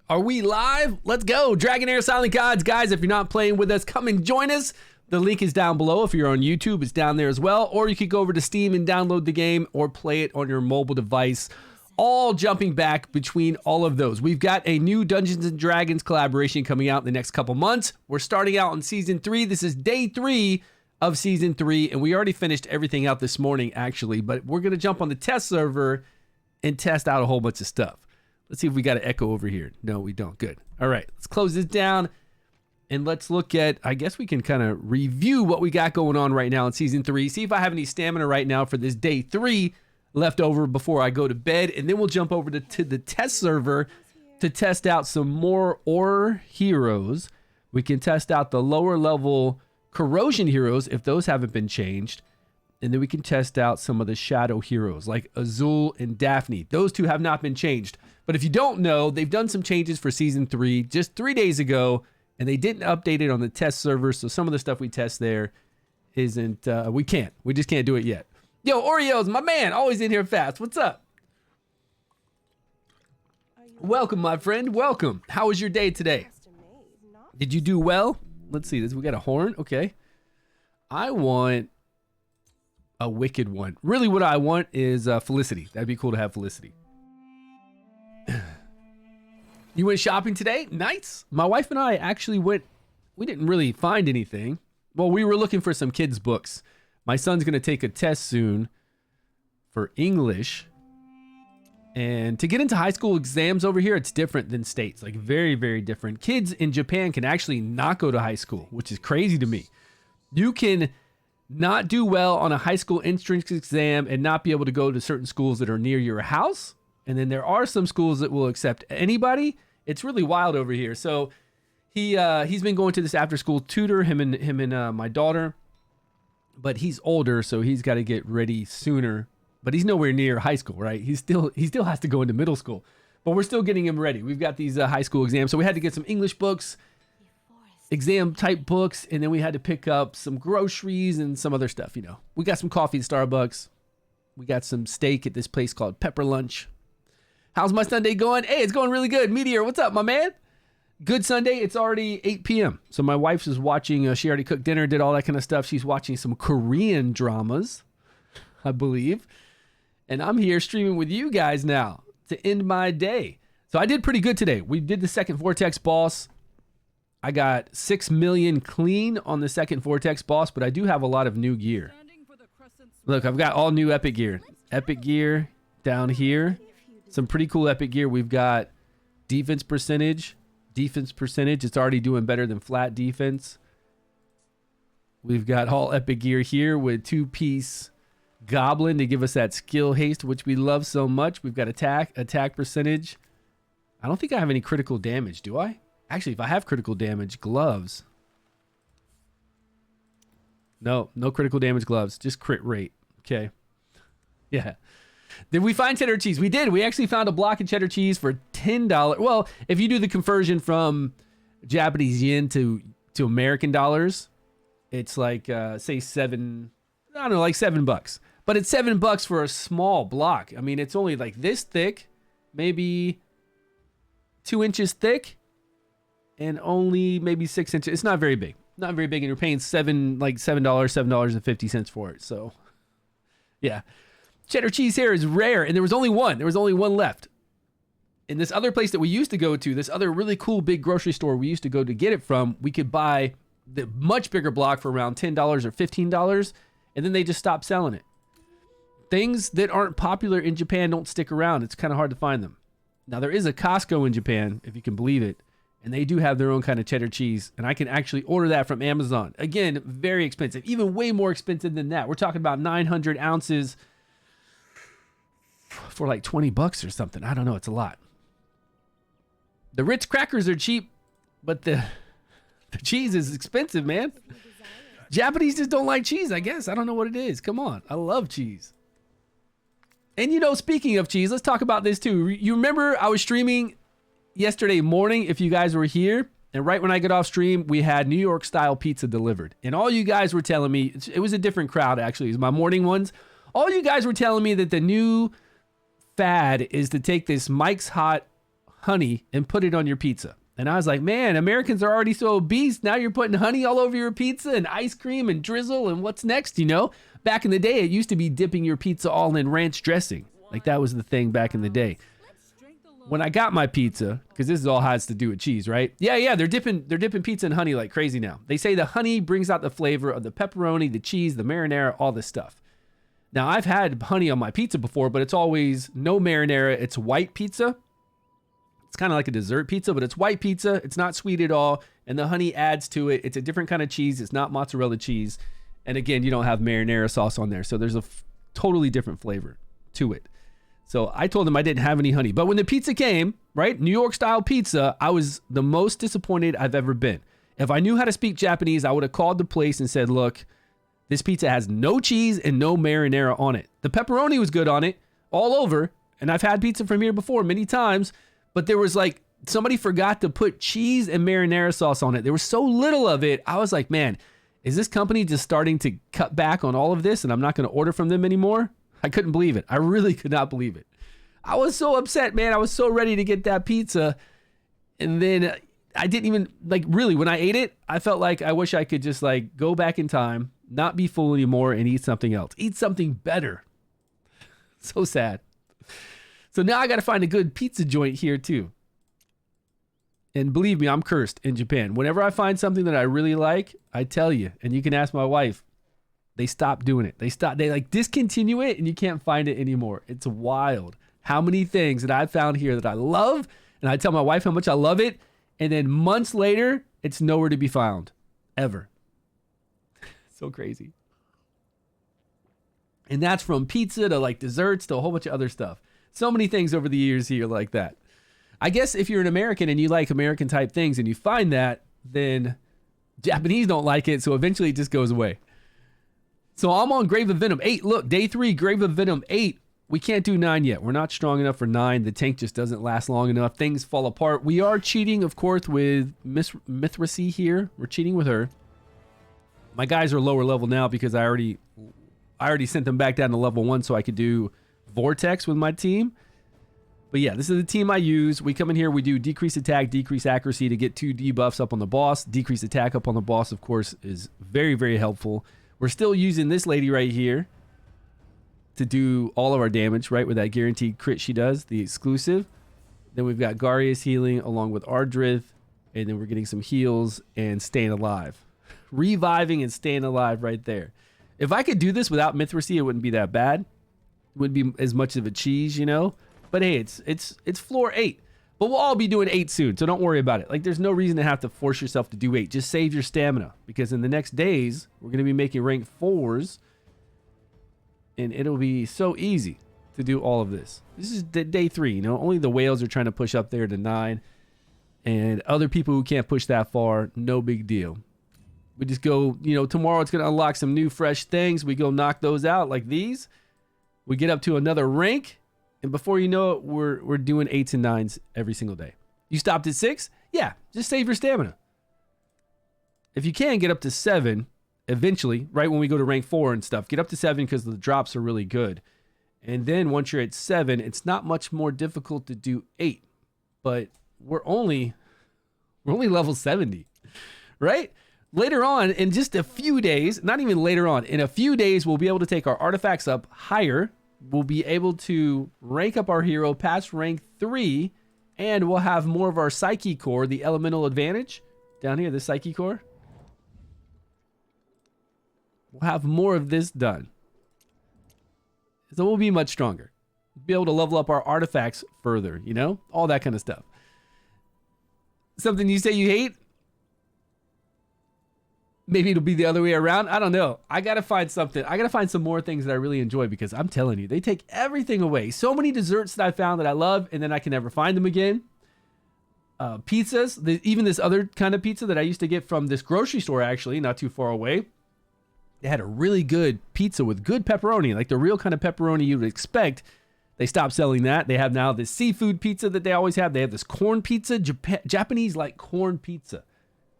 Are we live? Let's go. Dragonheir Silent Gods. Guys, if you're not playing with us, come and join us. The link is down below. If you're on YouTube, it's down there as well. Or you could go over to Steam and download the game or play it on your mobile device. All jumping back between all of those. We've got a new Dungeons & Dragons collaboration coming out in the next couple months. We're starting out on Season 3. This is Day 3 of Season 3, and we already finished everything out this morning, actually. But we're going to jump on the test server and test out a whole bunch of stuff. Let's see if we got an echo over here. No, we don't. Good. All right, let's close this down and let's look at, I guess we can kind of review what we got going on right now in Season 3. See if I have any stamina right now for this Day 3 left over before I go to bed. And then we'll jump over to the test server to test out some more ore heroes. We can test out the lower level corrosion heroes if those haven't been changed. And then we can test out some of the shadow heroes like Azul and Daphne. Those two have not been changed. But if you don't know, they've done some changes for Season 3 just 3 days ago, and they didn't update it on the test server, so some of the stuff we test there isn't, we just can't do it yet. Yo, Oreos, my man, always in here fast. What's up? Welcome, my friend, welcome. How was your day today? Did you do well? Let's see this, we got a horn, okay. I want a wicked one. Really what I want is Felicity. That'd be cool to have Felicity. You went shopping today? Nice. My wife and I actually went, we didn't really find anything. Well, we were looking for some kids' books. My son's going to take a test soon for English. And to get into high school exams over here, it's different than states. Like very, very different. Kids in Japan can actually not go to high school, which is crazy to me. You can not do well on a high school entrance exam and not be able to go to certain schools that are near your house. And then there are some schools that will accept anybody. It's really wild over here. So he's been going to this after school tutor, him and my daughter, but he's older, so he's got to get ready sooner. But he's nowhere near high school, right? He still has to go into middle school, but we're still getting him ready. We've got these high school exams, so we had to get some English books, exam type books, and then we had to pick up some groceries and some other stuff. You know, we got some coffee at Starbucks. We got some steak at this place called Pepper Lunch. How's my Sunday going? Hey, it's going really good. Meteor, what's up, my man? Good Sunday. It's already 8 p.m. So my wife is watching, she already cooked dinner, did all that kind of stuff. She's watching some Korean dramas, I believe. And I'm here streaming with you guys now to end my day. So I did pretty good today. We did the second Vortex boss. I got 6 million clean on the second Vortex boss, but I do have a lot of new gear. Look, I've got all new epic gear. Epic gear down here. Some pretty cool epic gear. We've got defense percentage. It's already doing better than flat defense. We've got all epic gear here with 2-piece goblin to give us that skill haste, which we love so much. We've got attack percentage. I don't think I have any critical damage, do I? Actually, if I have critical damage, gloves. No critical damage gloves, just crit rate. Okay. Yeah. Did we find cheddar cheese? We did. We actually found a block of cheddar cheese for $10. Well, if you do the conversion from Japanese yen to American dollars, it's like, say $7. But it's $7 for a small block. I mean, it's only like this thick, maybe 2 inches thick, and only maybe 6 inches. It's not very big. Not very big, and you're paying $7.50 for it. So, yeah. Cheddar cheese here is rare, and there was only one. There was only one left. In this other place that we used to go to, this other really cool big grocery store we used to go to get it from, we could buy the much bigger block for around $10 or $15, and then they just stopped selling it. Things that aren't popular in Japan don't stick around. It's kind of hard to find them. Now, there is a Costco in Japan, if you can believe it, and they do have their own kind of cheddar cheese, and I can actually order that from Amazon. Again, very expensive, even way more expensive than that. We're talking about 900 ounces for like $20 or something. I don't know. It's a lot. The Ritz crackers are cheap, but the cheese is expensive, man. Japanese just don't like cheese, I guess. I don't know what it is. Come on. I love cheese. And you know, speaking of cheese, let's talk about this too. You remember I was streaming yesterday morning, if you guys were here, and right when I got off stream, we had New York style pizza delivered. And all you guys were telling me, it was a different crowd actually. It was my morning ones. All you guys were telling me that the new fad is to take this Mike's Hot honey and put it on your pizza. And I was like, man, Americans are already so obese. Now you're putting honey all over your pizza and ice cream and drizzle. And what's next, you know? Back in the day, it used to be dipping your pizza all in ranch dressing. Like that was the thing back in the day. When I got my pizza, because this is all has to do with cheese, right? Yeah, they're dipping pizza in honey like crazy now. They say the honey brings out the flavor of the pepperoni, the cheese, the marinara, all this stuff. Now, I've had honey on my pizza before, but it's always no marinara. It's white pizza. It's kind of like a dessert pizza, but it's white pizza. It's not sweet at all. And the honey adds to it. It's a different kind of cheese. It's not mozzarella cheese. And again, you don't have marinara sauce on there. So there's a totally different flavor to it. So I told them I didn't have any honey. But when the pizza came, right, New York style pizza, I was the most disappointed I've ever been. If I knew how to speak Japanese, I would have called the place and said, look, this pizza has no cheese and no marinara on it. The pepperoni was good on it, all over. And I've had pizza from here before many times. But there was like, somebody forgot to put cheese and marinara sauce on it. There was so little of it. I was like, man, is this company just starting to cut back on all of this and I'm not going to order from them anymore? I couldn't believe it. I really could not believe it. I was so upset, man. I was so ready to get that pizza. And then I didn't even, like, really, when I ate it, I felt like I wish I could just, like, go back in time, not be full anymore, and eat something else. Eat something better. So sad. So now I got to find a good pizza joint here, too. And believe me, I'm cursed in Japan. Whenever I find something that I really like, I tell you, and you can ask my wife, they stop doing it. They like discontinue it and you can't find it anymore. It's wild how many things that I've found here that I love. And I tell my wife how much I love it. And then months later, it's nowhere to be found ever. So crazy. And that's from pizza to like desserts to a whole bunch of other stuff. So many things over the years here like that. I guess if you're an American and you like American type things and you find that, then Japanese don't like it. So eventually it just goes away. So I'm on Grave of Venom 8. Look, day 3, Grave of Venom 8. We can't do 9 yet. We're not strong enough for 9. The tank just doesn't last long enough. Things fall apart. We are cheating, of course, with Mithracy here. We're cheating with her. My guys are lower level now because I already sent them back down to level 1 so I could do Vortex with my team. But yeah, this is the team I use. We come in here, we do decrease attack, decrease accuracy to get 2 debuffs up on the boss. Decrease attack up on the boss, of course, is very, very helpful. We're still using this lady right here to do all of our damage, right? With that guaranteed crit she does, the exclusive. Then we've got Garius healing along with Aridith. And then we're getting some heals and staying alive. Reviving and staying alive right there. If I could do this without Mithracy, it wouldn't be that bad. It wouldn't be as much of a cheese, you know? But hey, it's floor 8. But we'll all be doing 8 soon, so don't worry about it. Like, there's no reason to have to force yourself to do 8. Just save your stamina, because in the next days, we're going to be making rank 4s, and it'll be so easy to do all of this. This is day 3, you know? Only the whales are trying to push up there to 9, and other people who can't push that far, no big deal. We just go, you know, tomorrow it's going to unlock some new, fresh things. We go knock those out like these. We get up to another rank. And before you know it, we're doing 8s and 9s every single day. You stopped at 6? Yeah, just save your stamina. If you can, get up to 7 eventually, right when we go to rank 4 and stuff. Get up to 7 because the drops are really good. And then once you're at 7, it's not much more difficult to do 8. But we're only level 70, right? Later on, in just a few days, not even later on, in a few days, we'll be able to take our artifacts up higher. We'll be able to rank up our hero past rank 3, and we'll have more of our Psyche core, the elemental advantage. Down here, the Psyche core. We'll have more of this done. So we'll be much stronger. Be able to level up our artifacts further, you know? All that kind of stuff. Something you say you hate? Maybe it'll be the other way around. I don't know. I got to find something. I got to find some more things that I really enjoy, because I'm telling you, they take everything away. So many desserts that I found that I love, and then I can never find them again. Pizzas, even this other kind of pizza that I used to get from this grocery store, actually, not too far away. They had a really good pizza with good pepperoni, like the real kind of pepperoni you would expect. They stopped selling that. They have now this seafood pizza that they always have. They have this corn pizza. Japanese like corn pizza.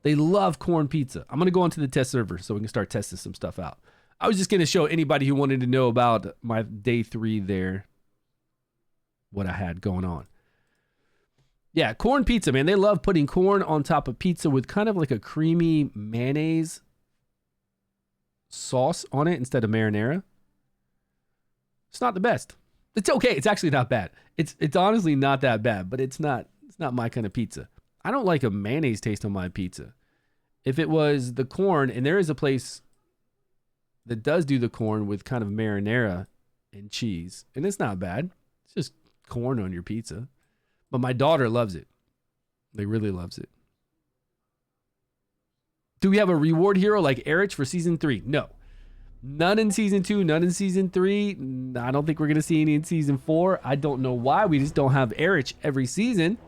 They love corn pizza. I'm going to go onto the test server so we can start testing some stuff out. I was just going to show anybody who wanted to know about my day 3 there, what I had going on. Yeah, corn pizza, man. They love putting corn on top of pizza with kind of like a creamy mayonnaise sauce on it instead of marinara. It's not the best. It's okay. It's actually not bad. It's honestly not that bad, but it's not my kind of pizza. I don't like a mayonnaise taste on my pizza. If it was the corn, and there is a place that does do the corn with kind of marinara and cheese, and it's not bad. It's just corn on your pizza. But my daughter loves it. They really loves it. Do we have a reward hero like Erich for season 3? No. None in season 2, none in season 3. I don't think we're going to see any in season 4. I don't know why. We just don't have Erich every season.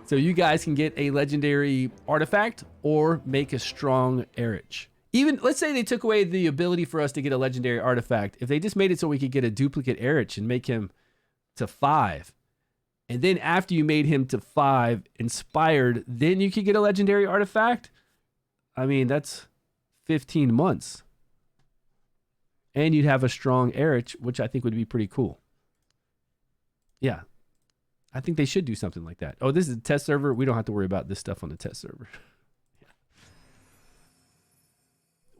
So you guys can get a legendary artifact or make a strong Erich. Even, let's say they took away the ability for us to get a legendary artifact. If they just made it so we could get a duplicate Erich and make him to 5. And then after you made him to 5 inspired, then you could get a legendary artifact. I mean, that's 15 months. And you'd have a strong Erich, which I think would be pretty cool. Yeah. I think they should do something like that. Oh, this is a test server. We don't have to worry about this stuff on the test server. Yeah.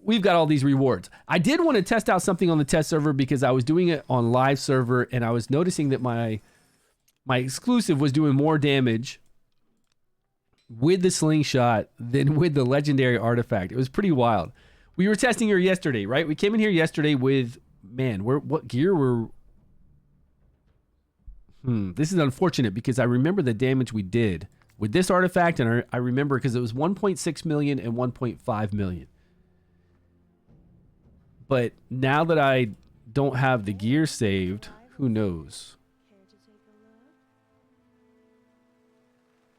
We've got all these rewards. I did want to test out something on the test server because I was doing it on live server and I was noticing that my exclusive was doing more damage with the slingshot than with the legendary artifact. It was pretty wild. We were testing her yesterday, right? We came in here yesterday with, man, what gear were... This is unfortunate because I remember the damage we did with this artifact, and I remember because it was 1.6 million and 1.5 million. But now that I don't have the gear saved, who knows?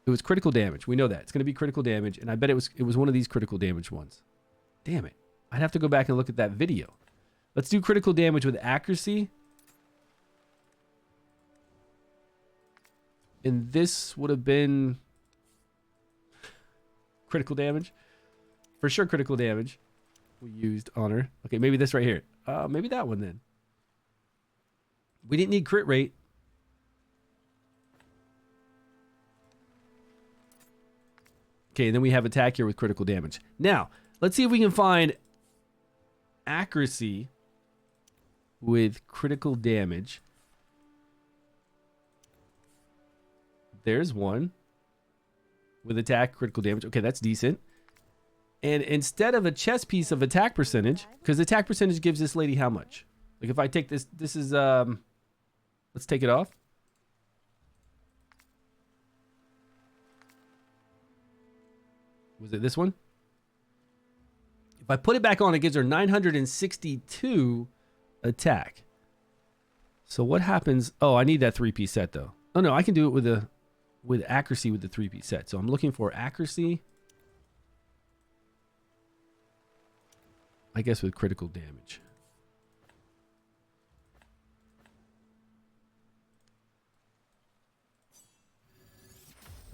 It was critical damage. We know that. It's going to be critical damage, and I bet it was one of these critical damage ones. Damn it. I'd have to go back and look at that video. Let's do critical damage with accuracy. And this would have been critical damage. For sure critical damage. We used honor. Okay, maybe this right here. Maybe that one then. We didn't need crit rate. Okay, and then we have attack here with critical damage. Now, let's see if we can find accuracy with critical damage. There's one with attack, critical damage. Okay, that's decent. And instead of a chess piece of attack percentage, because attack percentage gives this lady how much? Like if I take this is, let's take it off. Was it this one? If I put it back on, it gives her 962 attack. So what happens? Oh, I need that 3-piece set though. Oh no, I can do it with accuracy with the 3-piece set. So I'm looking for accuracy. I guess with critical damage.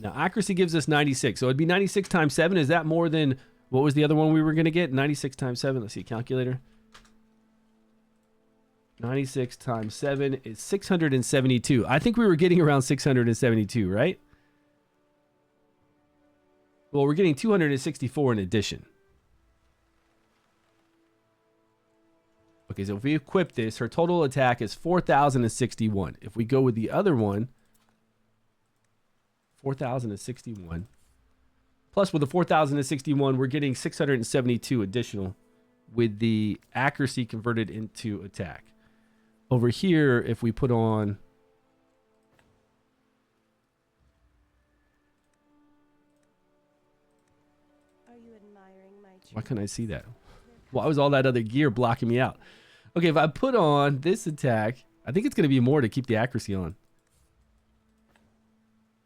Now, accuracy gives us 96. So it'd be 96 times 7. Is that more than... What was the other one we were going to get? 96 times 7. Let's see, calculator. 96 times 7 is 672. I think we were getting around 672, right? Well, we're getting 264 in addition. Okay, so if we equip this, her total attack is 4,061. If we go with the other one, 4,061. Plus with the 4,061, we're getting 672 additional with the accuracy converted into attack. Over here, if we put on... Are you admiring my Why can't I see that? Why was all that other gear blocking me out? Okay, if I put on this attack, I think it's going to be more to keep the accuracy on.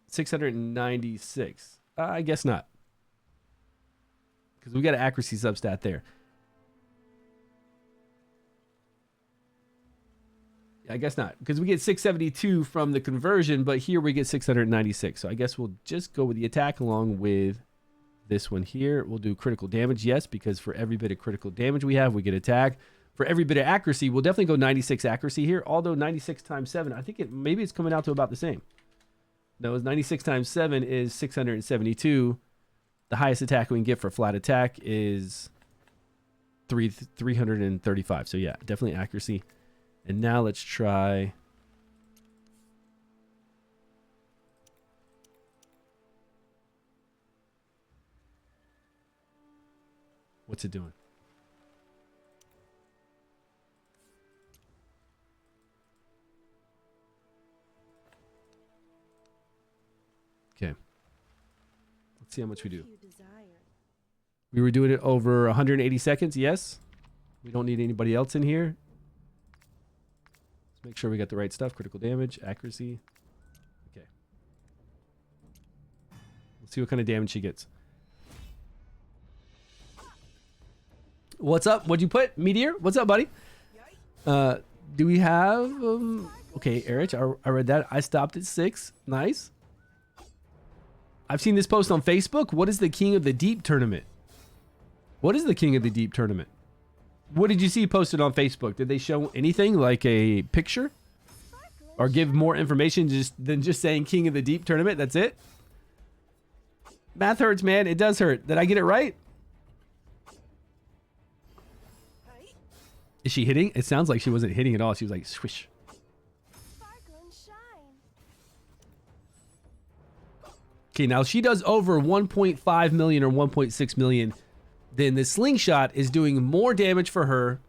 696. I guess not. Because we got an accuracy substat there. I guess not. Because we get 672 from the conversion, but here we get 696. So I guess we'll just go with the attack along with this one here. We'll do critical damage, yes, because for every bit of critical damage we have, we get attack. For every bit of accuracy, we'll definitely go 96 accuracy here. Although 96 times 7, I think maybe it's coming out to about the same. No, it's 96 times 7 is 672. The highest attack we can get for flat attack is 335. So yeah, definitely accuracy. And now let's try. What's it doing? Okay. Let's see how much we do. We were doing it over 180 seconds. Yes. We don't need anybody else in here. Let's make sure we got the right stuff. Critical damage, accuracy. Okay. Let's see what kind of damage she gets. What's up? What'd you put? Meteor? What's up, buddy? Do we have... okay, Erich, I read that. I stopped at 6. Nice. I've seen this post on Facebook. What is the King of the Deep tournament? What is the King of the Deep tournament? What did you see posted on Facebook? Did they show anything like a picture? Or give more information than just saying King of the Deep tournament? That's it? Math hurts, man. It does hurt. Did I get it right? Is she hitting? It sounds like she wasn't hitting at all. She was like, swish. Okay, now she does over 1.5 million or 1.6 million. Then the Slingshot is doing more damage for her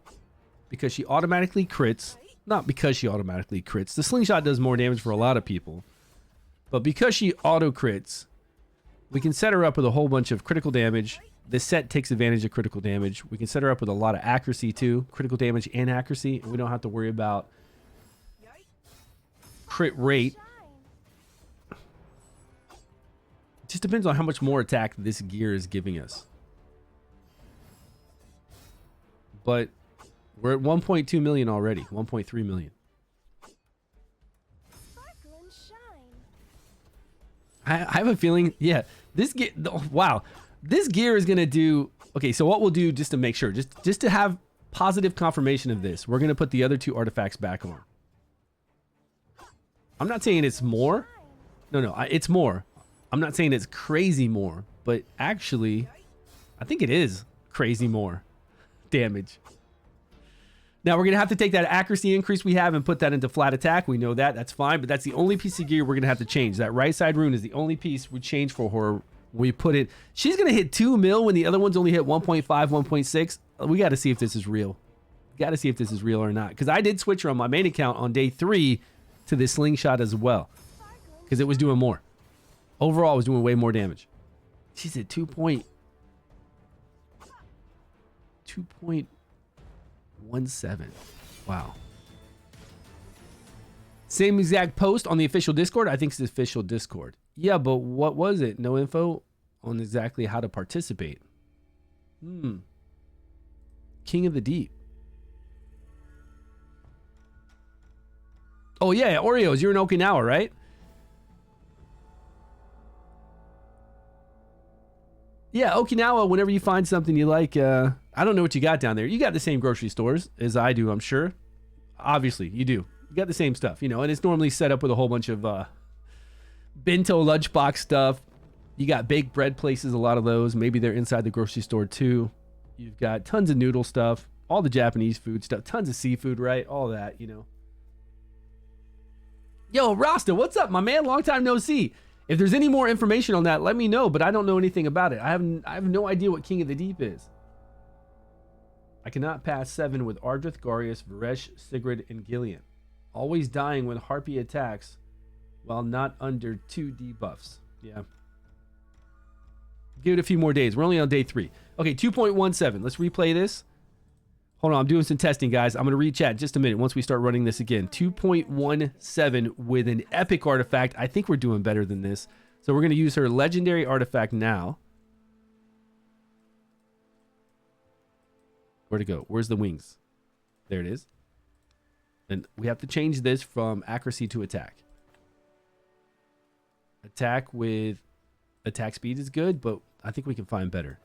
because she automatically crits. Not because she automatically crits. The Slingshot does more damage for a lot of people. But because she auto crits, we can set her up with a whole bunch of critical damage. This set takes advantage of critical damage. We can set her up with a lot of accuracy too. Critical damage and accuracy. And we don't have to worry about crit rate. It just depends on how much more attack this gear is giving us. But we're at 1.2 million already. 1.3 million. I have a feeling, yeah, this gear, wow. This gear is going to do... Okay, so what we'll do just to make sure, just to have positive confirmation of this, we're going to put the other 2 artifacts back on. I'm not saying it's more. No, it's more. I'm not saying it's crazy more, but actually, I think it is crazy more damage. Now, we're going to have to take that accuracy increase we have and put that into flat attack. We know that. That's fine, but that's the only piece of gear we're going to have to change. That right side rune is the only piece we change for her. We put it... She's going to hit 2 mil when the other ones only hit 1.5, 1.6. We got to see if this is real. Got to see if this is real or not. Because I did switch her on my main account on day 3 to this Slingshot as well. Because it was doing more. Overall, it was doing way more damage. She's at 2.17. Wow. Same exact post on the official Discord. I think it's the official Discord. Yeah, but what was it? No info on exactly how to participate. King of the Deep. Oh, yeah, Oreos. You're in Okinawa, right? Yeah, Okinawa, whenever you find something you like, I don't know what you got down there. You got the same grocery stores as I do, I'm sure. Obviously, you do. You got the same stuff, you know, and it's normally set up with a whole bunch of bento lunchbox stuff. You got baked bread places, a lot of those. Maybe they're inside the grocery store too. You've got tons of noodle stuff, all the Japanese food stuff, tons of seafood, right? All that, you know. Yo, Rasta, what's up, my man? Long time no see. If there's any more information on that, let me know, but I don't know anything about it. I have no idea what King of the Deep is. I cannot pass 7 with Aridith, Garius, Varesh, Sigrid, and Gillian. Always dying when Harpy attacks while not under 2 debuffs. Yeah. Give it a few more days. We're only on day 3. Okay, 2.17. Let's replay this. Hold on, I'm doing some testing, guys. I'm going to read chat just a minute once we start running this again. 2.17 with an epic artifact. I think we're doing better than this. So we're going to use her legendary artifact now. Where'd it go? Where's the wings? There it is. And we have to change this from accuracy to attack. Attack with attack speed is good, but I think we can find better.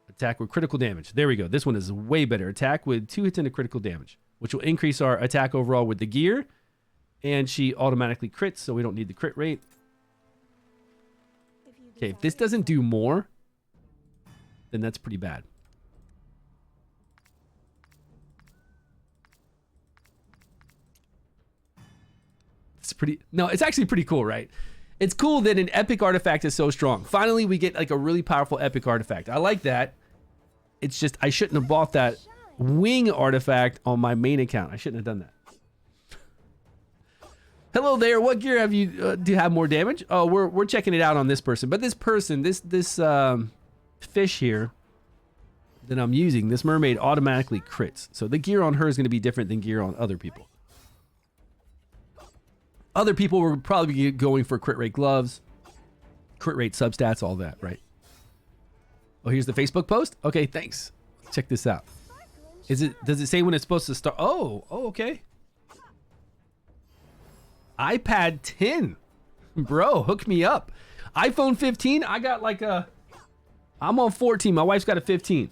Attack with critical damage. There we go. This one is way better. Attack with 2 hits into critical damage, which will increase our attack overall with the gear And she automatically crits, so we don't need the crit rate. Okay, if this doesn't do more, then that's pretty bad. It's actually pretty cool, right? It's cool that an epic artifact is so strong. Finally, we get like a really powerful epic artifact. I like that. It's just, I shouldn't have bought that wing artifact on my main account. I shouldn't have done that. Hello there. What gear have you, do you have more damage? Oh, we're checking it out on this person. But this person, this fish here that I'm using, this mermaid automatically crits. So the gear on her is going to be different than gear on other people. Other people were probably going for crit rate gloves, crit rate substats, all that, right? Oh, here's the Facebook post. Okay, thanks. Check this out. Does it say when it's supposed to start? Oh, okay. iPad 10. Bro, hook me up. iPhone 15, I got like I'm on 14. My wife's got a 15.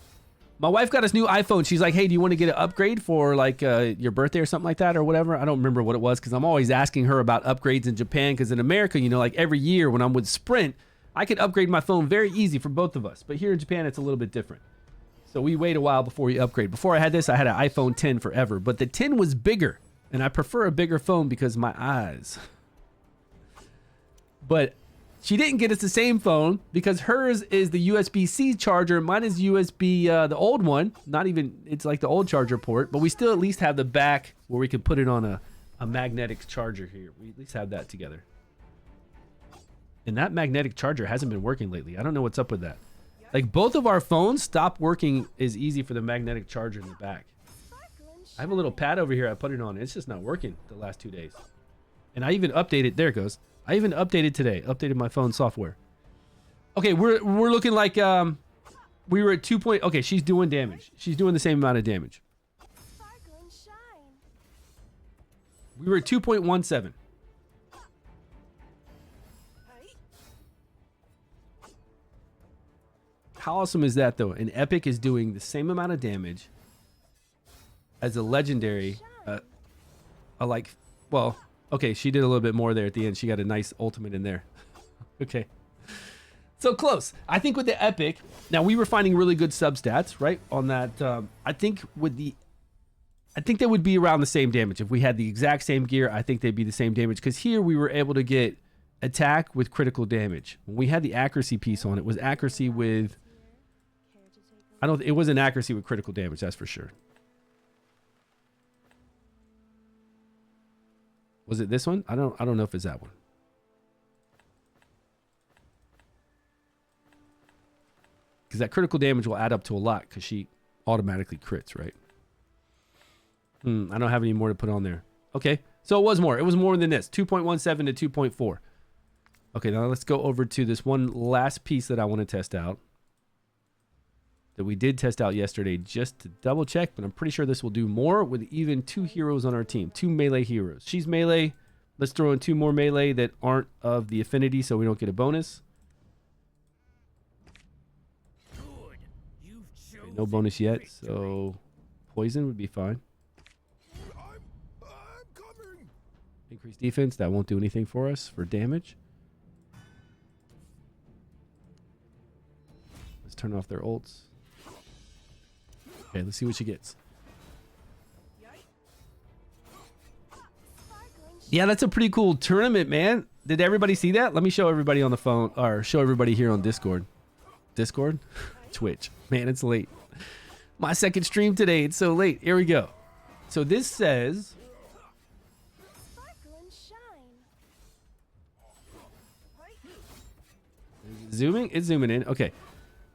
My wife got us new iPhone. She's like, hey, do you want to get an upgrade for like your birthday or something like that or whatever? I don't remember what it was because I'm always asking her about upgrades in Japan because in America, you know, like every year when I'm with Sprint, I could upgrade my phone very easy for both of us. But here in Japan, it's a little bit different. So we wait a while before you upgrade. Before I had this, I had an iPhone 10 forever. But the 10 was bigger. And I prefer a bigger phone because of my eyes. But she didn't get us the same phone because hers is the USB-C charger. Mine is USB, the old one. Not even, it's like the old charger port. But we still at least have the back where we can put it on a magnetic charger here. We at least have that together. And that magnetic charger hasn't been working lately. I don't know what's up with that. Like both of our phones stopped working as easy for the magnetic charger in the back. I have a little pad over here. I put it on. It's just not working the last 2 days. And I even updated. There it goes. I even updated today. Updated my phone software. Okay, we're looking like we were at 2 point. Okay, she's doing damage. She's doing the same amount of damage. We were at 2.17. How awesome is that though? An epic is doing the same amount of damage as a legendary. Well, okay, she did a little bit more there at the end. She got a nice ultimate in there. Okay. So close. I think with the epic, now we were finding really good substats, right? On that, I think they would be around the same damage. If we had the exact same gear, I think they'd be the same damage. Because here we were able to get attack with critical damage. When we had the accuracy piece on, it was accuracy with... it wasn't accuracy with critical damage, that's for sure. Was it this one? I don't know if it's that one. Because that critical damage will add up to a lot because she automatically crits, right? I don't have any more to put on there. Okay, so it was more. It was more than this. 2.17 to 2.4. Okay, now let's go over to this one last piece that I want to test out. That we did test out yesterday just to double check, but I'm pretty sure this will do more with even 2 heroes on our team. 2 melee heroes. She's melee. Let's throw in 2 more melee that aren't of the affinity so we don't get a bonus. Okay, no bonus yet, so poison would be fine. Increase defense, that won't do anything for us for damage. Let's turn off their ults. Okay, let's see what she gets. Yeah, that's a pretty cool tournament, man. Did everybody see that? Let me show everybody on the phone, or show everybody here on Discord. Discord? Twitch. Man, it's late. My second stream today. It's so late. Here we go. So this says... Zooming? It's zooming in. Okay.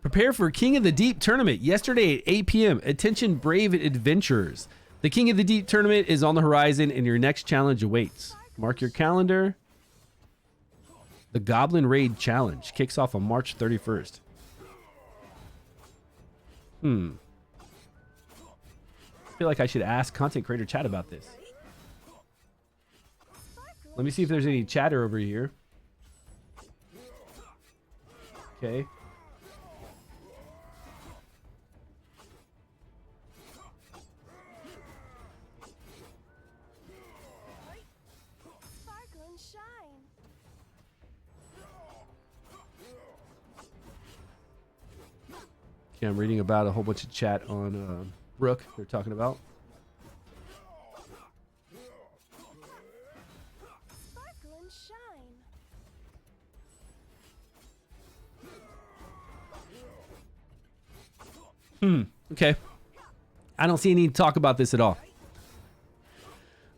Prepare for King of the Deep tournament yesterday at 8 p.m. Attention, brave adventurers. The King of the Deep tournament is on the horizon and your next challenge awaits. Mark your calendar. The Goblin Raid Challenge kicks off on March 31st. I feel like I should ask content creator chat about this. Let me see if there's any chatter over here. Okay. Yeah, I'm reading about a whole bunch of chat on Rook. They're talking about. Sparkle and shine. Okay. I don't see any talk about this at all.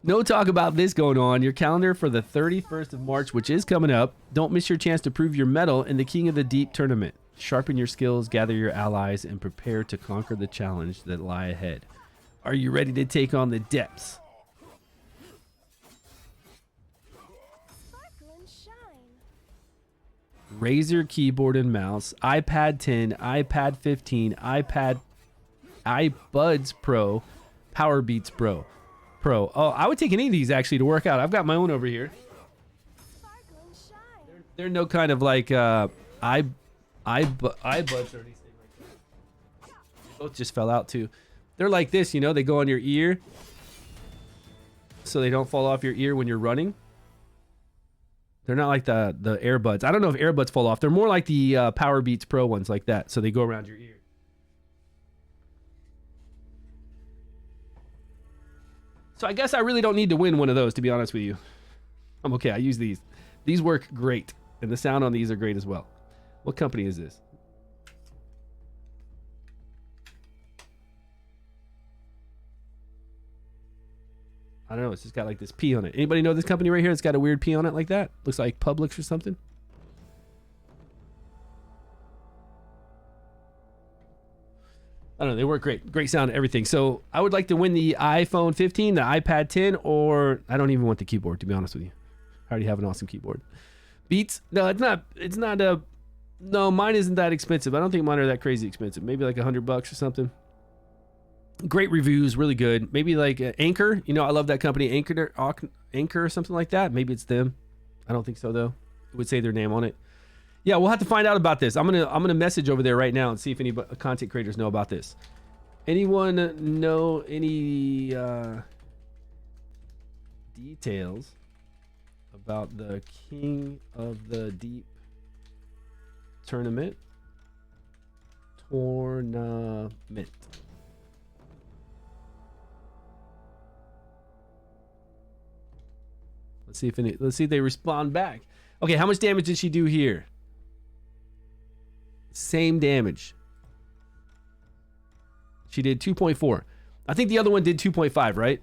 No talk about this going on. Your calendar for the 31st of March, which is coming up. Don't miss your chance to prove your mettle in the King of the Deep tournament. Sharpen your skills, gather your allies, and prepare to conquer the challenge that lie ahead. Are you ready to take on the depths? Sparkle and shine. Razer keyboard and mouse, iPad 10, iPad 15, iBuds Pro, Power Beats Pro. Oh, I would take any of these actually to work out. I've got my own over here. Sparkle and shine. They're no kind of like iBuds or anything like that. They both just fell out too. They're like this, you know, they go on your ear so they don't fall off your ear when you're running. They're not like the AirBuds. I don't know if AirBuds fall off. They're more like the Power Beats Pro ones like that. So they go around your ear. So I guess I really don't need to win one of those, to be honest with you. I'm okay. I use these. These work great. And the sound on these are great as well. What company is this? I don't know. It's just got like this P on it. Anybody know this company right here? It's got a weird P on it like that. Looks like Publix or something. I don't know. They work great. Great sound, everything. So I would like to win the iPhone 15, the iPad 10, or I don't even want the keyboard, to be honest with you. I already have an awesome keyboard. Beats? No, it's not. It's not a. No, mine isn't that expensive. I don't think mine are that crazy expensive. Maybe like $100 or something. Great reviews, really good. Maybe like Anchor. You know, I love that company, Anchor or something like that. Maybe it's them. I don't think so though. It would say their name on it. Yeah, we'll have to find out about this. I'm gonna message over there right now and see if any content creators know about this. Anyone know any details about the King of the Deep tournament? Let's see if they respond back. Okay, how much damage did she do here? Same damage. She did 2.4. I think the other one did 2.5, right?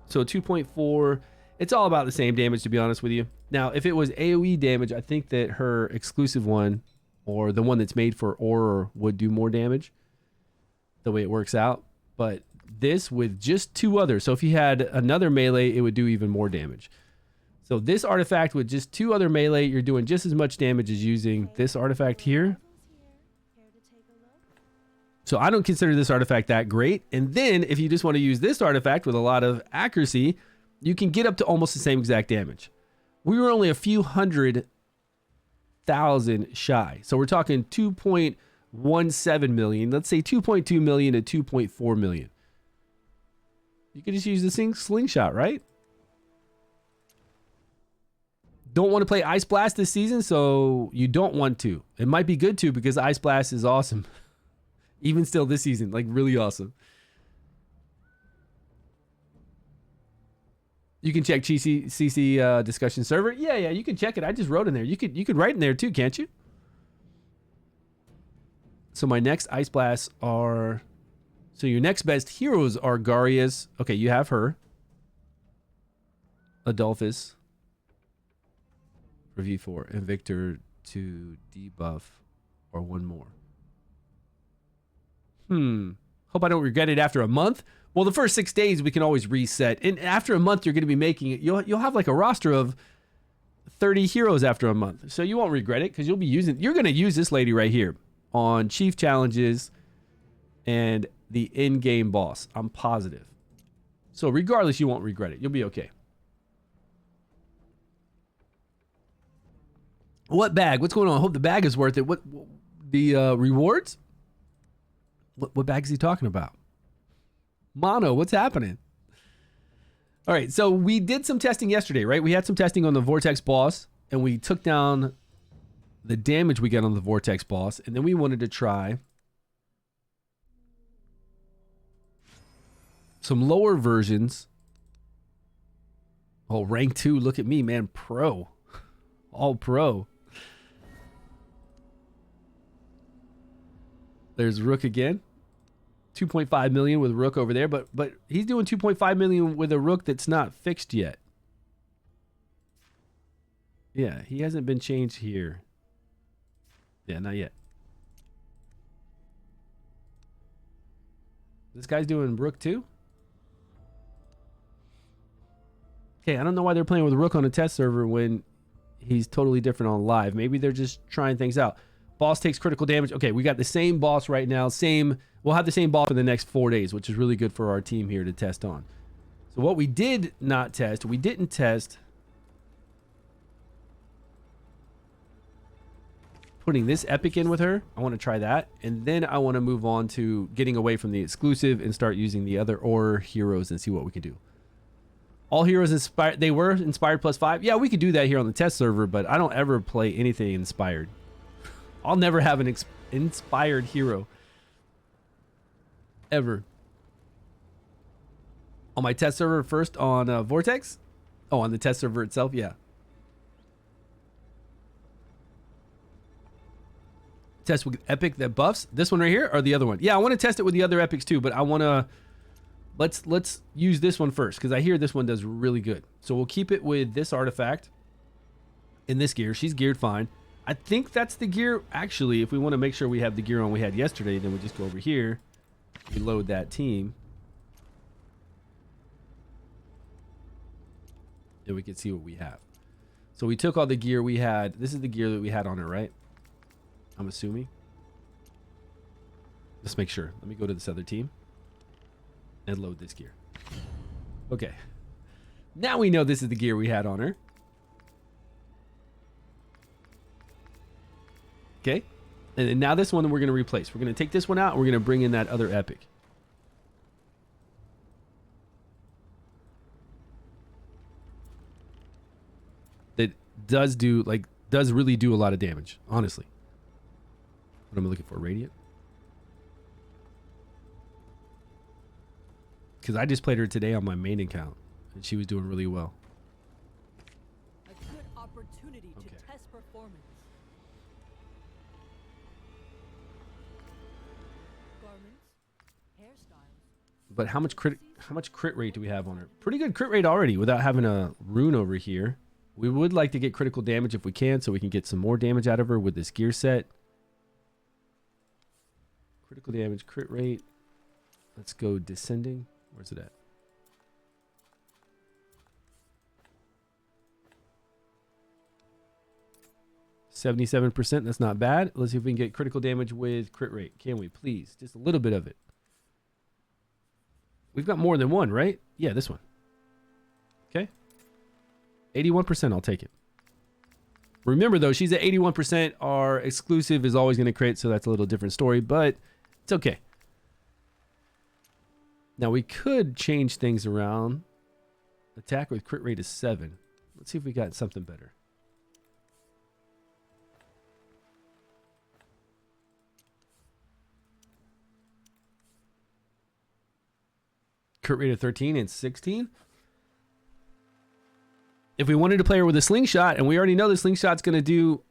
So 2.4. It's all about the same damage, to be honest with you. Now, if it was AoE damage, I think that her exclusive one, or the one that's made for Auror, would do more damage, the way it works out. But this with just two others. So if you had another melee, it would do even more damage. So this artifact with just two other melee, you're doing just as much damage as using this artifact here. So I don't consider this artifact that great. And then if you just want to use this artifact with a lot of accuracy, you can get up to almost the same exact damage. We were only a few 100,000 shy. So we're talking 2.17 million. Let's say 2.2 million to 2.4 million. You could just use the slingshot, right? Don't want to play Ice Blast this season, so you don't want to. It might be good to, because Ice Blast is awesome. Even still this season, like really awesome. You can check CC discussion server. Yeah, you can check it. I just wrote in there. You could write in there too, can't you? So my next Ice Blasts are... So your next best heroes are Garia's. Okay, you have her. Adolphus. For V4. And Victor to debuff. Or one more. Hope I don't regret it after a month. Well, the first 6 days we can always reset. And after a month, you're going to be making it. You'll have like a roster of 30 heroes after a month. So you won't regret it, because you're going to use this lady right here on Chief Challenges and the in-game boss. I'm positive. So regardless, you won't regret it. You'll be okay. What bag? What's going on? I hope the bag is worth it. What the rewards? What bag is he talking about? Mono, what's happening? All right, so we did some testing yesterday, right? We had some testing on the Vortex boss, and we took down the damage we get on the Vortex boss, and then we wanted to try some lower versions. Oh, rank 2. Look at me, man. Pro. All pro. There's Rook again. 2.5 million with Rook over there, but he's doing 2.5 million with a Rook that's not fixed yet. Yeah, he hasn't been changed here. Yeah, not yet. This guy's doing Rook too? Okay, I don't know why they're playing with Rook on a test server when he's totally different on live. Maybe they're just trying things out. Boss takes critical damage. Okay, we got the same boss right now. We'll have the same boss for the next 4 days, which is really good for our team here to test on. So what we did not test, we didn't test putting this epic in with her. I want to try that. And then I want to move on to getting away from the exclusive and start using the other Aura heroes and see what we can do. All heroes inspired. They were inspired +5. Yeah, we could do that here on the test server, but I don't ever play anything inspired. I'll never have an inspired hero. Ever. On my test server first on Vortex? Oh, on the test server itself? Yeah. Test with epic that buffs. This one right here or the other one? Yeah, I want to test it with the other epics too, but I want to... Let's use this one first because I hear this one does really good. So we'll keep it with this artifact in this gear. She's geared fine. I think that's the gear. Actually, if we want to make sure we have the gear on we had yesterday, then we just go over here. We load that team. And we can see what we have. So we took all the gear we had. This is the gear that we had on her, right? I'm assuming. Let's make sure. Let me go to this other team and load this gear. Okay. Now we know this is the gear we had on her. Okay. And then now this one we're going to replace. We're going to take this one out and we're going to bring in that other epic. That does really do a lot of damage, honestly. What am I looking for? Radiant? Because I just played her today on my main account and she was doing really well. A good opportunity to test performance. Garments, hairstyles. But how much crit rate do we have on her? Pretty good crit rate already without having a rune over here. We would like to get critical damage if we can so we can get some more damage out of her with this gear set. Critical damage, crit rate. Let's go descending. Where's it at? %. That's not bad. Let's see if we can get critical damage with crit rate. Can we please? Just a little bit of it. We've got more than one, right? Yeah, this one. Okay. 81%. I'll take it. Remember, though, she's at 81%. Our exclusive is always going to crit, so that's a little different story, but it's okay. Now, we could change things around. Attack with crit rate is 7. Let's see if we got something better. Crit rate of 13 and 16. If we wanted to play her with a slingshot, and we already know the slingshot's going to do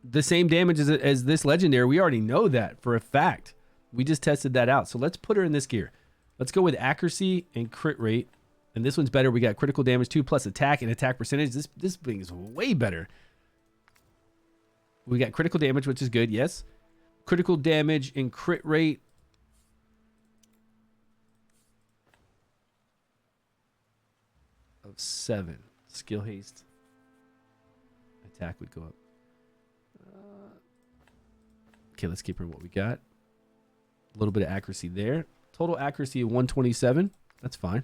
the same damage as this legendary, we already know that for a fact. We just tested that out. So let's put her in this gear. Let's go with accuracy and crit rate. And this one's better. We got critical damage 2 plus attack and attack percentage. This thing is way better. We got critical damage, which is good. Yes. Critical damage and crit rate. Of 7. Skill haste. Attack would go up. Okay, let's keep her what we got. A little bit of accuracy there. Total accuracy of 127. That's fine.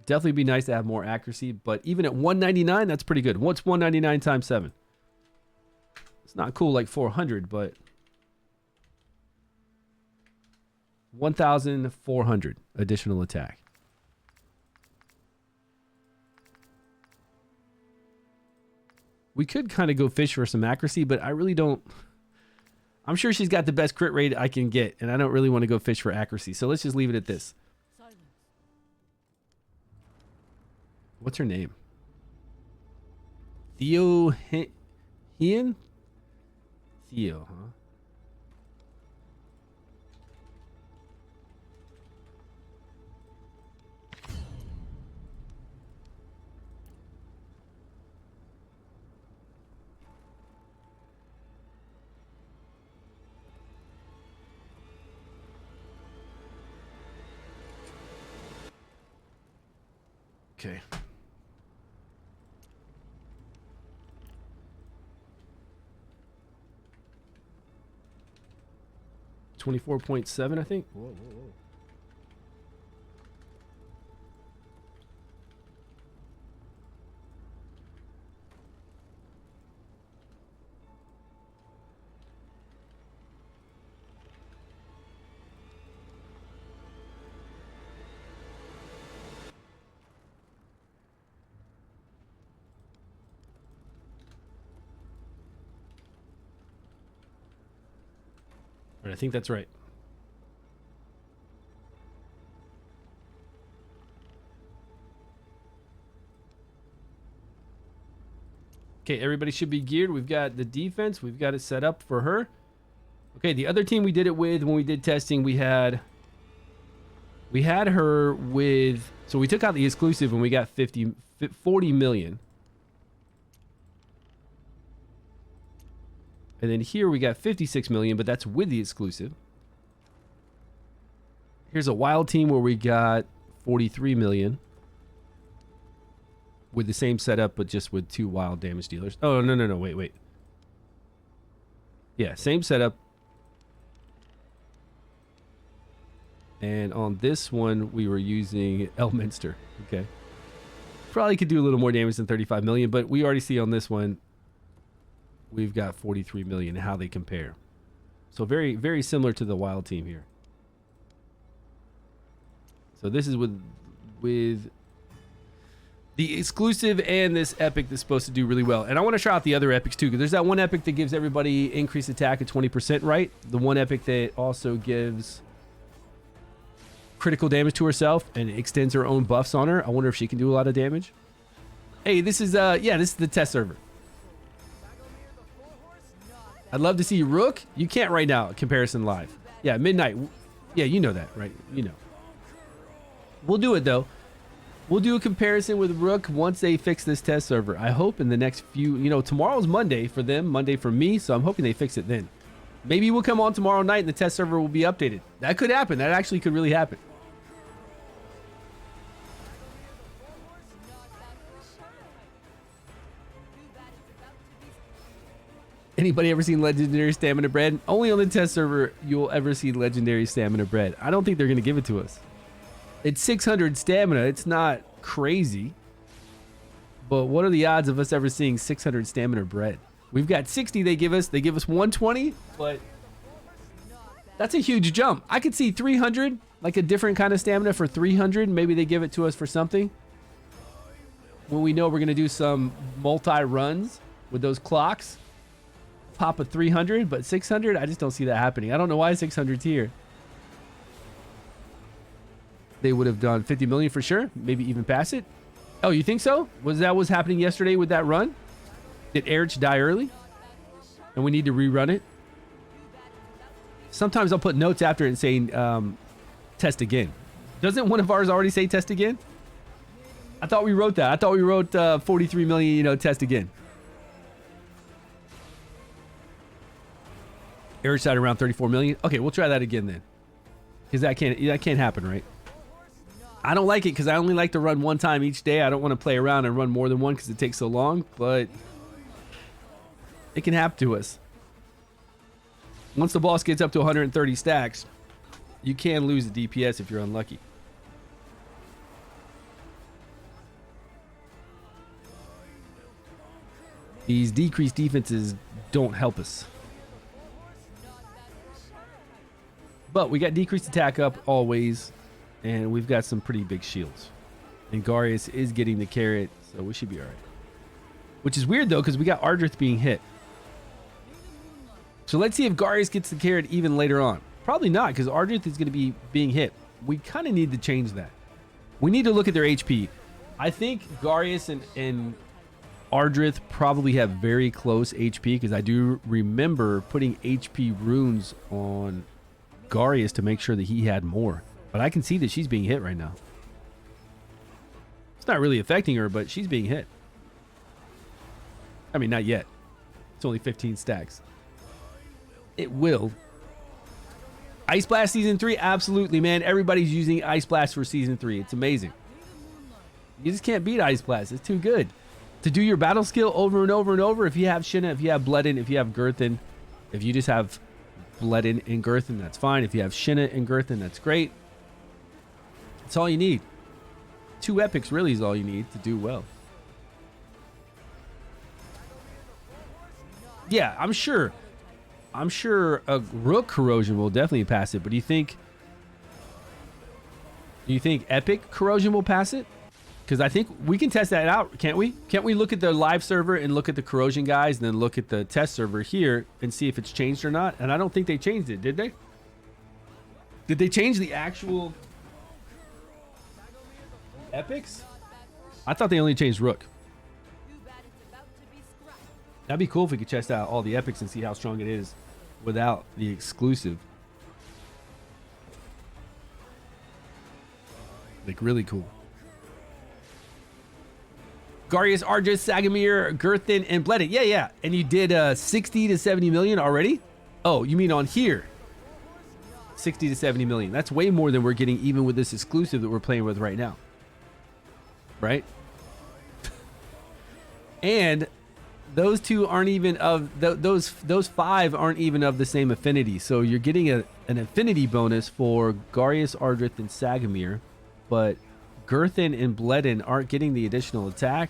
Definitely be nice to have more accuracy, but even at 199, that's pretty good. What's 199 times 7? It's not cool like 400, but 1,400 additional attack. We could kind of go fish for some accuracy, but I really don't I'm sure she's got the best crit rate I can get, and I don't really want to go fish for accuracy. So let's just leave it at this. Silence. What's her name? Theo Hien? Theo, huh? Okay. 24.7, I think. Whoa, whoa, whoa. All right, I think that's right. Okay, everybody should be geared. We've got the defense. We've got it set up for her. Okay, the other team we did it with when we did testing, we had her with, so we took out the exclusive and we got 40 million. And then here we got 56 million, but that's with the exclusive. Here's a wild team where we got 43 million with the same setup, but just with 2 wild damage dealers. Oh, no, wait. Yeah, same setup. And on this one, we were using Elminster. Okay. Probably could do a little more damage than 35 million, but we already see on this one, we've got 43 million, how they compare. So very, very similar to the wild team here. So this is with the exclusive and this epic that's supposed to do really well. And I want to try out the other epics too, because there's that one epic that gives everybody increased attack at 20%, right? The one epic that also gives critical damage to herself and extends her own buffs on her. I wonder if she can do a lot of damage. Hey, this is this is the test server. I'd love to see Rook. You can't right now. Comparison live. Yeah, midnight. Yeah, you know that, right? You know. We'll do it though. We'll do a comparison with Rook once they fix this test server. I hope in the next few, tomorrow's Monday for them, Monday for me, so I'm hoping they fix it then. Maybe we'll come on tomorrow night and the test server will be updated. That could happen. That actually could really happen. Anybody ever seen legendary stamina bread? Only on the test server you'll ever see legendary stamina bread. I don't think they're going to give it to us. It's 600 stamina. It's not crazy. But what are the odds of us ever seeing 600 stamina bread? We've got 60 they give us. They give us 120, but that's a huge jump. I could see 300, like a different kind of stamina for 300. Maybe they give it to us for something. When we know we're going to do some multi-runs with those clocks. Pop a 300, but 600, I just don't see that happening. I don't know why 600's here. They would have done 50 million for sure, maybe even pass it. Oh, you think so? Was that what's happening yesterday with that run? Did Aridith die early? And we need to rerun it? Sometimes I'll put notes after it and saying test again. Doesn't one of ours already say test again? I thought we wrote that. I thought we wrote 43 million, test again. Aridith died around 34 million. Okay, we'll try that again then. Because that can't happen, right? I don't like it because I only like to run one time each day. I don't want to play around and run more than one because it takes so long, but it can happen to us. Once the boss gets up to 130 stacks, you can lose the DPS if you're unlucky. These decreased defenses don't help us. But we got decreased attack up always, and we've got some pretty big shields. And Garius is getting the carrot, so we should be all right. Which is weird, though, because we got Aridith being hit. So let's see if Garius gets the carrot even later on. Probably not, because Aridith is going to be being hit. We kind of need to change that. We need to look at their HP. I think Garius and Aridith probably have very close HP, because I do remember putting HP runes on Garius to make sure that he had more. But I can see that she's being hit right now. It's not really affecting her, but she's being hit. I mean, not yet. It's only 15 stacks. It will. Ice Blast Season 3? Absolutely, man. Everybody's using Ice Blast for Season 3. It's amazing. You just can't beat Ice Blast. It's too good. To do your battle skill over and over and over, if you have Shinna, if you have Bloodin, if you have Girthin, if you just have Bloodin and Girthin, that's fine. If you have Shinna and Girthin, that's great. That's all you need. 2 epics really is all you need to do well. Yeah, I'm sure a Rook corrosion will definitely pass it, but do you think epic corrosion will pass it? Because I think we can test that out, can't we? Can't we look at the live server and look at the corrosion guys and then look at the test server here and see if it's changed or not? And I don't think they changed it, did they? Did they change the actual epics? I thought they only changed Rook. That'd be cool if we could test out all the epics and see how strong it is without the exclusive. Like, really cool. Garius, Aridith, Sagamir, Girthin, and Bledit. Yeah. And you did 60 to 70 million already? Oh, you mean on here? 60 to 70 million. That's way more than we're getting even with this exclusive that we're playing with right now. Right? And those two aren't even of those 5 aren't even of the same affinity. So you're getting an affinity bonus for Garius, Aridith, and Sagamir, but Girthin and Bledin aren't getting the additional attack,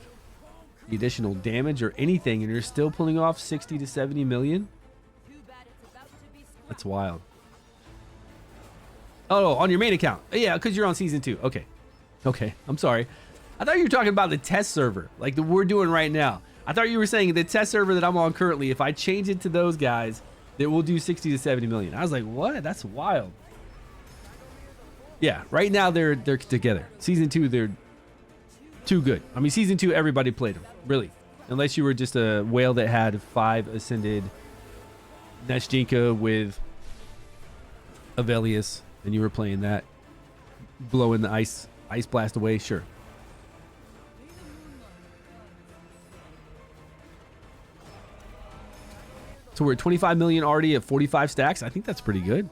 the additional damage, or anything, and you're still pulling off 60 to 70 million. That's wild. Oh, on your main account. Yeah, because you're on season 2. Okay, I'm sorry. I thought you were talking about the test server, like the we're doing right now. I thought you were saying the test server that I'm on currently, if I change it to those guys, that will do 60 to 70 million. I was like, what? That's wild. Yeah, right now they're together. Season 2, they're too good. I mean, season 2, everybody played them, really. Unless you were just a whale that had 5 ascended Neshjinka with Avelius, and you were playing that, blowing the ice blast away, sure. So we're at 25 million already at 45 stacks. I think that's pretty good.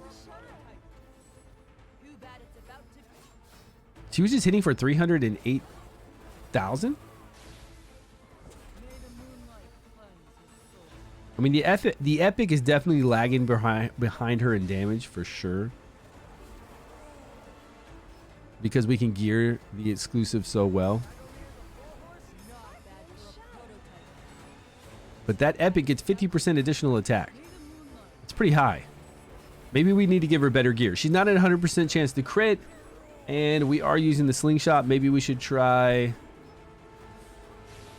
She was just hitting for 308,000. I mean, the epic is definitely lagging behind her in damage for sure, because we can gear the exclusive so well. But that epic gets 50% additional attack. It's pretty high. Maybe we need to give her better gear. She's not at 100% chance to crit, and we are using the slingshot. Maybe we should try...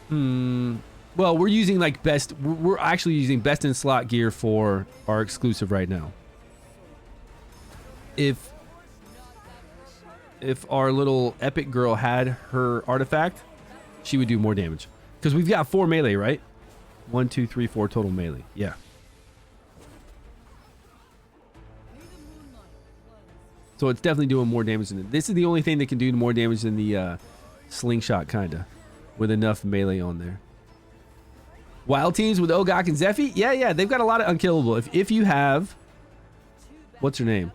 Well, we're using like best... We're actually using best in slot gear for our exclusive right now. If our little epic girl had her artifact, she would do more damage. Because we've got 4 melee, right? 1, 2, 3, 4 total melee. Yeah. So it's definitely doing more damage than it. This is the only thing that can do more damage than the slingshot, kind of, with enough melee on there. Wild teams with Ogak and Zephy? Yeah, they've got a lot of unkillable. If you have, what's her name?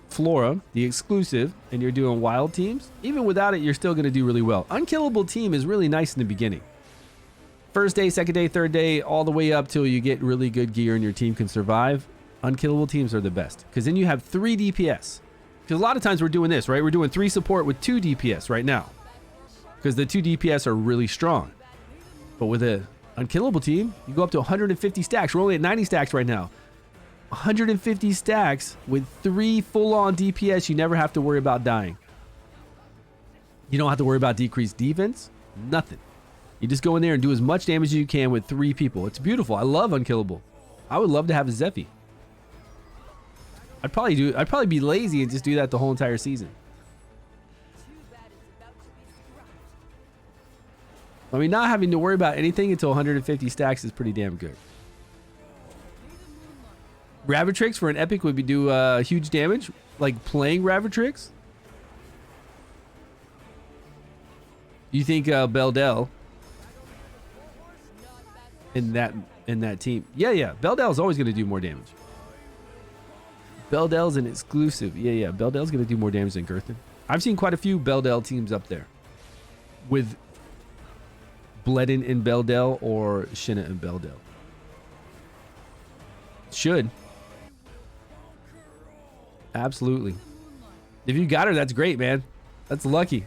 Flora, the exclusive, and you're doing wild teams, even without it, you're still going to do really well. Unkillable team is really nice in the beginning. First day, second day, third day, all the way up till you get really good gear and your team can survive. Unkillable teams are the best, because then you have 3 DPS. Because a lot of times we're doing this, right? We're doing 3 support with 2 DPS right now, because the 2 DPS are really strong. But with a unkillable team, you go up to 150 stacks. We're only at 90 stacks right now. 150 stacks with 3 full-on DPS. You never have to worry about dying. You don't have to worry about decreased defense. Nothing. You just go in there and do as much damage as you can with 3 people. It's beautiful. I love Unkillable. I would love to have a Zephy. I'd probably be lazy and just do that the whole entire season. I mean, not having to worry about anything until 150 stacks is pretty damn good. Ravatrix for an epic would be do huge damage, like playing Ravatrix. You think Beldell in that team? Yeah. Beldell's always going to do more damage. Beldell's an exclusive. Yeah. Beldell's going to do more damage than Girthin. I've seen quite a few Beldell teams up there with Bledin and Beldell or Shinna and Beldell. Should. Absolutely. If you got her, that's great, man. That's lucky.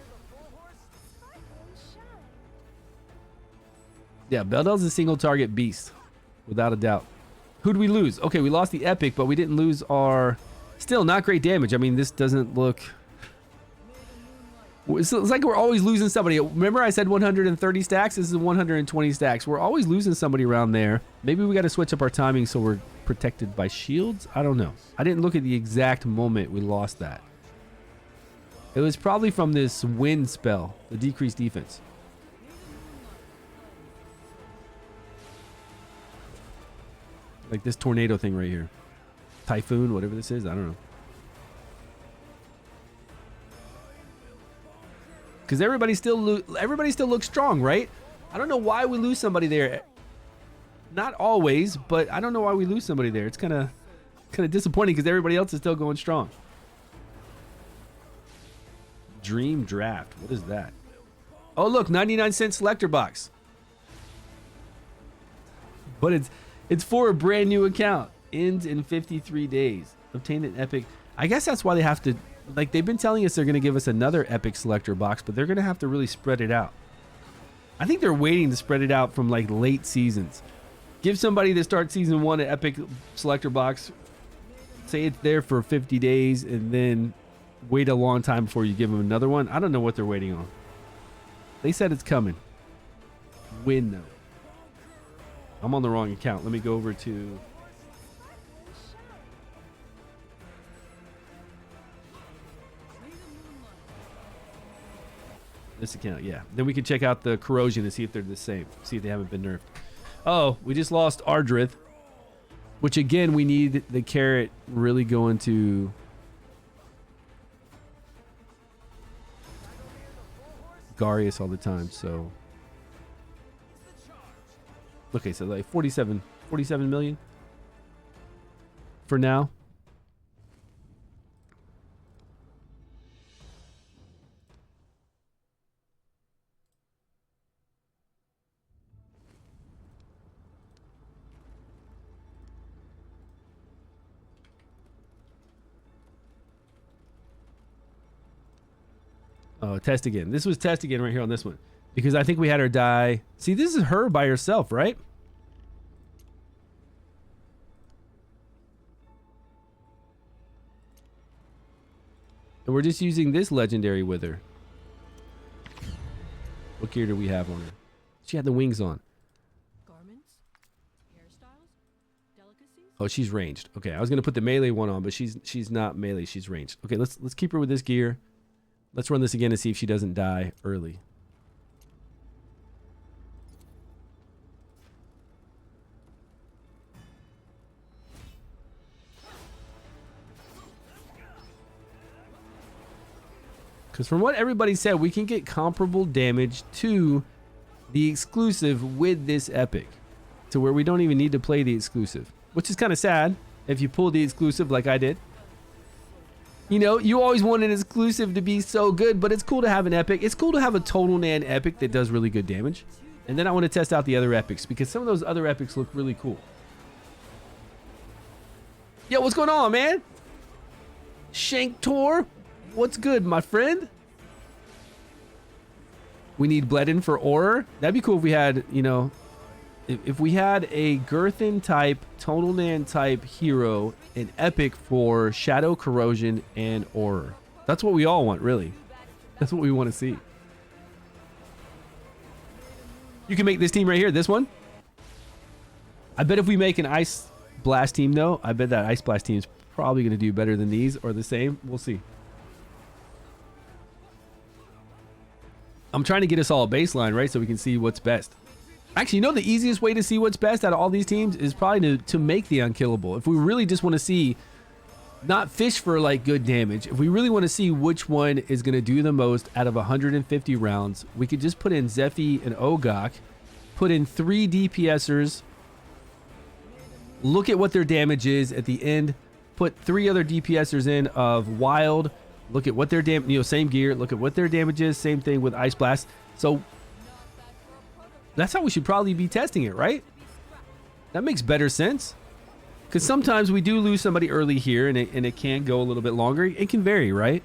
Yeah, Beldell's a single target beast, without a doubt. Who'd we lose? Okay, we lost the epic, but we didn't lose our... Still, not great damage. I mean, this doesn't look... It's like we're always losing somebody. Remember I said 130 stacks? This is 120 stacks. We're always losing somebody around there. Maybe we got to switch up our timing so we're protected by shields? I don't know. I didn't look at the exact moment we lost that. It was probably from this wind spell, the decreased defense. Like this tornado thing right here. Typhoon, whatever this is, I don't know. Because everybody still looks strong, right? I don't know why we lose somebody there. Not always, but I don't know why we lose somebody there. It's kind of disappointing because everybody else is still going strong. Dream draft. What is that? Oh, look, 99-cent selector box. But it's for a brand new account. Ends in 53 days. Obtain an epic. I guess that's why they have to, like, they've been telling us they're going to give us another epic selector box, but they're going to have to really spread it out. I think they're waiting to spread it out from like late seasons. Give somebody that starts season 1 an epic selector box. Say it's there for 50 days and then wait a long time before you give them another one. I don't know what they're waiting on. They said it's coming. When though? I'm on the wrong account. Let me go over to... this account, yeah. Then we can check out the corrosion and see if they're the same. See if they haven't been nerfed. Oh, we just lost Aridith. Which again, we need the carrot really going to... Garius all the time, so... Okay, so like 47 million for now. Oh, test again. This was test again right here on this one. Because I think we had her die. See, this is her by herself, right? And we're just using this legendary with her. What gear do we have on her? She had the wings on. Garments, hairstyles, delicacies. Oh, she's ranged. Okay, I was gonna put the melee one on, but she's not melee. She's ranged. Okay, let's keep her with this gear. Let's run this again to see if she doesn't die early. Because from what everybody said, we can get comparable damage to the exclusive with this epic. To where we don't even need to play the exclusive. Which is kind of sad if you pull the exclusive like I did. You know, you always want an exclusive to be so good, but it's cool to have an epic. It's cool to have a total nan epic that does really good damage. And then I want to test out the other epics because some of those other epics look really cool. Yo, what's going on, man? Shank Tor? What's good, my friend? We need Bledin for Auror. That'd be cool if we had, you know, if we had a Girthin type, Total Nan type hero, an epic for Shadow, Corrosion, and Auror. That's what we all want, really. That's what we want to see. You can make this team right here, this one. I bet if we make an ice blast team, though. I bet that ice blast team is probably going to do better than these or the same. We'll see. I'm trying to get us all a baseline, right? So we can see what's best. Actually, you know, the easiest way to see what's best out of all these teams is probably to make the unkillable. If we really just want to see, not fish for like good damage, if we really want to see which one is going to do the most out of 150 rounds, we could just put in Zephy and Ogok, put in 3 DPSers, look at what their damage is at the end, put 3 other DPSers in of Wild, look at what their damage, you know, same gear, look at what their damage is, same thing with Ice Blast. So that's how we should probably be testing it, right? That makes better sense. Because sometimes we do lose somebody early here, and it can go a little bit longer. It can vary, right?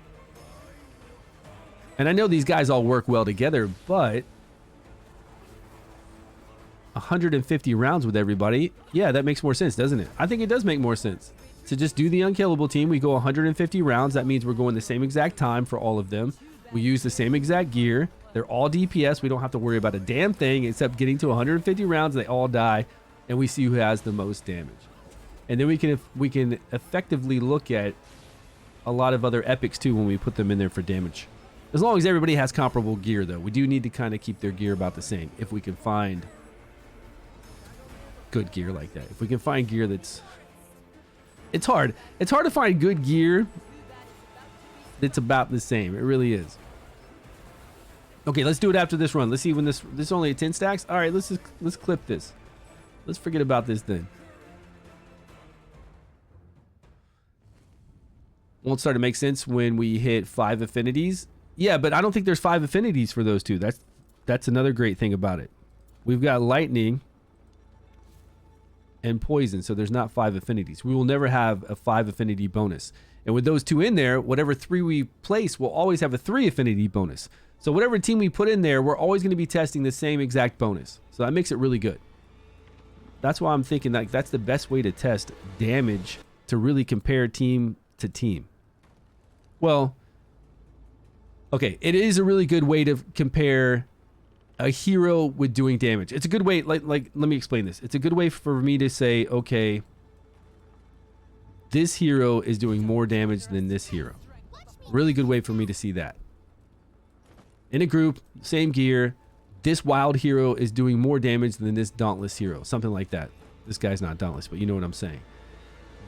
And I know these guys all work well together, but 150 rounds with everybody, yeah, that makes more sense, doesn't it? I think it does make more sense to just do the unkillable team. We go 150 rounds. That means we're going the same exact time for all of them. We use the same exact gear. They're all DPS. We don't have to worry about a damn thing except getting to 150 rounds. They all die, and we see who has the most damage. And then we can effectively look at a lot of other epics too when we put them in there for damage. As long as everybody has comparable gear, though. We do need to kind of keep their gear about the same if we can find good gear like that. If we can find gear that's... It's hard. It's hard to find good gear that's about the same. It really is. Okay, let's do it after this run. Let's see when this is only at 10 stacks. All right, let's clip this. Let's forget about this then. Won't start to make sense when we hit 5 affinities. Yeah, but I don't think there's 5 affinities for those two. That's another great thing about it. We've got lightning and poison, so there's not 5 affinities. We will never have a 5 affinity bonus. And with those two in there, whatever 3 we place will always have a 3 affinity bonus. So whatever team we put in there, we're always going to be testing the same exact bonus. So that makes it really good. That's why I'm thinking like that's the best way to test damage, to really compare team to team. Well, okay, it is a really good way to compare a hero with doing damage. It's a good way, like let me explain this. It's a good way for me to say, okay, this hero is doing more damage than this hero. Really good way for me to see that. In a group, same gear, this wild hero is doing more damage than this dauntless hero. Something like that. This guy's not dauntless, but you know what I'm saying.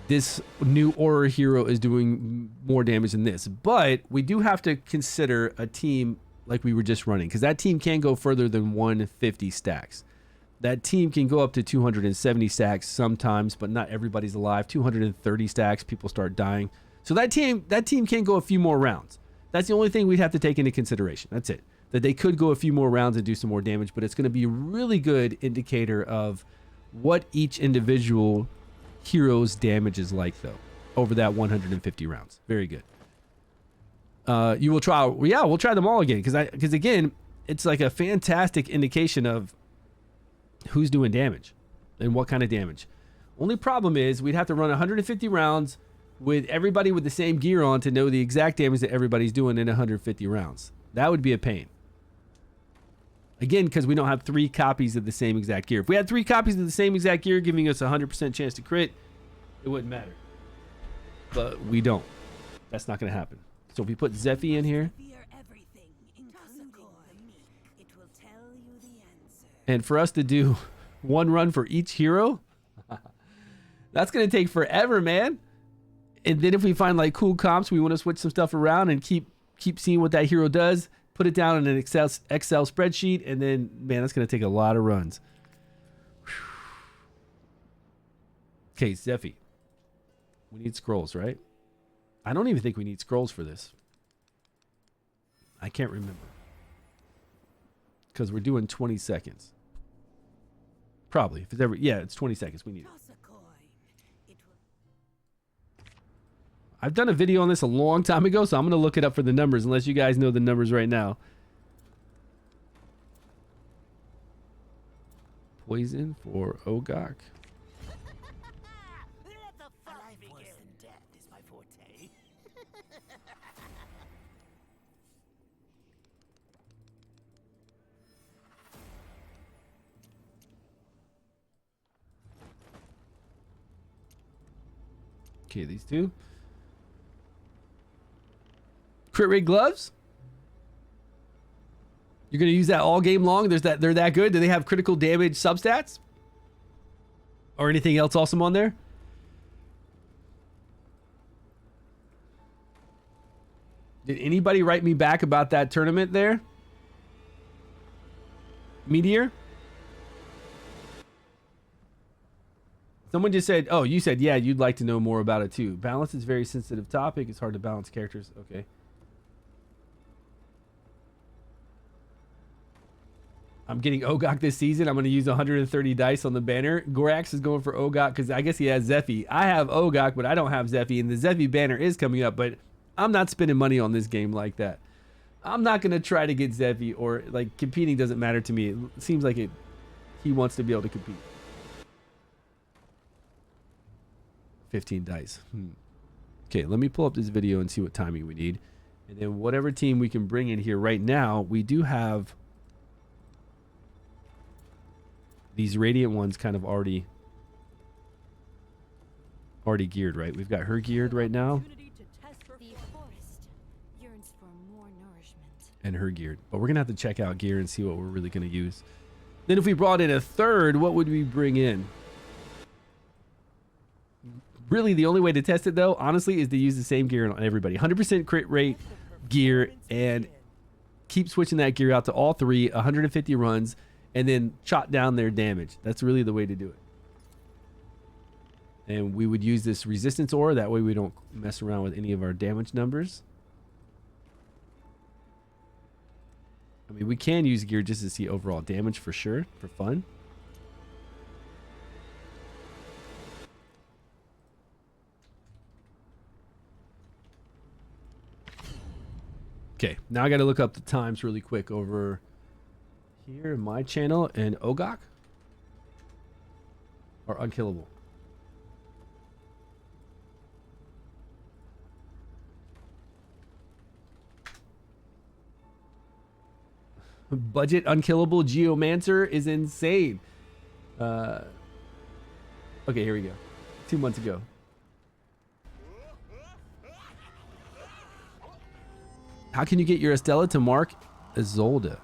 This new aura hero is doing more damage than this. But we do have to consider a team like we were just running, because that team can go further than 150 stacks. That team can go up to 270 stacks sometimes, but not everybody's alive. 230 stacks, people start dying. So that team can go a few more rounds. That's the only thing we'd have to take into consideration. That's it. That they could go a few more rounds and do some more damage, but it's going to be a really good indicator of what each individual hero's damage is like, though, over that 150 rounds. Very good. You will try, yeah, we'll try them all again, because again, it's like a fantastic indication of who's doing damage and what kind of damage. Only problem is we'd have to run 150 rounds with everybody with the same gear on to know the exact damage that everybody's doing in 150 rounds. That would be a pain. Again, because we don't have 3 copies of the same exact gear. If we had 3 copies of the same exact gear giving us a 100% chance to crit, it wouldn't matter. But we don't. That's not going to happen. So if we put Zephy in here, and for us to do 1 run for each hero, that's going to take forever, man. And then if we find like cool comps, we want to switch some stuff around and keep seeing what that hero does, put it down in an Excel spreadsheet, and then, man, that's going to take a lot of runs. Okay, Zephy. We need scrolls, right? I don't even think we need scrolls for this. I can't remember. Because we're doing 20 seconds. Probably. If it's ever, yeah, it's 20 seconds. We need it. I've done a video on this a long time ago, so I'm going to look it up for the numbers, unless you guys know the numbers right now. Poison for Ogok. Okay, these two. Crit rate gloves. You're gonna use that all game long. They're that good. Do they have critical damage substats? Or anything else awesome on there? Did anybody write me back about that tournament there? Meteor? Someone just said, oh, you said, yeah, you'd like to know more about it too. Balance is a very sensitive topic. It's hard to balance characters. Okay. I'm getting Ogok this season. I'm going to use 130 dice on the banner. Gorax is going for Ogok because I guess he has Zephy. I have Ogok, but I don't have Zephy. And the Zephy banner is coming up, but I'm not spending money on this game like that. I'm not going to try to get Zephy, or like competing doesn't matter to me. It seems like he wants to be able to compete. 15 dice. Okay, let me pull up this video and see what timing we need. And then whatever team we can bring in here right now, we do have these Radiant ones kind of already geared, right? We've got her geared right now. The forest yearns for more nourishment. And her geared. But we're going to have to check out gear and see what we're really going to use. Then if we brought in a third, what would we bring in? Really, the only way to test it, though, honestly, is to use the same gear on everybody. 100% crit rate gear, and keep switching that gear out to all three, 150 runs, and then shot down their damage. That's really the way to do it. And we would use this resistance aura. That way we don't mess around with any of our damage numbers. I mean, we can use gear just to see overall damage for sure, for fun. Okay, now I got to look up the times really quick over here in my channel and Ogok or Unkillable. Budget Unkillable Geomancer is insane. Okay, here we go. 2 months ago. How can you get your Estella to mark Isolde?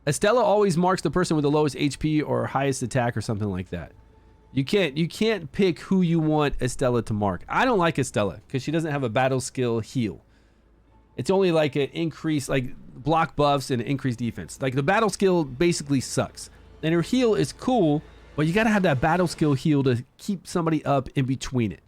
Estella always marks the person with the lowest HP or highest attack or something like that. You can't pick who you want Estella to mark. I don't like Estella because she doesn't have a battle skill heal. It's only like an increase, like block buffs and increased defense. Like the battle skill basically sucks. And her heal is cool, but you gotta have that battle skill heal to keep somebody up in between it.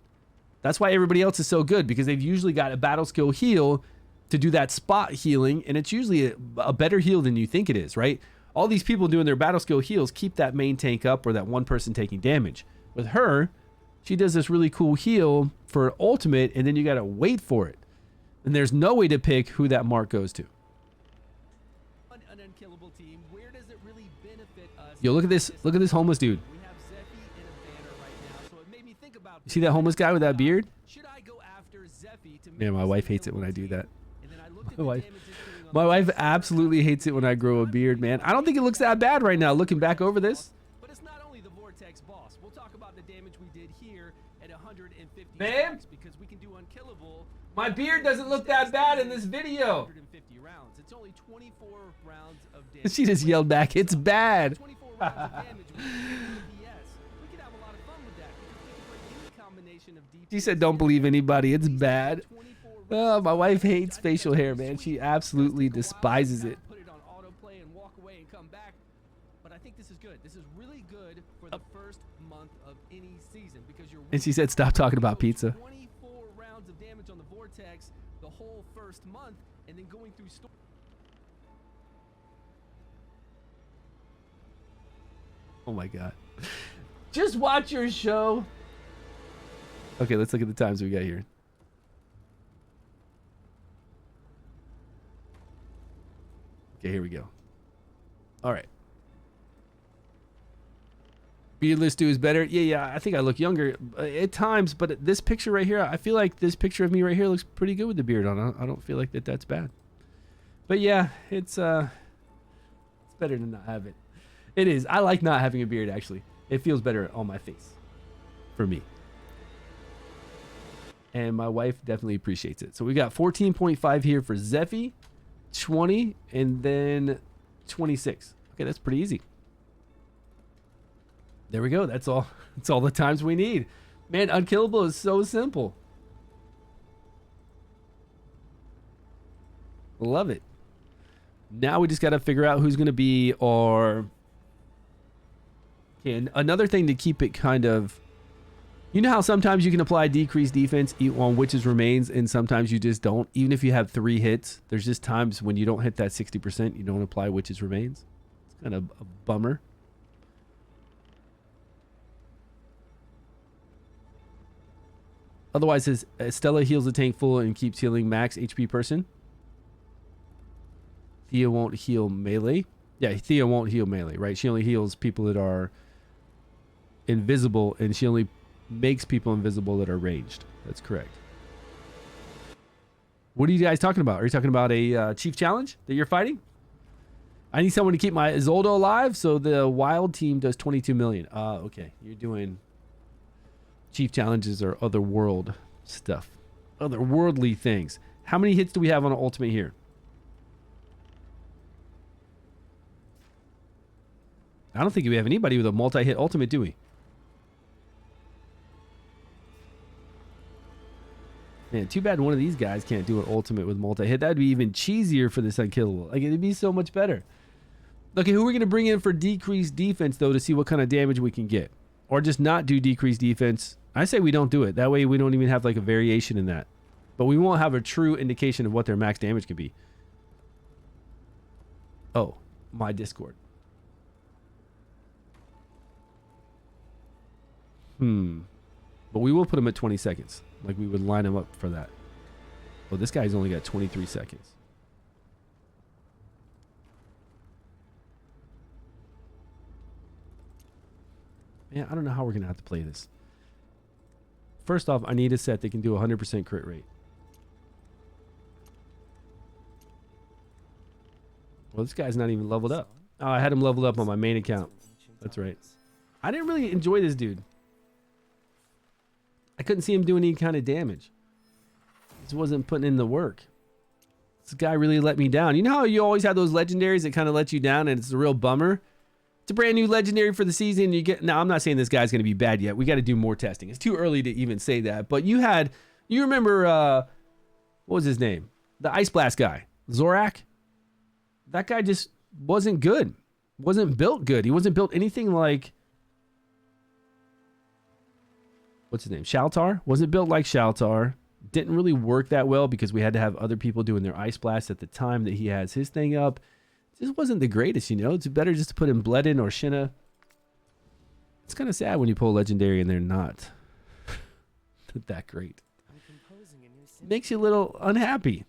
That's why everybody else is so good, because they've usually got a battle skill heal to do that spot healing, and it's usually a better heal than you think it is, right? All these people doing their battle skill heals keep that main tank up or that one person taking damage. With her, she does this really cool heal for ultimate, and then you gotta wait for it. And there's no way to pick who that mark goes to. An unkillable team, where does it really benefit us? Yo, look at this homeless dude. We have Zephy in a banner right now, so it made me think about You see that homeless guy with that beard? should I go after Zephy to Man, my wife hates it when I do that. And then I looked at My the wife, damage it's doing on my the wife outside. absolutely hates it when I grow a beard, man. I don't think it looks that bad right now, looking back over this. But it's not only the Vortex boss. We'll talk about the damage we did here at 150 Babe? strikes, because we can do Unkillable. My beard doesn't look that bad in this video. 150 rounds. It's only 24 rounds of damage. She just yelled back, it's bad. 24 rounds of damage with DPS. We could have a lot of fun with that, because we could bring any combination of DPS. She said, don't believe anybody, it's bad. 24 Oh, my wife hates I think facial that's hair, pretty man. sweet. She absolutely It does take a while. despises You it. gotta put it on autoplay and walk away and come back. But I think this is good. This is really good for the first month of any season, because you're And she said, stop talking about pizza. 24 rounds of damage on the Vortex the whole first month, and then going through Oh my God. Just watch your show. Okay, let's look at the times we got here. Okay, here we go. All right. Beardless dude is better. Yeah, I think I look younger at times, but this picture right here, I feel like this picture of me right here looks pretty good with the beard on. I don't feel like that's bad. But yeah, it's better to not have it. It is. I like not having a beard, actually. It feels better on my face. for me. And my wife definitely appreciates it. So we got 14.5 here for Zephy, 20, and then 26. Okay, that's pretty easy. There we go. That's all. That's all the times we need. Man, Unkillable is so simple. Love it. Now we just got to figure out who's going to be our... Okay, and another thing to keep it kind of... You know how sometimes you can apply decreased defense on Witch's Remains, and sometimes you just don't? Even if you have 3 hits, there's just times when you don't hit that 60%, you don't apply Witch's Remains. It's kind of a bummer. Otherwise, says Estella heals the tank full and keeps healing max HP person. Thea won't heal melee. Yeah, Thea won't heal melee, right? She only heals people that are invisible, and she only makes people invisible that are ranged. That's correct. What are you guys talking about? Are you talking about a chief challenge that you're fighting? I need someone to keep my Isolde alive, so the wild team does 22 million. Okay. You're doing chief challenges or other world stuff. Otherworldly things. How many hits do we have on an ultimate here? I don't think we have anybody with a multi-hit ultimate, do we? Man, too bad one of these guys can't do an ultimate with multi-hit. That'd be even cheesier for this Unkillable. Like, it'd be so much better. Okay, who are we going to bring in for decreased defense, though, to see what kind of damage we can get? Or just not do decreased defense? I say we don't do it. That way we don't even have, like, a variation in that. But we won't have a true indication of what their max damage could be. Oh, my Discord. But we will put him at 20 seconds. Like, we would line him up for that. Well, this guy's only got 23 seconds. Man, I don't know how we're going to have to play this. First off, I need a set that can do 100% crit rate. Well, this guy's not even leveled up. Oh, I had him leveled up on my main account. That's right. I didn't really enjoy this dude. I couldn't see him doing any kind of damage. Just wasn't putting in the work. This guy really let me down. You know how you always have those legendaries that kind of let you down, and it's a real bummer? It's a brand new legendary for the season. You get... Now, I'm not saying this guy's going to be bad yet. We got to do more testing. It's too early to even say that. But you remember, what was his name? The Ice Blast guy. Zorak? That guy just wasn't good. Wasn't built good. He wasn't built anything like... What's his name? Shaltar? Wasn't built like Shaltar. Didn't really work that well because we had to have other people doing their Ice Blast at the time that he has his thing up. Just wasn't the greatest, you know? It's better just to put in Bledin or Shinna. It's kind of sad when you pull Legendary and they're not that great. Makes you a little unhappy.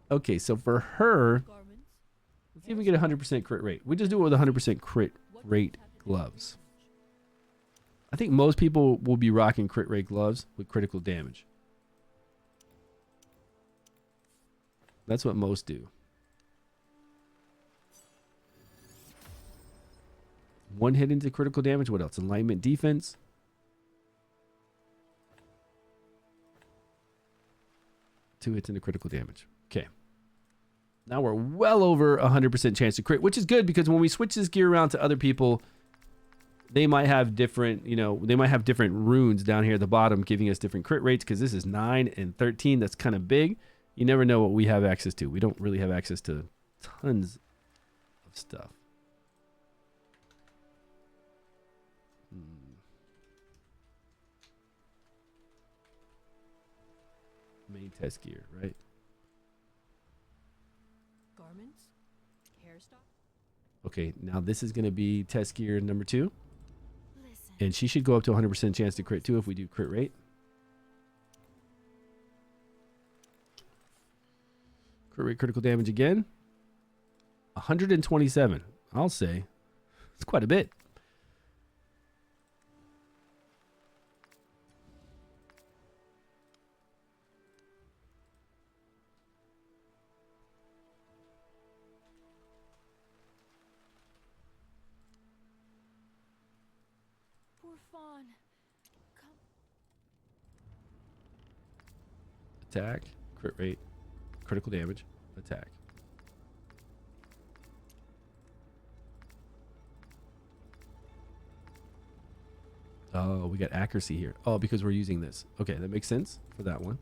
Okay, so for her, let's see if we get 100% crit rate. We just do it with 100% crit rate gloves. I think most people will be rocking crit rate gloves with critical damage. That's what most do. 1 hit into critical damage. What else? Enlightenment defense. 2 hits into critical damage. Okay. Now we're well over 100% chance to crit, which is good because when we switch this gear around to other people, they might have different, they might have different runes down here at the bottom giving us different crit rates because this is 9 and 13. That's kind of big. You never know what we have access to. We don't really have access to tons of stuff. Main test gear, right? Garments, hairstyle. Okay, now this is going to be test gear number 2. Listen. And she should go up to 100% chance to crit too if we do crit rate. Crit rate critical damage again. 127, I'll say. It's quite a bit. Poor Fawn. attack, crit rate, critical damage, attack. Oh, we got accuracy here. Oh, because we're using this. Okay, that makes sense for that one.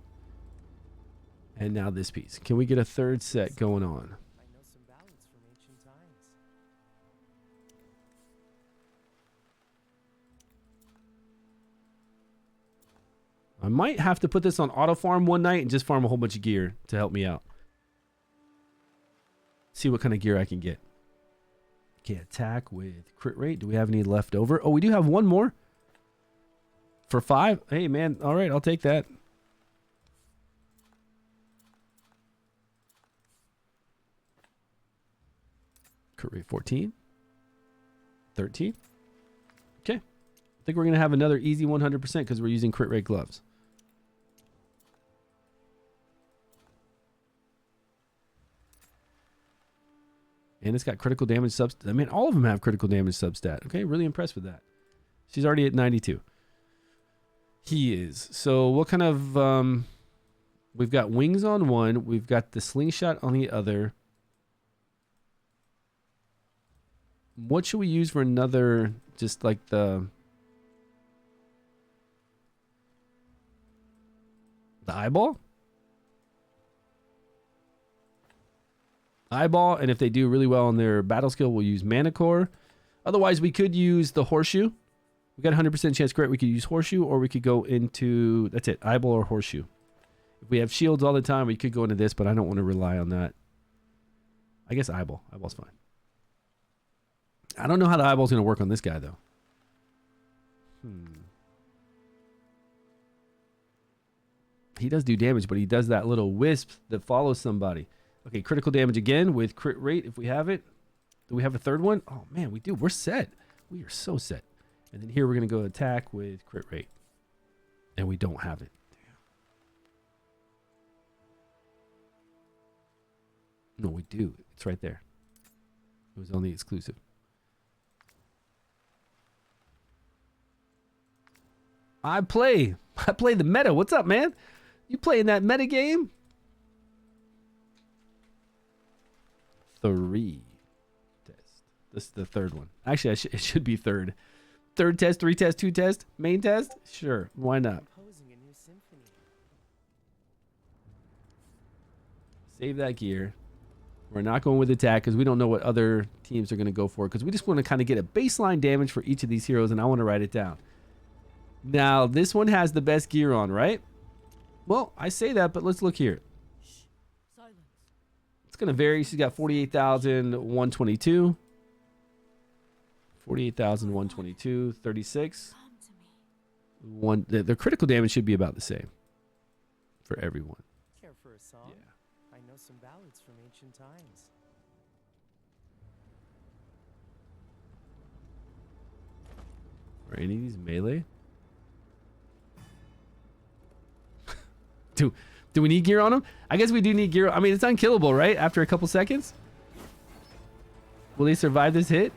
And now this piece. Can we get a third set going on? I know some ballads from ancient times. I might have to put this on auto farm one night and just farm a whole bunch of gear to help me out. See what kind of gear I can get. Okay, attack with crit rate. Do we have any left over? Oh, we do have one more. For 5? Hey, man. All right, I'll take that. Crit rate 14. 13. Okay. I think we're going to have another easy 100% because we're using crit rate gloves. And it's got critical damage substat. I mean, all of them have critical damage substat. Okay, really impressed with that. She's already at 92. He is. So what kind of... we've got wings on one. We've got the slingshot on the other. What should we use for another... Just like the eyeball? Eyeball, and if they do really well on their battle skill, we'll use mana core. Otherwise, we could use the horseshoe. We got a 100% chance crit. We could use horseshoe, or we could go into... That's it, eyeball or horseshoe. If we have shields all the time, we could go into this, but I don't want to rely on that. I guess eyeball. Eyeball's fine. I don't know how the eyeball's going to work on this guy, though. He does do damage, but he does that little wisp that follows somebody. Okay, critical damage again with crit rate if we have it. Do we have a third one? Oh, man, we do. We're set. We are so set. And then here we're going to go attack with crit rate. And we don't have it. Damn. No, we do. It's right there. It was only exclusive. I play the meta. What's up, man? You playing that meta game? 3 test. This is the third one. Actually, it should be third. Third test, 3 test, 2 test, main test? Sure, why not? Composing a new symphony. Save that gear. We're not going with attack because we don't know what other teams are going to go for, because we just want to kind of get a baseline damage for each of these heroes, and I want to write it down. Now, this one has the best gear on, right? Well, I say that, but let's look here. Silence. It's going to vary. She's got 48,122. 48,122, 36. Come to me. The critical damage should be about the same for everyone. Care for a song? Yeah. I know some ballads from ancient times. Are any of these melee? Do we need gear on them? I guess we do need gear. I mean, it's unkillable, right? After a couple seconds? Will they survive this hit?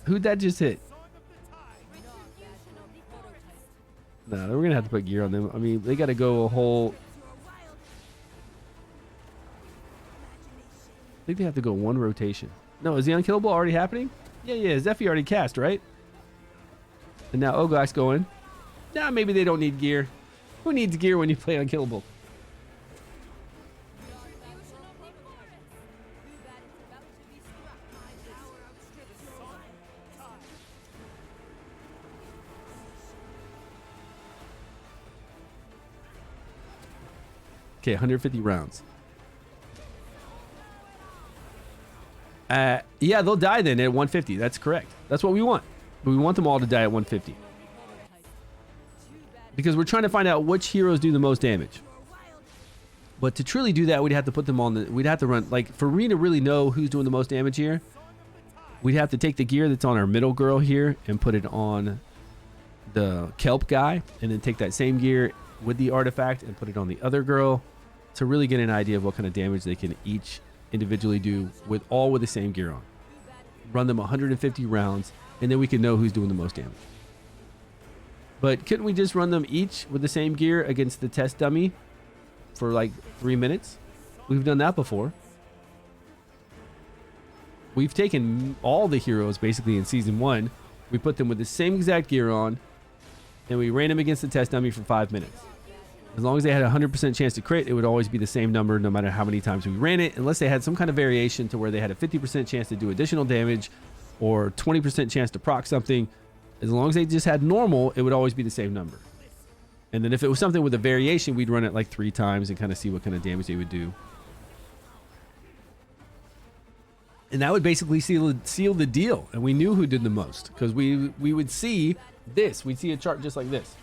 Who'd that just hit? No, we're going to have to put gear on them. I mean, they got to go a whole... I think they have to go 1 rotation. No, is the unkillable already happening? Yeah, Zephy already cast, right? And now Ogok's going. Nah, maybe they don't need gear. Who needs gear when you play unkillable? Okay, 150 rounds. Yeah, they'll die then at 150. That's correct. That's what we want. We want them all to die at 150. Because we're trying to find out which heroes do the most damage. But to truly do that, we'd have to put them on the... We'd have to run... Like, for me to really know who's doing the most damage here, we'd have to take the gear that's on our middle girl here and put it on the kelp guy. And then take that same gear with the artifact and put it on the other girl to really get an idea of what kind of damage they can each individually do with the same gear on. Run them 150 rounds, and then we can know who's doing the most damage. But couldn't we just run them each with the same gear against the test dummy for like 3 minutes? We've done that before. We've taken all the heroes basically in season 1. We put them with the same exact gear on, and we ran them against the test dummy for 5 minutes. As long as they had a 100% chance to crit, it would always be the same number no matter how many times we ran it, unless they had some kind of variation to where they had a 50% chance to do additional damage or 20% chance to proc something. As long as they just had normal, it would always be the same number. And then if it was something with a variation, we'd run it like 3 times and kind of see what kind of damage they would do. And that would basically seal the deal. And we knew who did the most because we would see this. We'd see a chart just like this.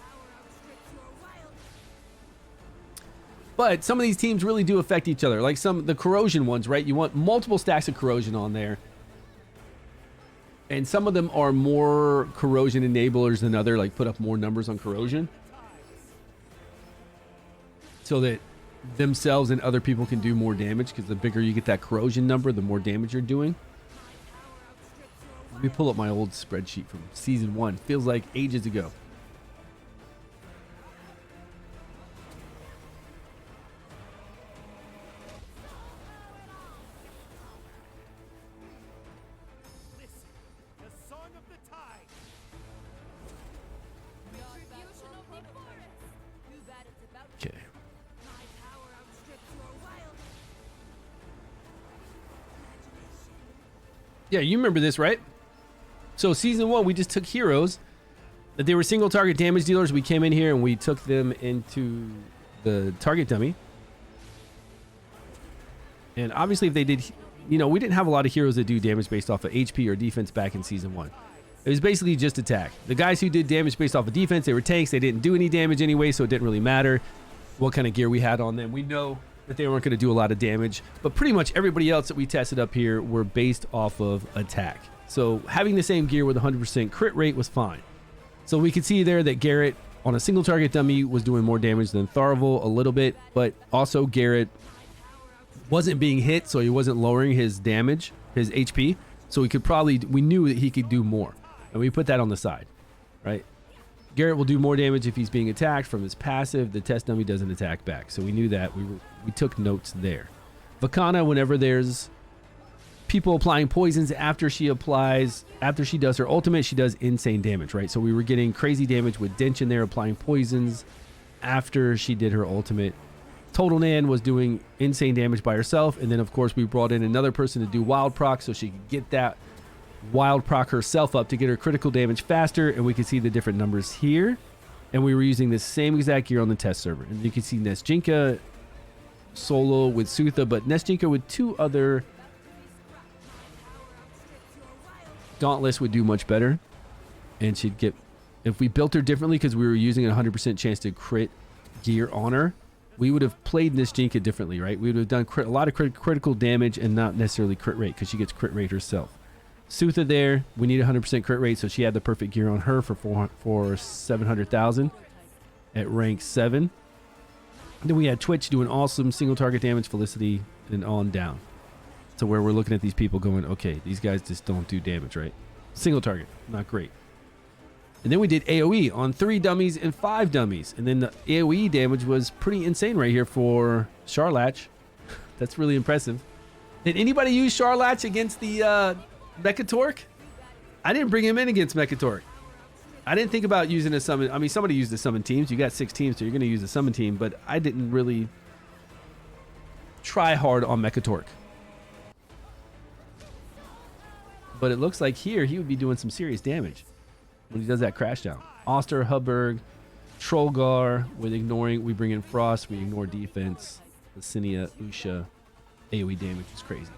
But some of these teams really do affect each other. Like the corrosion ones, right? You want multiple stacks of corrosion on there. And some of them are more corrosion enablers than other, like put up more numbers on corrosion. So that themselves and other people can do more damage, because the bigger you get that corrosion number, the more damage you're doing. Let me pull up my old spreadsheet from season 1. Feels like ages ago. Okay. Yeah, you remember this, right? So season 1, we just took heroes that they were single target damage dealers. We came in here and we took them into the target dummy. And obviously if they did, you know, we didn't have a lot of heroes that do damage based off of HP or defense back in season 1. It was basically just attack. The guys who did damage based off of defense, they were tanks. They didn't do any damage anyway, so it didn't really matter what kind of gear we had on them. We know that they weren't going to do a lot of damage, but pretty much everybody else that we tested up here were based off of attack. So having the same gear with 100% crit rate was fine. So we could see there that Garrett on a single target dummy was doing more damage than Tharvel a little bit, but also Garrett wasn't being hit, so he wasn't lowering his damage, his HP. So we knew that he could do more, and we put that on the side, right? Garrett will do more damage if he's being attacked from his passive. The test dummy doesn't attack back, so we knew that. We took notes there. Vakana, whenever there's people applying poisons after she does her ultimate, she does insane damage, right? So we were getting crazy damage with Dench in there applying poisons after she did her ultimate. Total Nan was doing insane damage by herself, and then of course we brought in another person to do wild proc so she could get that wild proc herself up to get her critical damage faster, and we can see the different numbers here. And we were using the same exact gear on the test server, and you can see Nesjinka solo with Sutha, but Nesjinka with 2 other Dauntless would do much better, and she'd get, if we built her differently because we were using a 100% chance to crit gear on her, we would have played Nesjinka differently, right? We would have done a lot of critical damage and not necessarily crit rate, because she gets crit rate herself. Sutha there, we need 100% crit rate, so she had the perfect gear on her for 700,000 at rank 7. Then we had Twitch doing awesome single target damage, Felicity, and on down. So where we're looking at these people going, okay, these guys just don't do damage, right? Single target, not great. And then we did AoE on 3 dummies and 5 dummies. And then the AoE damage was pretty insane right here for Charlatch. That's really impressive. Did anybody use Charlatch against the Mechatork? I didn't bring him in against Mechatork. I didn't think about using a summon. I mean, somebody used the summon teams. You got 6 teams, so you're going to use a summon team. But I didn't really try hard on Mechatork. But it looks like here he would be doing some serious damage when he does that crash down. Oster, Hubberg, Trollgar with ignoring. We bring in Frost. We ignore defense. Licinia, Usha. AoE damage is crazy.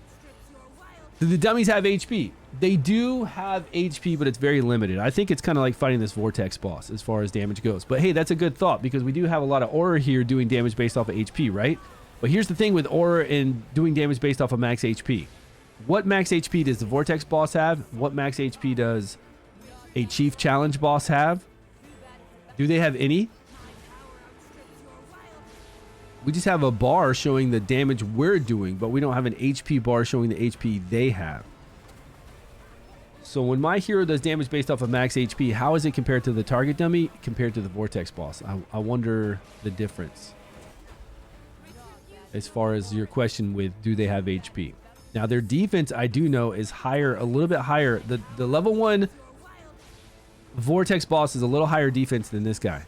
Do the dummies have HP? They do have HP, but it's very limited. I think it's kind of like fighting this Vortex boss as far as damage goes. But hey, that's a good thought, because we do have a lot of Aura here doing damage based off of HP, right? But here's the thing with Aura and doing damage based off of max HP. What max HP does the Vortex boss have? What max HP does a Chief Challenge boss have? Do they have any? We just have a bar showing the damage we're doing, but we don't have an HP bar showing the HP they have. So when my hero does damage based off of max HP, how is it compared to the target dummy compared to the Vortex boss? I wonder the difference. As far as your question with do they have HP? Now their defense I do know is higher, a little bit higher. The level 1 Vortex boss is a little higher defense than this guy.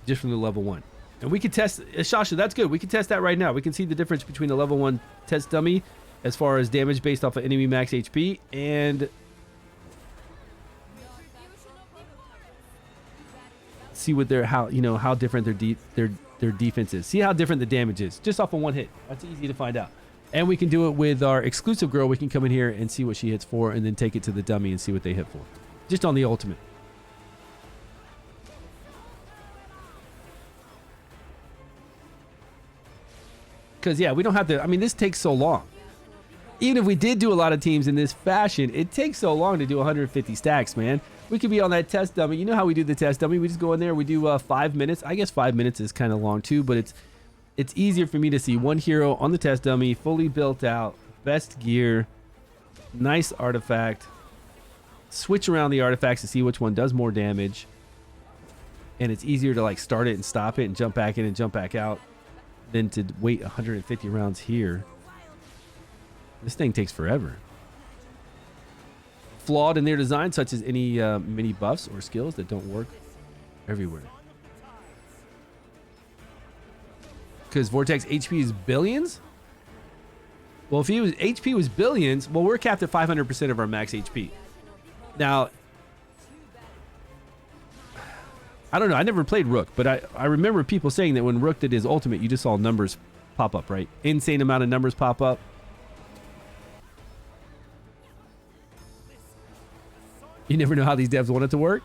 Just from the level 1. And we can test, Shasha, that's good. We can test that right now. We can see the difference between the level 1 test dummy as far as damage based off of enemy max HP and see what their how different their defense is. See how different the damage is just off of one hit. That's easy to find out. And we can do it with our exclusive girl. We can come in here and see what she hits for and then take it to the dummy and see what they hit for. Just on the ultimate. Because, yeah, we don't have to... I mean, this takes so long. Even if we did do a lot of teams in this fashion, it takes so long to do 150 stacks, man. We could be on that test dummy. You know how we do the test dummy? We just go in there. We do 5 minutes. I guess 5 minutes is kind of long, too. But it's easier for me to see one hero on the test dummy, fully built out, best gear, nice artifact. Switch around the artifacts to see which one does more damage. And it's easier to, like, start it and stop it and jump back in and jump back out than to wait 150 rounds here. This thing takes forever. Flawed in their design, such as any mini buffs or skills that don't work everywhere. Because Vortex HP is billions? Well, if HP was billions, well, we're capped at 500% of our max HP. Now, I don't know. I never played Rook, but I remember people saying that when Rook did his ultimate, you just saw numbers pop up, right? Insane amount of numbers pop up. You never know how these devs want it to work.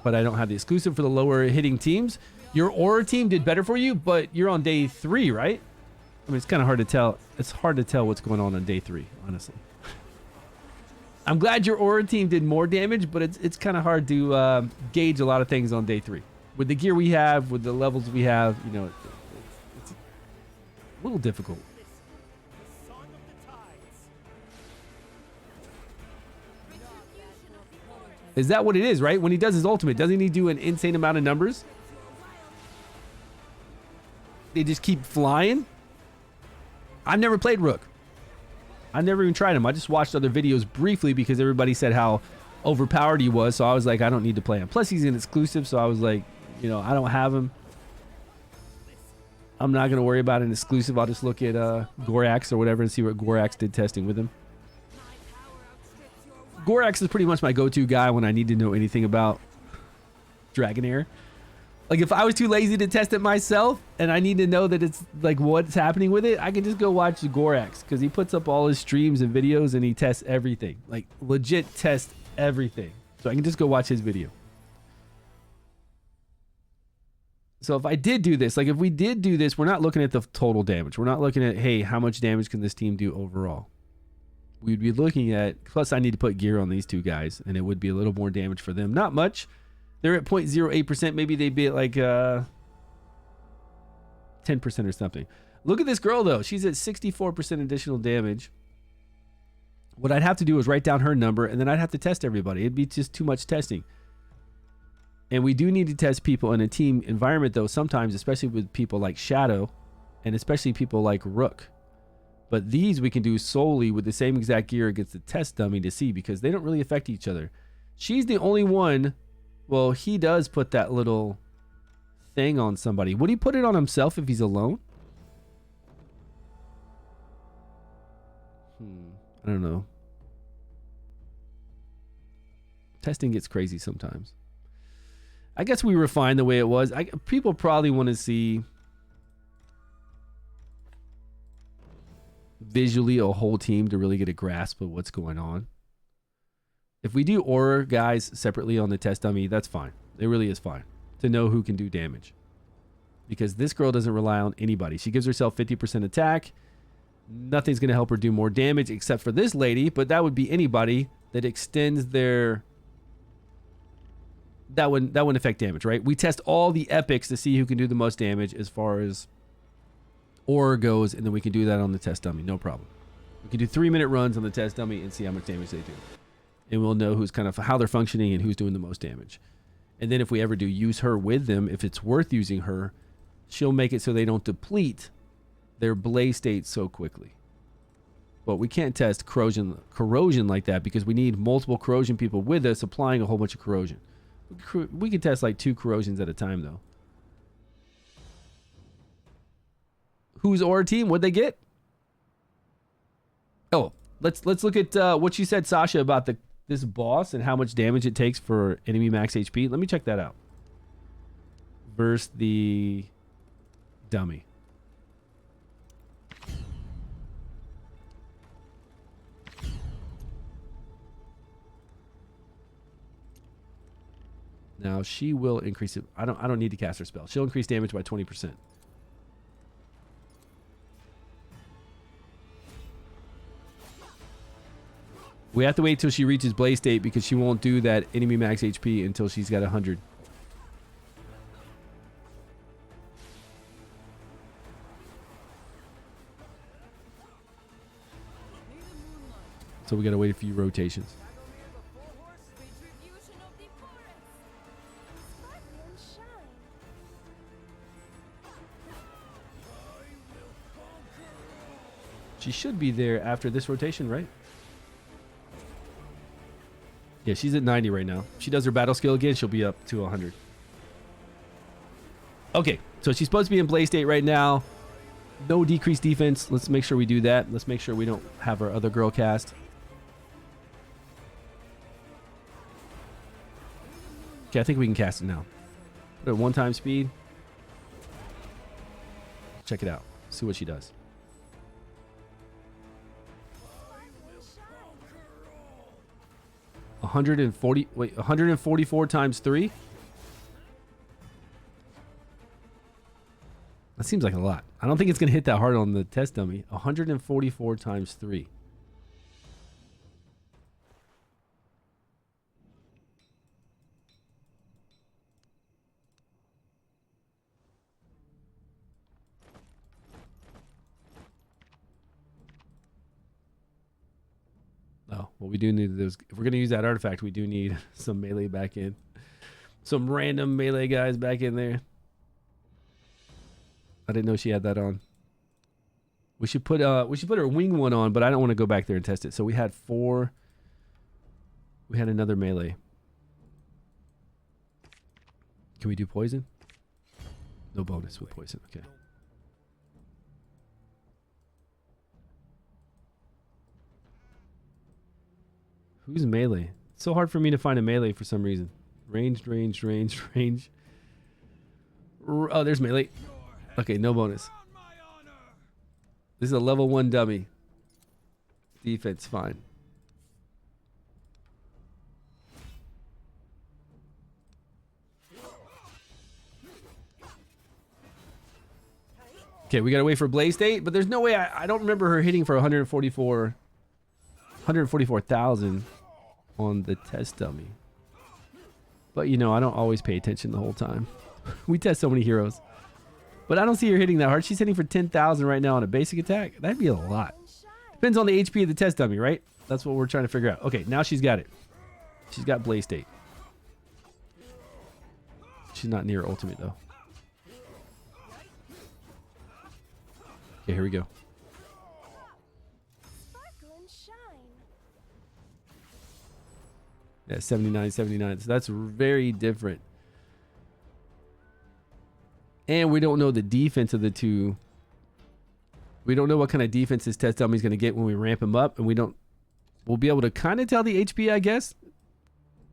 But I don't have the exclusive for the lower hitting teams. Your Aura team did better for you, but you're on day 3, right? I mean, it's kind of hard to tell. It's hard to tell what's going on day 3, honestly. I'm glad your Aura team did more damage, but it's kind of hard to gauge a lot of things on day 3. With the gear we have, with the levels we have, you know, it's a little difficult. Is that what it is, right? When he does his ultimate, doesn't he do an insane amount of numbers? They just keep flying? I've never played Rook. I never even tried him. I just watched other videos briefly because everybody said how overpowered he was. So I was like, I don't need to play him. Plus, he's an exclusive. So I was like, you know, I don't have him. I'm not going to worry about an exclusive. I'll just look at Gorax or whatever and see what Gorax did testing with him. Gorax is pretty much my go-to guy when I need to know anything about Dragonheir. Like, if I was too lazy to test it myself and I need to know that it's like what's happening with it, I can just go watch Gorax because he puts up all his streams and videos and he tests everything. Like, legit test everything. So I can just go watch his video. So if I did do this, like if we did do this, we're not looking at the total damage. We're not looking at, hey, how much damage can this team do overall? We'd be looking at, plus I need to put gear on these two guys and it would be a little more damage for them. Not much. They're at 0.08%. Maybe they'd be at like 10% or something. Look at this girl, though. She's at 64% additional damage. What I'd have to do is write down her number, and then I'd have to test everybody. It'd be just too much testing. And we do need to test people in a team environment, though, sometimes, especially with people like Shadow, and especially people like Rook. But these we can do solely with the same exact gear against the test dummy to see, because they don't really affect each other. She's the only one... Well, he does put that little thing on somebody. Would he put it on himself if he's alone? I don't know. Testing gets crazy sometimes. I guess we refine the way it was. People probably want to see visually a whole team to really get a grasp of what's going on. If we do Aura guys separately on the test dummy, that's fine. It really is fine to know who can do damage. Because this girl doesn't rely on anybody. She gives herself 50% attack. Nothing's going to help her do more damage except for this lady, but that would be anybody that extends their... That wouldn't affect damage, right? We test all the epics to see who can do the most damage as far as or goes, and then we can do that on the test dummy. No problem. We can do 3-minute runs on the test dummy and see how much damage they do. And we'll know who's kind of how they're functioning and who's doing the most damage. And then if we ever do use her with them, if it's worth using her, she'll make it so they don't deplete their blaze state so quickly. But we can't test corrosion like that because we need multiple corrosion people with us applying a whole bunch of corrosion. We can test like 2 corrosions at a time though. Who's our team? What'd they get? Oh, let's look at what you said, Sasha, about this boss and how much damage it takes for enemy max HP. Let me check that out. Versus the dummy. Now she will increase it. I don't need to cast her spell. She'll increase damage by 20%. We have to wait till she reaches blaze state because she won't do that enemy max HP until she's got 100. So we gotta wait a few rotations. She should be there after this rotation, right? Yeah, she's at 90 right now. If she does her battle skill again, she'll be up to 100. Okay, so she's supposed to be in blaze state right now. No decreased defense. Let's make sure we do that. Let's make sure we don't have our other girl cast. Okay, I think we can cast it now. Put it at 1 time speed. Check it out. See what she does. 144 times 3. That seems like a lot. I don't think it's going to hit that hard on the test dummy. 144 times 3. Oh, well, we do need those. If we're going to use that artifact, we do need some melee back in. Some random melee guys back in there. I didn't know she had that on. We should put her wing one on, but I don't want to go back there and test it. So we had 4. We had another melee. Can we do poison? No bonus with poison. Okay. Who's melee? It's so hard for me to find a melee for some reason. Ranged, ranged, ranged, range. Oh, there's melee. Okay, no bonus. This is a level 1 dummy. Defense, fine. Okay, we gotta wait for blaze state, but there's no way. I don't remember her hitting for 144,000 on the test dummy. But you know, I don't always pay attention the whole time. We test so many heroes. But I don't see her hitting that hard. She's hitting for 10,000 right now on a basic attack. That'd be a lot. Depends on the HP of the test dummy, right? That's what we're trying to figure out. Okay, now she's got it. She's got blaze state. She's not near ultimate though. Okay, here we go. Yeah, 79, 79. So that's very different. And we don't know the defense of the two. We don't know what kind of defense this test dummy's going to get when we ramp him up. And we'll be able to kind of tell the HP, I guess,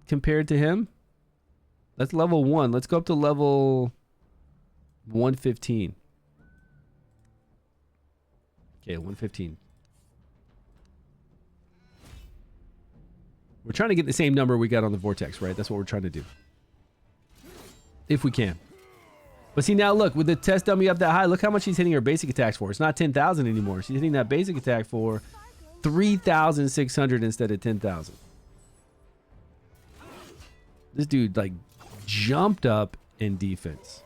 compared to him. That's level 1. Let's go up to level 115. Okay, 115. We're trying to get the same number we got on the Vortex, right? That's what we're trying to do. If we can. But see, now look, with the test dummy up that high, look how much she's hitting her basic attacks for. It's not 10,000 anymore. She's hitting that basic attack for 3,600 instead of 10,000. This dude, like, jumped up in defense.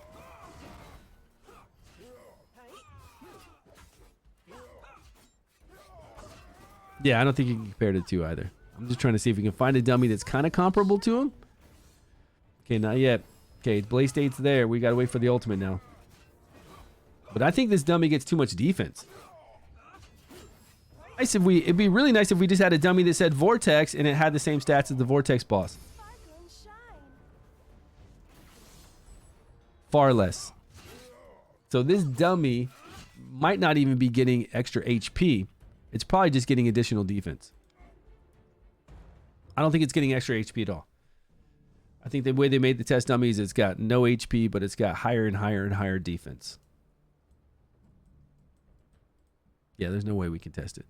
Yeah, I don't think you can compare the two either. I'm just trying to see if we can find a dummy that's kind of comparable to him. Okay, not yet. Okay, Blaze State's there. We got to wait for the ultimate now. But I think this dummy gets too much defense. Nice if it'd be really nice if we just had a dummy that said Vortex and it had the same stats as the Vortex boss. Far less. So this dummy might not even be getting extra HP. It's probably just getting additional defense. I don't think it's getting extra HP at all. I think the way they made the test dummies, it's got no HP, but it's got higher and higher and higher defense. Yeah, there's no way we can test it.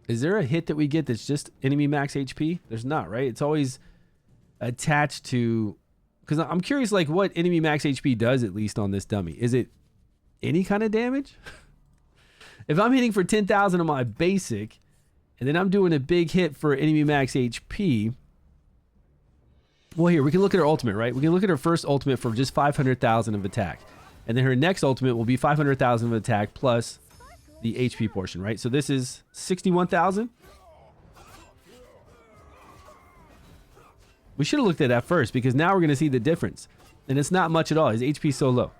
Is there a hit that we get that's just enemy max HP? There's not, right? It's always attached to... Because I'm curious, like, what enemy max HP does, at least on this dummy. Is it any kind of damage? If I'm hitting for 10,000 on my basic, and then I'm doing a big hit for enemy max HP... Well, here, we can look at her ultimate, right? We can look at her first ultimate for just 500,000 of attack. And then her next ultimate will be 500,000 of attack plus the HP portion, right? So this is 61,000. We should have looked at that first because now we're going to see the difference. And it's not much at all. His HP is so low.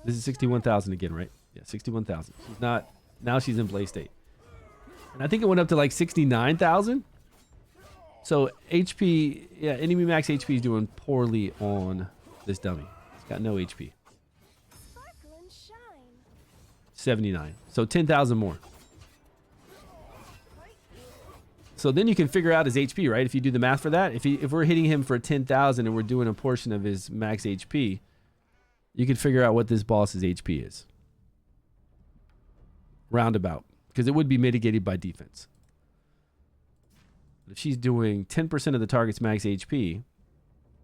This is 61,000 again, right? Yeah, 61,000. She's not... Now she's in Blaze State. And I think it went up to like 69,000. So HP... Yeah, enemy max HP is doing poorly on this dummy. It's got no HP. 79. So 10,000 more. So then you can figure out his HP, right? If you do the math for that. If we're hitting him for 10,000 and we're doing a portion of his max HP, you can figure out what this boss's HP is. Roundabout. Because it would be mitigated by defense. If she's doing 10% of the target's max HP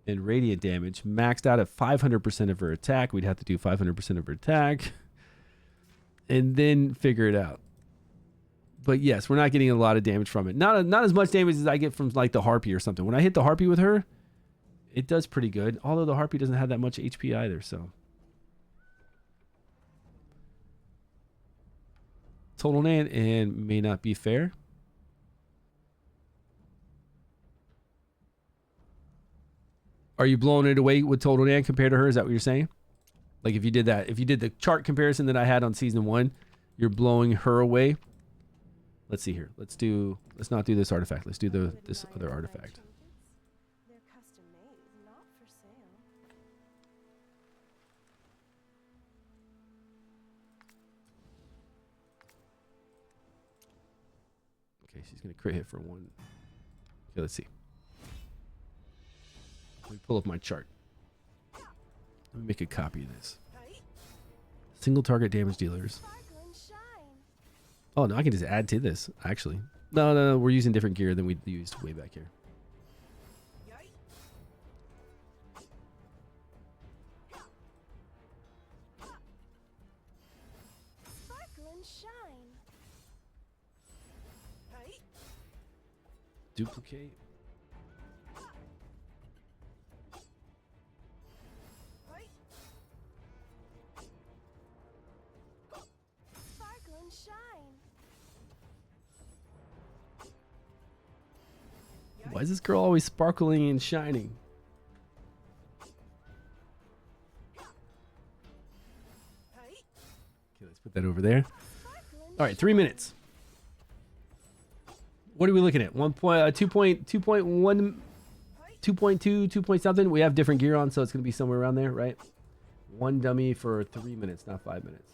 and radiant damage, maxed out at 500% of her attack, we'd have to do 500% of her attack. And then figure it out. But yes, we're not getting a lot of damage from it. Not as much damage as I get from like the Harpy or something. When I hit the Harpy with her, it does pretty good. Although the Harpy doesn't have that much HP either, so. Total Nan and may not be fair. Are you blowing it away with Total Nan compared to her? Is that what you're saying? Like if you did that, if you did the chart comparison that I had on season 1, you're blowing her away. Let's see here. Let's not do this artifact. Let's do this other artifact. They're custom made, not for sale. Okay, she's gonna crit hit for 1. Okay, let's see. Let me pull up my chart. Let me make a copy of this. Single target damage dealers. Oh, no, I can just add to this, actually. No, we're using different gear than we used way back here. Duplicate. Why is this girl always sparkling and shining? Okay, let's put that over there. All right, 3 minutes. What are we looking at? 2.1, 2.2, 2 point something. We have different gear on, so it's going to be somewhere around there, right? One dummy for 3 minutes, not 5 minutes.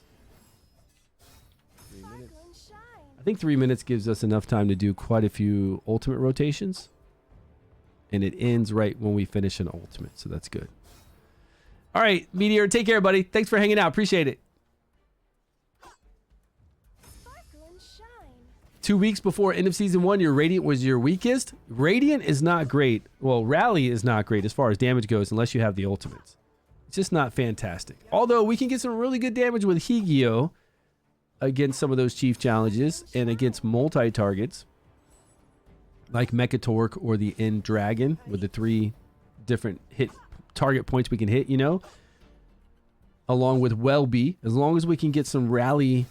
3 minutes. I think 3 minutes gives us enough time to do quite a few ultimate rotations. And it ends right when we finish an ultimate, so that's good. All right, Meteor, take care, buddy. Thanks for hanging out. Appreciate it. 2 weeks before end of season 1, your Radiant was your weakest. Radiant is not great. Well, Rally is not great as far as damage goes unless you have the ultimates. It's just not fantastic. Although we can get some really good damage with Higio against some of those chief challenges and against multi-targets. like Mechatork or the End Dragon with the 3 different hit target points we can hit, you know, along with Welby, as long as we can get some rally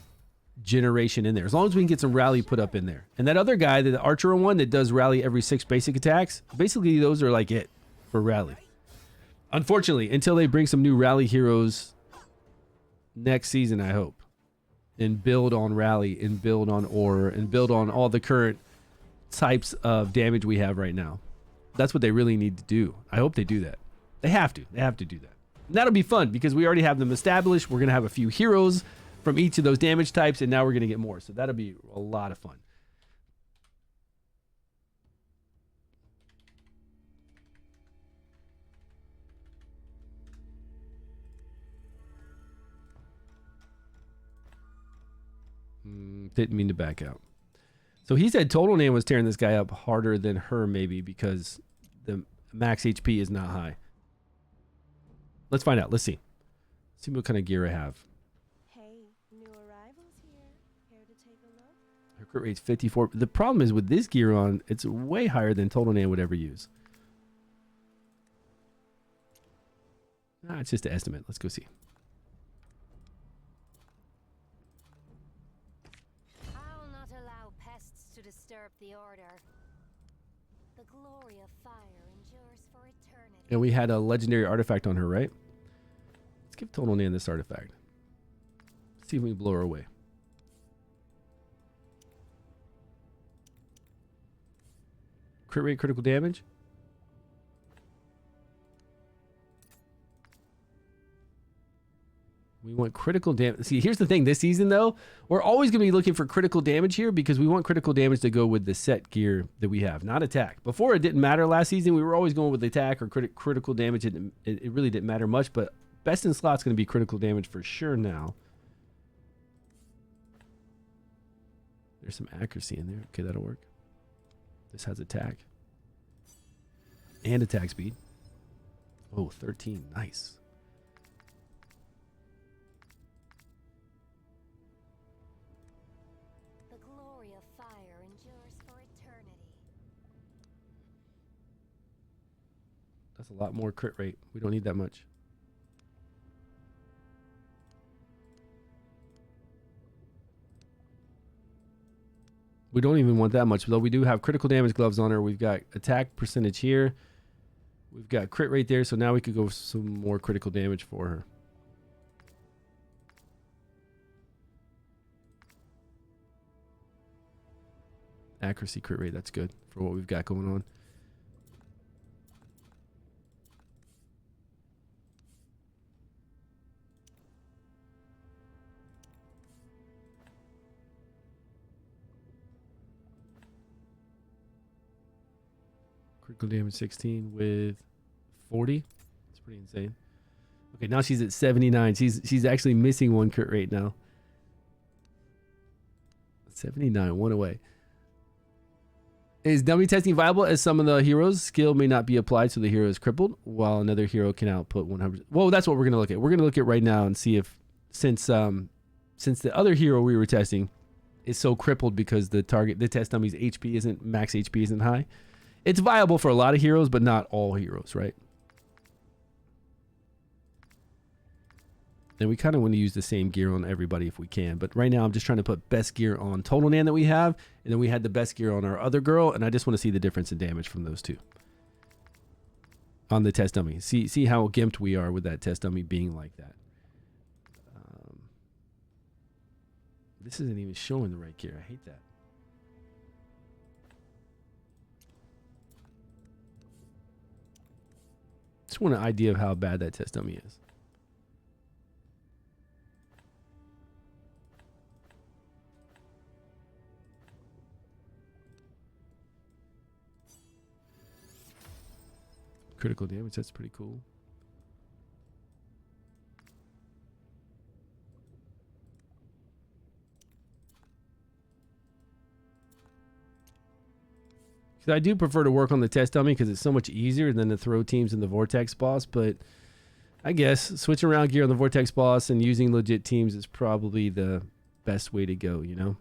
generation in there, as long as we can get some rally put up in there. And that other guy, the Archer one that does rally every 6 basic attacks, basically those are like it for rally. Unfortunately, until they bring some new rally heroes next season, I hope, and build on rally and build on aura and build on all the current types of damage we have right now. That's what they really need to do. I hope they do that. They have to do that. And that'll be fun because we already have them established. We're going to have a few heroes from each of those damage types, and now we're going to get more. So that'll be a lot of fun. Didn't mean to back out. So he said Total Name was tearing this guy up harder than her, maybe because the max HP is not high. Let's find out. Let's see. See what kind of gear I have. Hey, new arrivals here. Care to take a look? Her crit rate's 54. The problem is with this gear on, it's way higher than Total Name would ever use. It's just an estimate. Let's go see. I'll not allow pests to disturb the order. The glory of fire endures for eternity. And we had a legendary artifact on her, right? Let's give Total Name this artifact. See if we can blow her away. Crit rate, critical damage. We want critical damage. See, here's the thing. This season, though, we're always going to be looking for critical damage here because we want critical damage to go with the set gear that we have, not attack. Before, it didn't matter last season. We were always going with attack or critical damage. It really didn't matter much, but best in slot's going to be critical damage for sure now. There's some accuracy in there. Okay, that'll work. This has attack. And attack speed. Oh, 13. Nice. The glory of fire endures for eternity. That's a lot more crit rate. We don't need that much. We don't even want that much, though we do have critical damage gloves on her. We've got attack percentage here. We've got crit rate there, so now we could go some more critical damage for her. Accuracy, crit rate, that's good for what we've got going on. Critical damage 16 with 40. That's pretty insane. Okay, now she's at 79. She's actually missing 1 crit rate now. 79, 1 away. Is dummy testing viable as some of the heroes' skill may not be applied so the hero is crippled while another hero can output 100? Well, that's what we're going to look at. We're going to look at right now and see if since the other hero we were testing is so crippled because the test dummy's HP isn't max HP isn't high. It's viable for a lot of heroes, but not all heroes, right? And we kind of want to use the same gear on everybody if we can. But right now, I'm just trying to put best gear on Total Nan that we have. And then we had the best gear on our other girl. And I just want to see the difference in damage from those two. On the test dummy. See how gimped we are with that test dummy being like that. This isn't even showing the right gear. I hate that. Just want an idea of how bad that test dummy is. Critical damage, that's pretty cool. I do prefer to work on the test dummy because it's so much easier than to throw teams in the Vortex boss, but I guess switching around gear on the Vortex boss and using legit teams is probably the best way to go, you know?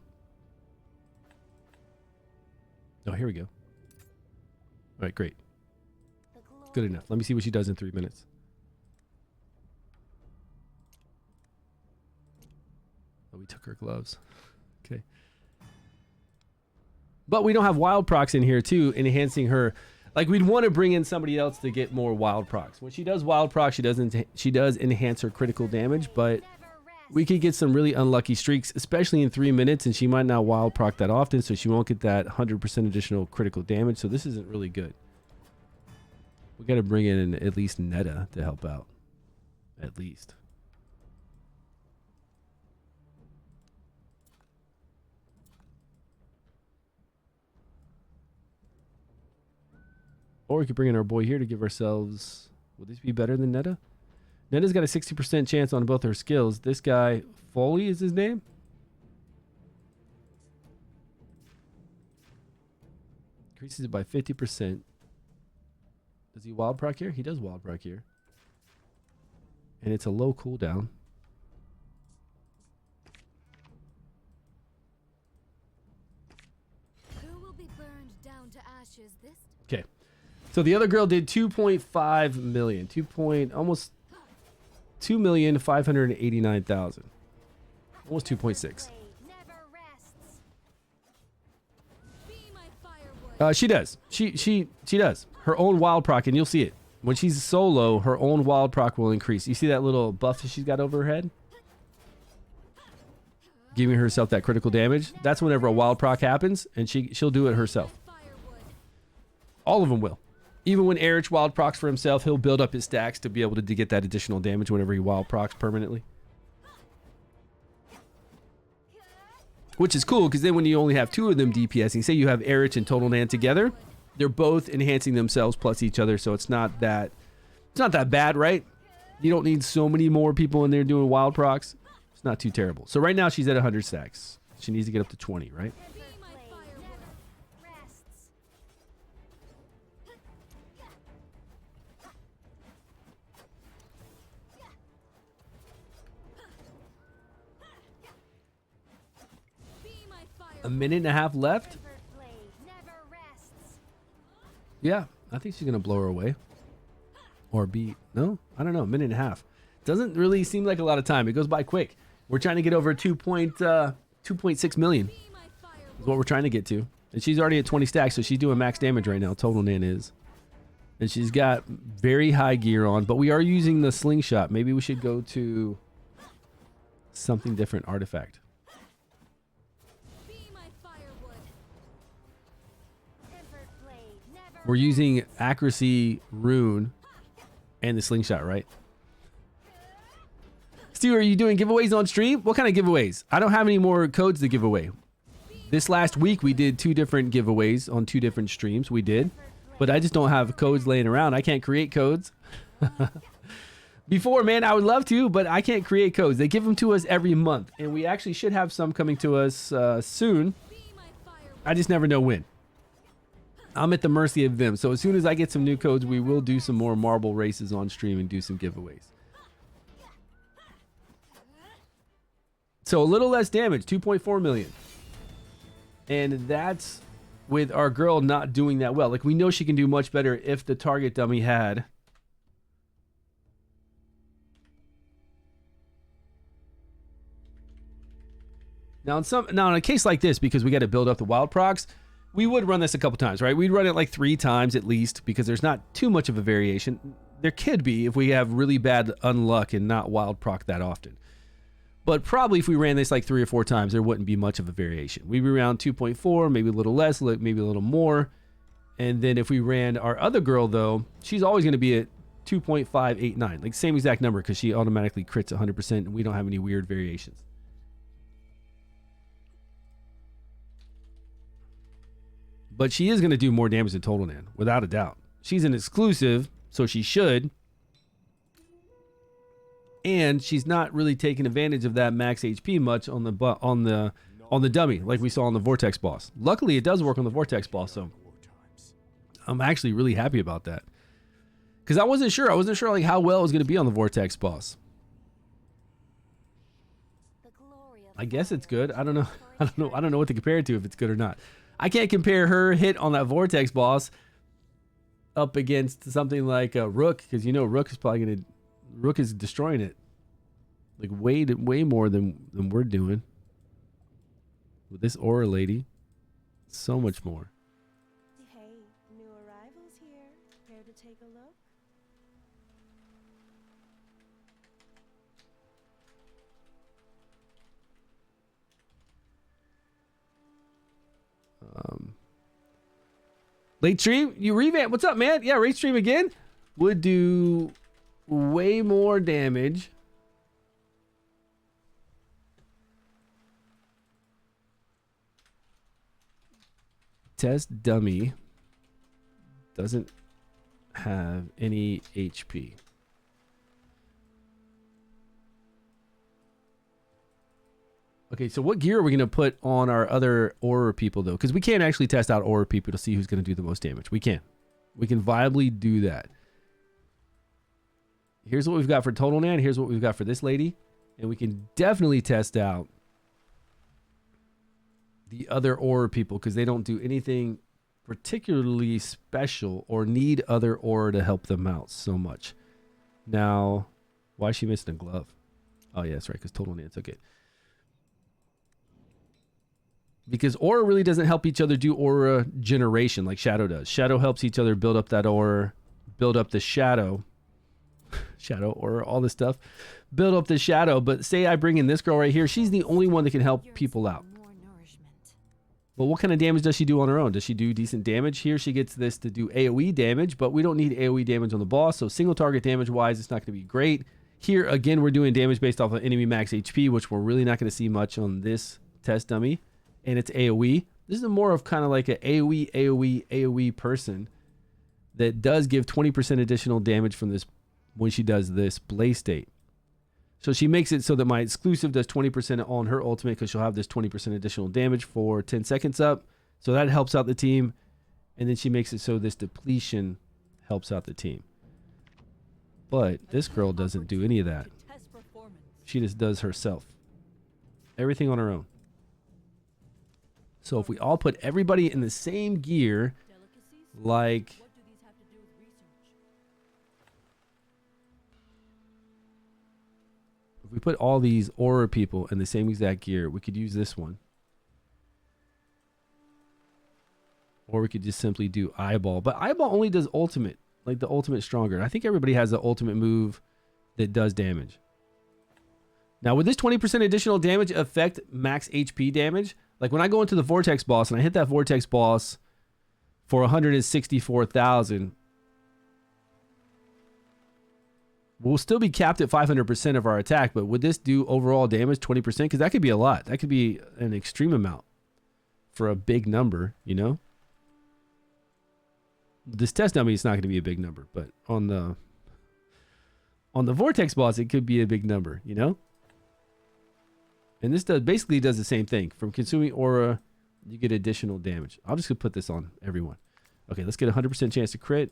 Oh, here we go. All right, great. The glory Good enough. Let me see what she does in 3 minutes. Oh, we took her gloves. Okay. But we don't have wild procs in here too, enhancing her. Like, we'd want to bring in somebody else to get more wild procs. When she does wild proc, she does enhance her critical damage, but we could get some really unlucky streaks, especially in 3 minutes, and she might not wild proc that often, so she won't get that 100% additional critical damage. So this isn't really good. We got to bring in at least Netta to help out. At least. Or we could bring in our boy here to give ourselves... Would this be better than Netta? Netta's got a 60% chance on both her skills. This guy, Foley is his name? Increases it by 50%. Does he wild proc here? He does wild proc here. And it's a low cooldown. Who will be burned down to ashes this? Okay. So the other girl did 2.5 million. Almost 2,589,000. Almost 2.6. Blade never rests. She does. She does. Her own wild proc, and you'll see it. When she's solo, her own wild proc will increase. You see that little buff that she's got over her head? Giving herself that critical damage. That's whenever a wild proc happens, and she'll do it herself. All of them will. Even when Erich wild procs for himself, he'll build up his stacks to be able to get that additional damage whenever he wild procs permanently. Which is cool, because then when you only have two of them DPSing, say you have Erich and Total Nan together, they're both enhancing themselves plus each other, so it's not that bad, right? You don't need so many more people in there doing wild procs. It's not too terrible. So right now she's at 100 stacks. She needs to get up to 20, right? A minute and a half left. Yeah, I think she's gonna blow her away. Or beat. No, I don't know. A minute and a half. Doesn't really seem like a lot of time. It goes by quick. We're trying to get over 2.6 million. Is what we're trying to get to. And she's already at 20 stacks, so she's doing max damage right now. Total Nan is. And she's got very high gear on, but we are using the slingshot. Maybe we should go to something different. Artifact. We're using accuracy rune and the slingshot, right? Stu, are you doing giveaways on stream? What kind of giveaways? I don't have any more codes to give away. This last week we did 2 different giveaways on 2 different streams. We did, but I just don't have codes laying around. I can't create codes. Before, man, I would love to, but I can't create codes. They give them to us every month, and we actually should have some coming to us soon. I just never know when. I'm at the mercy of them. So as soon as I get some new codes, we will do some more marble races on stream and do some giveaways. So a little less damage, 2.4 million. And that's with our girl not doing that well. Like, we know she can do much better if the target dummy had. Now in a case like this, because we got to build up the wild procs, we would run this a couple times, right? We'd run it like 3 times at least, because there's not too much of a variation. There could be if we have really bad unluck and not wild proc that often. But probably if we ran this like 3 or 4 times, there wouldn't be much of a variation. We'd be around 2.4, maybe a little less, maybe a little more. And then if we ran our other girl, though, she's always going to be at 2.589, like same exact number, because she automatically crits 100% and we don't have any weird variations. But she is going to do more damage than Total Nan, without a doubt. She's an exclusive, so she should. And she's not really taking advantage of that max HP much on the dummy, like we saw on the Vortex boss. Luckily, it does work on the Vortex boss, so I'm actually really happy about that. Because I wasn't sure. I wasn't sure like how well it was going to be on the Vortex boss. I guess it's good. I don't know. I don't know what to compare it to, if it's good or not. I can't compare her hit on that Vortex boss up against something like a Rook, because you know Rook is destroying it like way more than we're doing with this aura lady. So much more. Hey, new arrivals here. Care to take a look? Late stream, you revamp. What's up, man? Yeah, late stream again. Would do way more damage. Test dummy doesn't have any HP. Okay, so what gear are we going to put on our other aura people, though? Because we can't actually test out aura people to see who's going to do the most damage. We can. We can viably do that. Here's what we've got for Total Nan. Here's what we've got for this lady. And we can definitely test out the other aura people because they don't do anything particularly special or need other aura to help them out so much. Now, why is she missing a glove? Oh, yeah, that's right, because Total Nan took it. Because aura really doesn't help each other do aura generation like Shadow does. Shadow helps each other build up that aura, build up the shadow. Shadow aura, all this stuff. Build up the shadow. But say I bring in this girl right here. She's the only one that can help people out. Well, what kind of damage does she do on her own? Does she do decent damage? Here she gets this to do AoE damage, but we don't need AoE damage on the boss. So single target damage wise, it's not going to be great. Here, again, we're doing damage based off of enemy max HP, which we're really not going to see much on this test dummy. And it's AoE. This is more of kind of like an AoE person that does give 20% additional damage from this when she does this blaze state. So she makes it so that my exclusive does 20% on her ultimate because she'll have this 20% additional damage for 10 seconds up. So that helps out the team. And then she makes it so this depletion helps out the team. But this girl doesn't do any of that. She just does herself. Everything on her own. So if we all put everybody in the same gear, like if we put all these aura people in the same exact gear, we could use this one. Or we could just simply do eyeball. But eyeball only does ultimate, like the ultimate stronger. I think everybody has the ultimate move that does damage. Now, would this 20% additional damage affect max HP damage? Like when I go into the Vortex boss and I hit that Vortex boss for 164,000, we'll still be capped at 500% of our attack, but would this do overall damage 20%? Because that could be a lot. That could be an extreme amount for a big number, you know? This test dummy is not going to be a big number, but on the Vortex boss, it could be a big number, you know? And this basically does the same thing. From consuming aura, you get additional damage. I'm just going to put this on everyone. Okay, let's get a 100% chance to crit.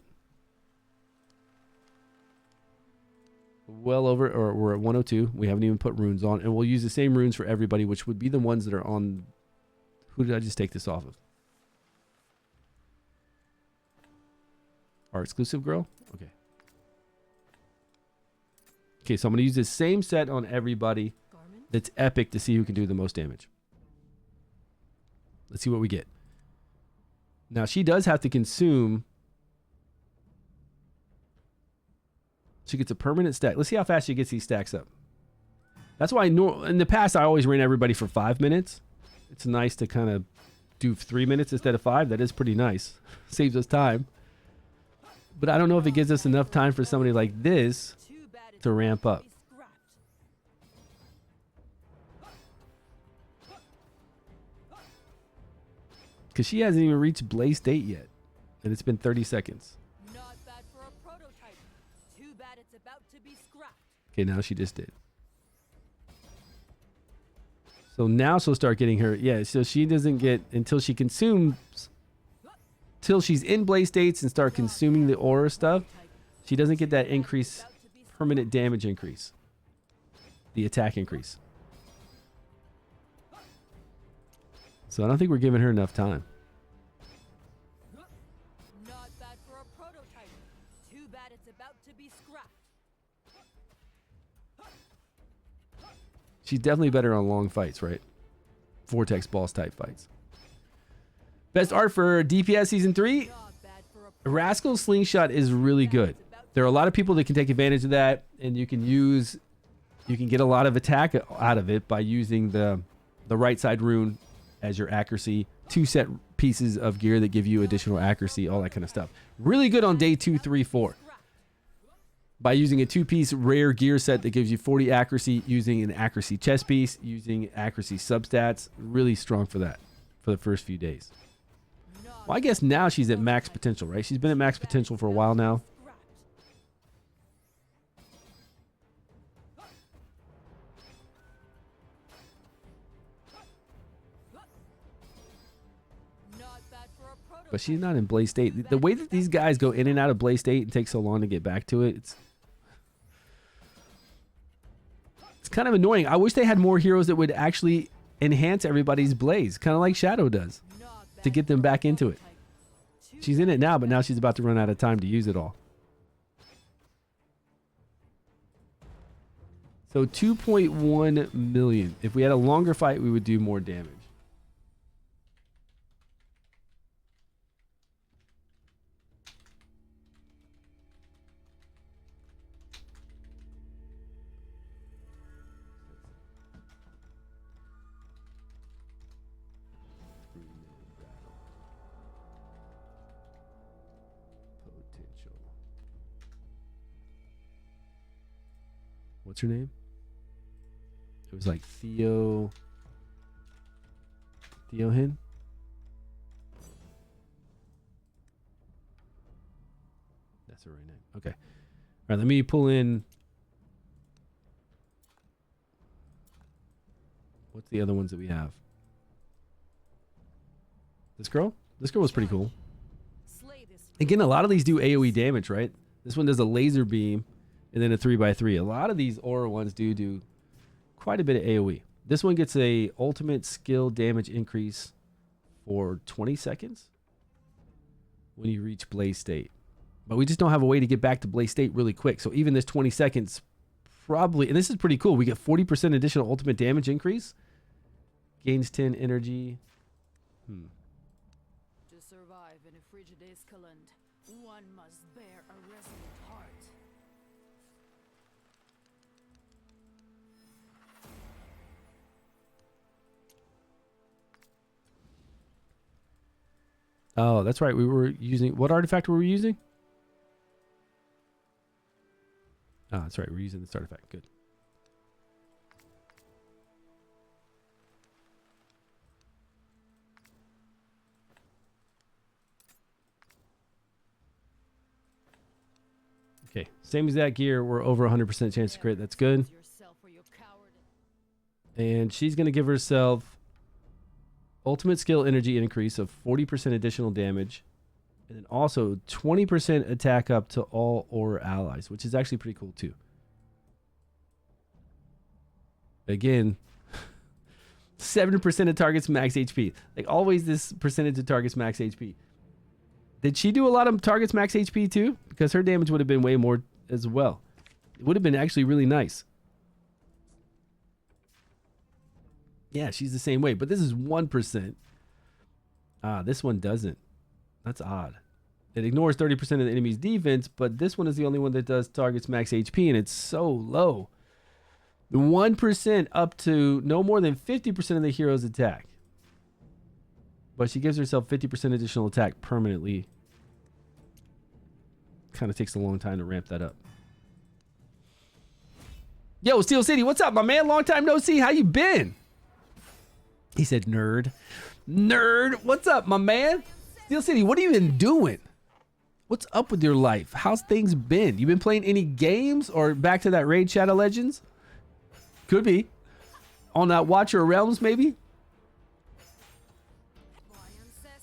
Well over, or we're at 102. We haven't even put runes on. And we'll use the same runes for everybody, which would be the ones that are on... Who did I just take this off of? Our exclusive girl? Okay. Okay, so I'm going to use the same set on everybody. That's epic to see who can do the most damage. Let's see what we get. Now, she does have to consume... She gets a permanent stack. Let's see how fast she gets these stacks up. That's why in the past, I always ran everybody for 5 minutes. It's nice to kind of do 3 minutes instead of 5. That is pretty nice. Saves us time. But I don't know if it gives us enough time for somebody like this to ramp up. Because she hasn't even reached Blaze State yet. And it's been 30 seconds. Not bad for a prototype. Too bad it's about to be scrapped. Okay, now she just did. So now she'll start getting her... Yeah, so she doesn't get... Until she consumes... Till she's in Blaze States and start consuming the aura stuff, she doesn't get that increase... Permanent damage increase. The attack increase. So I don't think we're giving her enough time. Not bad for a prototype. that's about to be scrapped. She's definitely better on long fights, right? Vortex boss type fights. Best art for DPS Season 3. Not bad for a Rascal's Slingshot is really good. There are a lot of people that can take advantage of that, and you can get a lot of attack out of it by using the right side rune as your accuracy. 2 set pieces of gear that give you additional accuracy, all that kind of stuff. Really good on day 2, 3, 4. By using a 2-piece rare gear set that gives you 40 accuracy, using an accuracy chest piece, using accuracy substats. Really strong for that for the first few days. Well, I guess now she's at max potential, right? She's been at max potential for a while now. But she's not in Blaze State. The way that these guys go in and out of Blaze State and take so long to get back to it, it's kind of annoying. I wish they had more heroes that would actually enhance everybody's Blaze, kind of like Shadow does, to get them back into it. She's in it now, but now she's about to run out of time to use it all. So 2.1 million. If we had a longer fight, we would do more damage. What's her name? It was like Theohin? That's her right name. Okay. All right, let me pull in. What's the other ones that we have? This girl? This girl was pretty cool. Again, a lot of these do AoE damage, right? This one does a laser beam and then a 3x3. A lot of these aura ones do quite a bit of AoE. This one gets a ultimate skill damage increase for 20 seconds when you reach Blaze State. But we just don't have a way to get back to Blaze State really quick. So even this 20 seconds probably, and this is pretty cool. We get 40% additional ultimate damage increase. Gains 10 energy. To survive in a frigid Escaland, one must bear a resolute heart. Oh, that's right. We were using, what artifact were we using? Oh, that's right. We're using this artifact. Good. Okay. Same exact gear. We're over 100% chance to crit. That's good. And she's going to give herself ultimate skill energy increase of 40% additional damage. And then also 20% attack up to all aura allies, which is actually pretty cool too. Again, 7% of targets max HP. Like always this percentage of targets max HP. Did she do a lot of targets max HP too? Because her damage would have been way more as well. It would have been actually really nice. Yeah, she's the same way, but this is 1%. This one doesn't. That's odd. It ignores 30% of the enemy's defense, but this one is the only one that does targets max HP, and it's so low. The 1% up to no more than 50% of the hero's attack. But she gives herself 50% additional attack permanently. Kind of takes a long time to ramp that up. Yo, Steel City, what's up, my man? Long time no see. How you been? He said, nerd. Nerd, what's up, my man? Steel City, what have you been doing? What's up with your life? How's things been? You been playing any games or back to that Raid Shadow Legends? Could be. On that Watcher of Realms, maybe?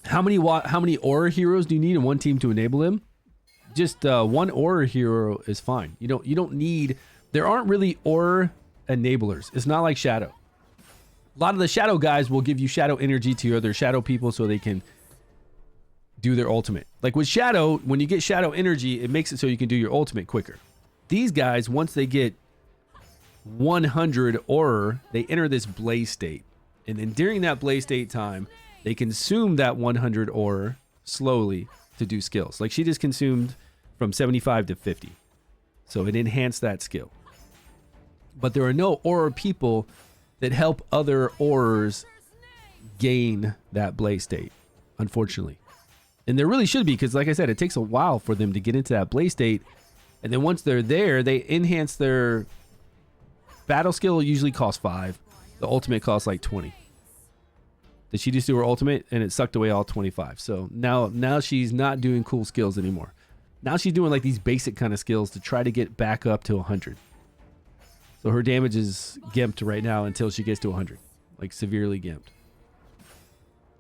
How many aura heroes do you need in one team to enable him? Just one aura hero is fine. You don't need, there aren't really aura enablers. It's not like Shadow. A lot of the Shadow guys will give you Shadow energy to your other Shadow people so they can do their ultimate. Like with Shadow, when you get Shadow energy, it makes it so you can do your ultimate quicker. These guys, once they get 100 aura, they enter this blaze state. And then during that blaze state time, they consume that 100 aura slowly to do skills. Like she just consumed from 75 to 50. So it enhanced that skill. But there are no aura people that help other auras gain that blaze state, unfortunately. And there really should be, because like I said, it takes a while for them to get into that blaze state. And then once they're there, they enhance their battle skill. Usually costs 5. The ultimate costs like 20. Did she just do her ultimate and it sucked away all 25? So now she's not doing cool skills anymore. Now she's doing like these basic kind of skills to try to get back up to 100. So her damage is gimped right now until she gets to 100. Like severely gimped.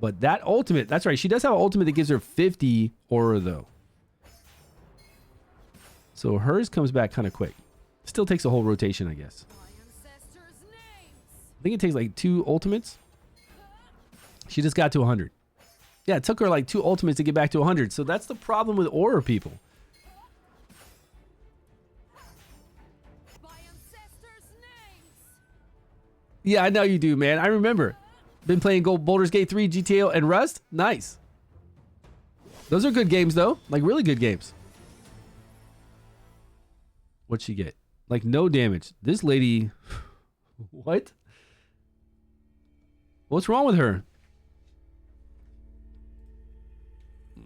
But that ultimate, that's right. She does have an ultimate that gives her 50 aura though. So hers comes back kind of quick. Still takes a whole rotation, I guess. I think it takes like 2 ultimates. She just got to 100. Yeah, it took her like 2 ultimates to get back to 100. So that's the problem with aura people. Yeah, I know you do, man. I remember. Been playing Baldur's Gate 3, GTA, and Rust. Nice. Those are good games, though. Like, really good games. What'd she get? Like, no damage. This lady... What? What's wrong with her?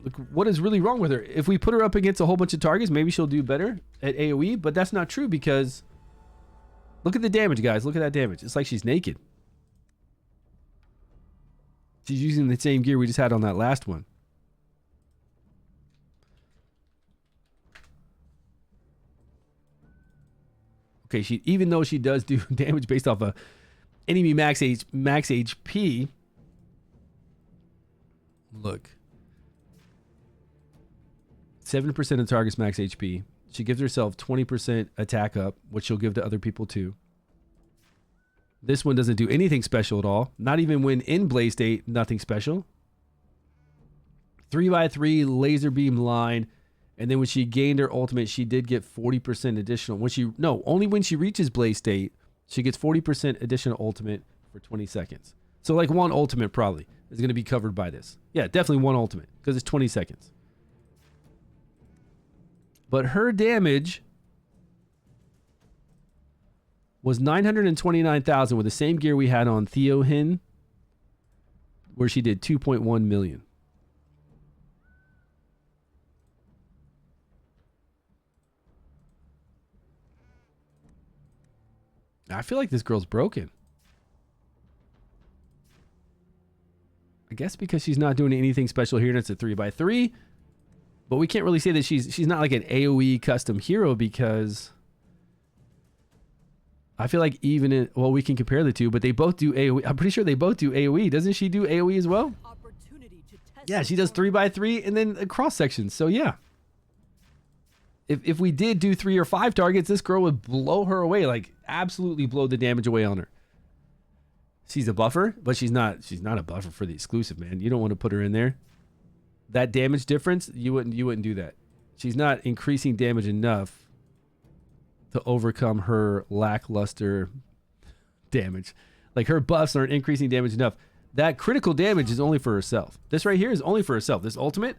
Look, what is really wrong with her? If we put her up against a whole bunch of targets, maybe she'll do better at AoE, but that's not true because... Look at the damage, guys. Look at that damage. It's like she's naked. She's using the same gear we just had on that last one. Okay, even though she does do damage based off of enemy max HP. Look. 7% of target's max HP. She gives herself 20% attack up, which she'll give to other people too. This one doesn't do anything special at all. Not even when in blaze state, nothing special. 3x3 laser beam line. And then when she gained her ultimate, she did get 40% additional. Only when she reaches blaze state, she gets 40% additional ultimate for 20 seconds. So like one ultimate probably is going to be covered by this. Yeah, definitely one ultimate because it's 20 seconds. But her damage was 929,000 with the same gear we had on Theohin, where she did 2.1 million. I feel like this girl's broken. I guess because she's not doing anything special here and it's a 3x3. But we can't really say that she's not like an AoE custom hero because I feel like we can compare the two, but they both do AoE. I'm pretty sure they both do AoE. Doesn't she do AoE as well? Yeah, she does 3x3 and then a cross section. So yeah. If we did do 3 or 5 targets, this girl would blow her away, like absolutely blow the damage away on her. She's a buffer, but she's not a buffer for the exclusive, man. You don't want to put her in there. That damage difference, you wouldn't do that. She's not increasing damage enough to overcome her lackluster damage. Like her buffs aren't increasing damage enough. That critical damage is only for herself. This right here is only for herself. This ultimate,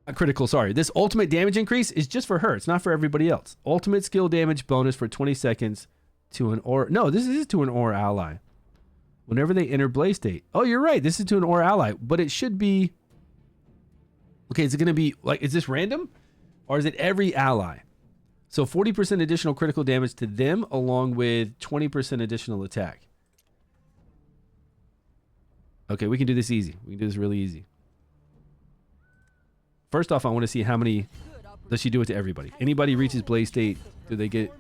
This ultimate damage increase is just for her. It's not for everybody else. Ultimate skill damage bonus for 20 seconds to an aura. No, this is to an aura ally. Whenever they enter blaze state. Oh, you're right. This is to an aura ally, but it should be. Okay, is it going to be like, is this random or is it every ally? So 40% additional critical damage to them along with 20% additional attack. Okay, we can do this easy. We can do this really easy. First off, I want to see how many does she do it to everybody. Anybody reaches blaze state, do they get.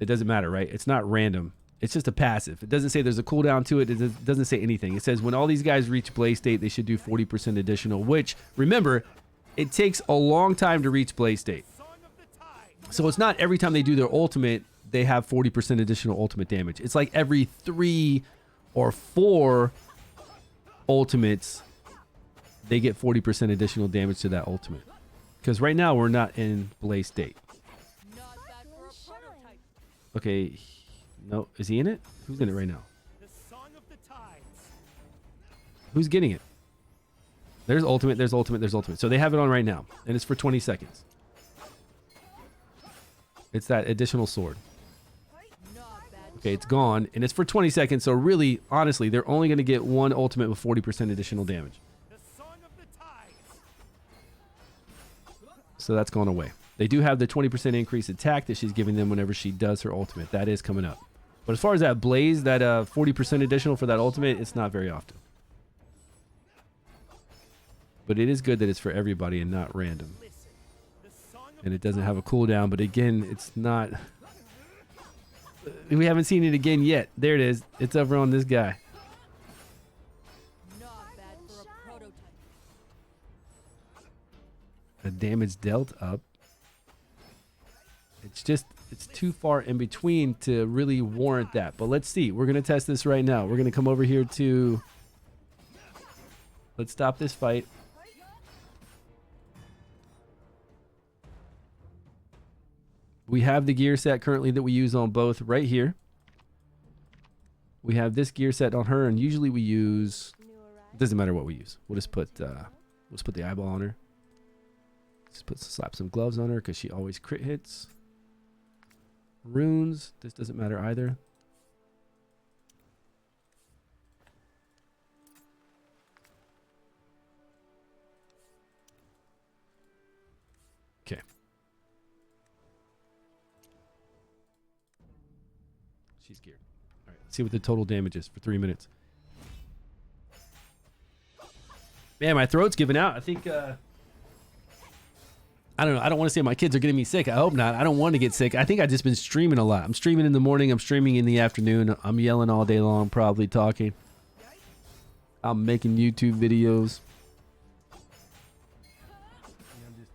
It doesn't matter, right? It's not random. It's just a passive. It doesn't say there's a cooldown to it. It doesn't say anything. It says when all these guys reach blaze state, they should do 40% additional, which, remember, it takes a long time to reach blaze state. So it's not every time they do their ultimate, they have 40% additional ultimate damage. It's like every 3 or 4 ultimates, they get 40% additional damage to that ultimate. Because right now we're not in blaze state. Not bad for a prototype. Okay, no, is he in it? Who's in it right now? The song of the tides. Who's getting it? There's ultimate, there's ultimate, there's ultimate. So they have it on right now, and it's for 20 seconds. It's that additional sword. Not bad. Okay, it's gone, and it's for 20 seconds. So really, honestly, they're only going to get one ultimate with 40% additional damage. The song of the tides. So that's gone away. They do have the 20% increased attack that she's giving them whenever she does her ultimate. That is coming up. But as far as that blaze, that 40% additional for that ultimate, it's not very often. But it is good that it's for everybody and not random. Listen. The song of And it doesn't have a cooldown, but again, it's not... We haven't seen it again yet. There it is. It's over on this guy. Not bad for a prototype. The damage dealt up. It's just, it's too far in between to really warrant that. But let's see. We're going to test this right now. We're going to come over here to... Let's stop this fight. We have the gear set currently that we use on both right here. We have this gear set on her, and usually we use... It doesn't matter what we use. We'll just put the eyeball on her. Slap some gloves on her because she always crit hits. Runes. This doesn't matter either. Okay. She's geared. All right. Let's see what the total damage is for 3 minutes. Man, my throat's giving out. I think... I don't know. I don't want to say my kids are getting me sick. I hope not. I don't want to get sick. I think I've just been streaming a lot. I'm streaming in the morning. I'm streaming in the afternoon. I'm yelling all day long, probably talking. I'm making YouTube videos.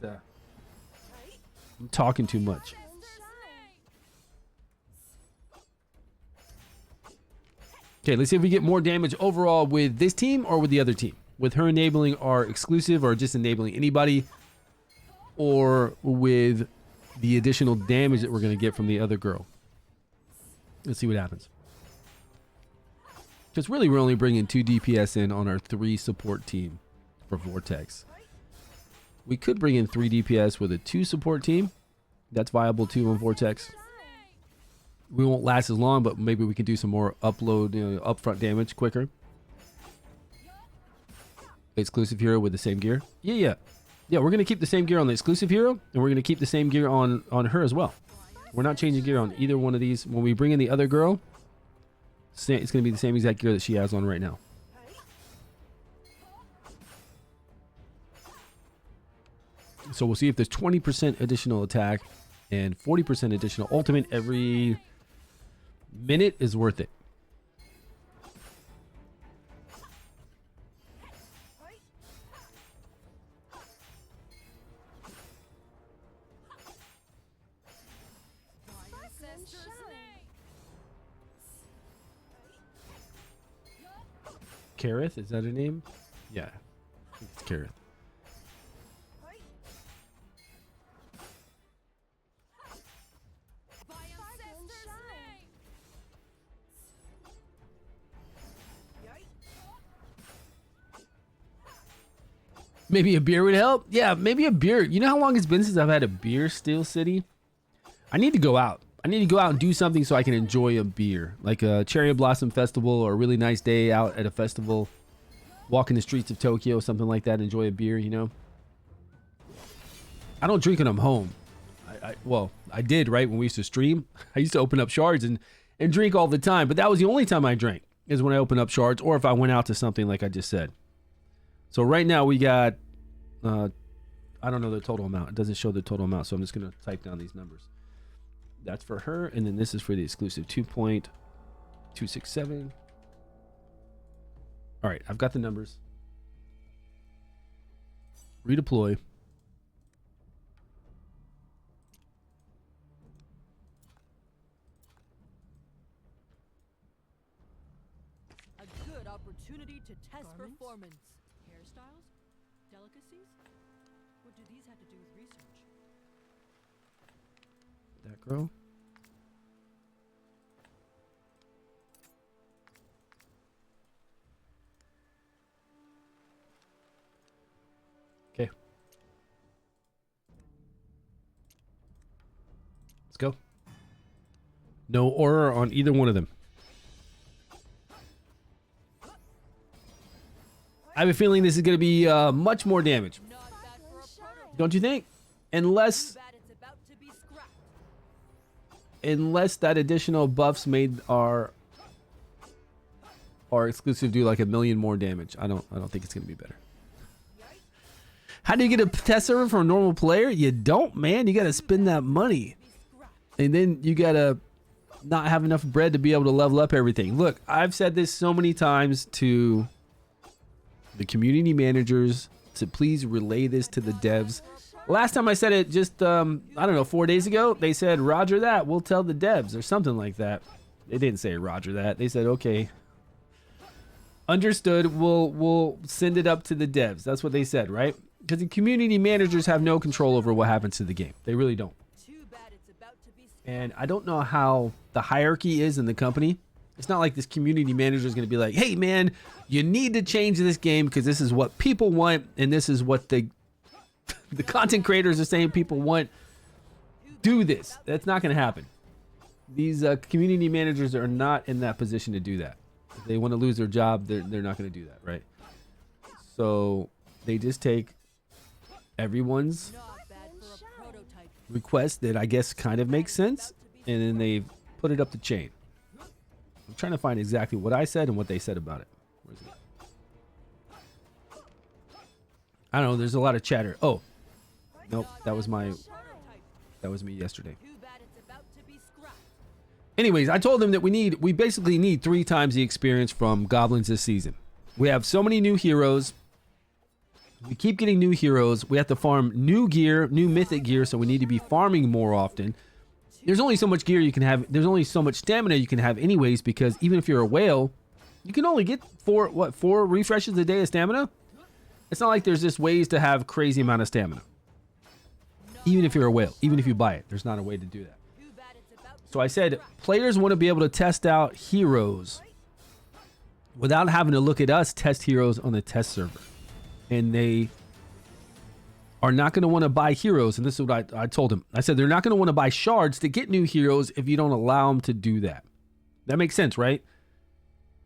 I'm talking too much. Okay, let's see if we get more damage overall with this team or with the other team. With her enabling our exclusive or just enabling anybody, or with the additional damage that we're going to get from the other girl. Let's see what happens. Because really we're only bringing 2 DPS in on our 3 support team for Vortex. We could bring in 3 DPS with a 2 support team. That's viable too on Vortex. We won't last as long, but maybe we can do some more upfront damage quicker. Exclusive hero with the same gear. Yeah, we're going to keep the same gear on the exclusive hero, and we're going to keep the same gear on her as well. We're not changing gear on either one of these. When we bring in the other girl, it's going to be the same exact gear that she has on right now. So we'll see if there's 20% additional attack and 40% additional ultimate every minute is worth it. Carth, is that her name? Yeah, I think it's Carth. Maybe a beer would help? Yeah, maybe a beer. You know how long it's been since I've had a beer, Steel City? I need to go out. I need to go out and do something so I can enjoy a beer. Like a Cherry Blossom Festival or a really nice day out at a festival. Walk in the streets of Tokyo, something like that. Enjoy a beer, you know? I don't drink when I'm home. Well, I did, right? When we used to stream. I used to open up shards and drink all the time. But that was the only time I drank. Is when I opened up shards or if I went out to something like I just said. So right now we got, I don't know the total amount. It doesn't show the total amount, so I'm just going to type down these numbers. That's for her, and then this is for the exclusive 2.267. All right, I've got the numbers. Redeploy. A good opportunity to test performance. Hairstyles? Delicacies? What do these have to do with research? That girl. Okay. Let's go. No aura on either one of them. I have a feeling this is going to be much more damage. Not bad for a prototype. Don't you think? Unless Bad it's about to be scrapped. that additional buffs made our exclusive do like 1 million more damage. I don't think it's going to be better. How do you get a test server for a normal player? You don't, man. You got to spend that money. And then you got to not have enough bread to be able to level up everything. Look, I've said this so many times to the community managers to please relay this to the devs. Last time I said it just, I don't know, 4 days ago, they said, Roger that, we'll tell the devs or something like that. They didn't say Roger that. They said, okay, understood, we'll send it up to the devs. That's what they said, right? Because the community managers have no control over what happens to the game. They really don't. Too bad it's about to be scrapped. And I don't know how the hierarchy is in the company. It's not like this community manager is going to be like, hey, man, you need to change this game because this is what people want and this is what the content creators are saying people want. Do this. That's not going to happen. These community managers are not in that position to do that. If they want to lose their job, they're not going to do that, right? So they just take everyone's Not bad for a prototype. request that I guess kind of makes sense, and then they put it up the chain. I'm trying to find exactly what I said and what they said about it. Where's it? I don't know. There's a lot of chatter. Oh, nope. That was me yesterday. Too bad it's about to be scrapped. Anyways, I told them that we basically need 3 times the experience from goblins this season. We have so many new heroes. We keep getting new heroes. We have to farm new gear, new mythic gear, so we need to be farming more often. There's only so much gear you can have. There's only so much stamina you can have anyways, because even if you're a whale, you can only get 4 refreshes a day of stamina? It's not like there's just ways to have crazy amount of stamina. Even if you're a whale, even if you buy it, there's not a way to do that. Too bad it's about to So I said players want to be able to test out heroes without having to look at us test heroes on the test server. And they are not going to want to buy heroes. And this is what I told him. I said they're not going to want to buy shards to get new heroes if you don't allow them to do that. That makes sense, right?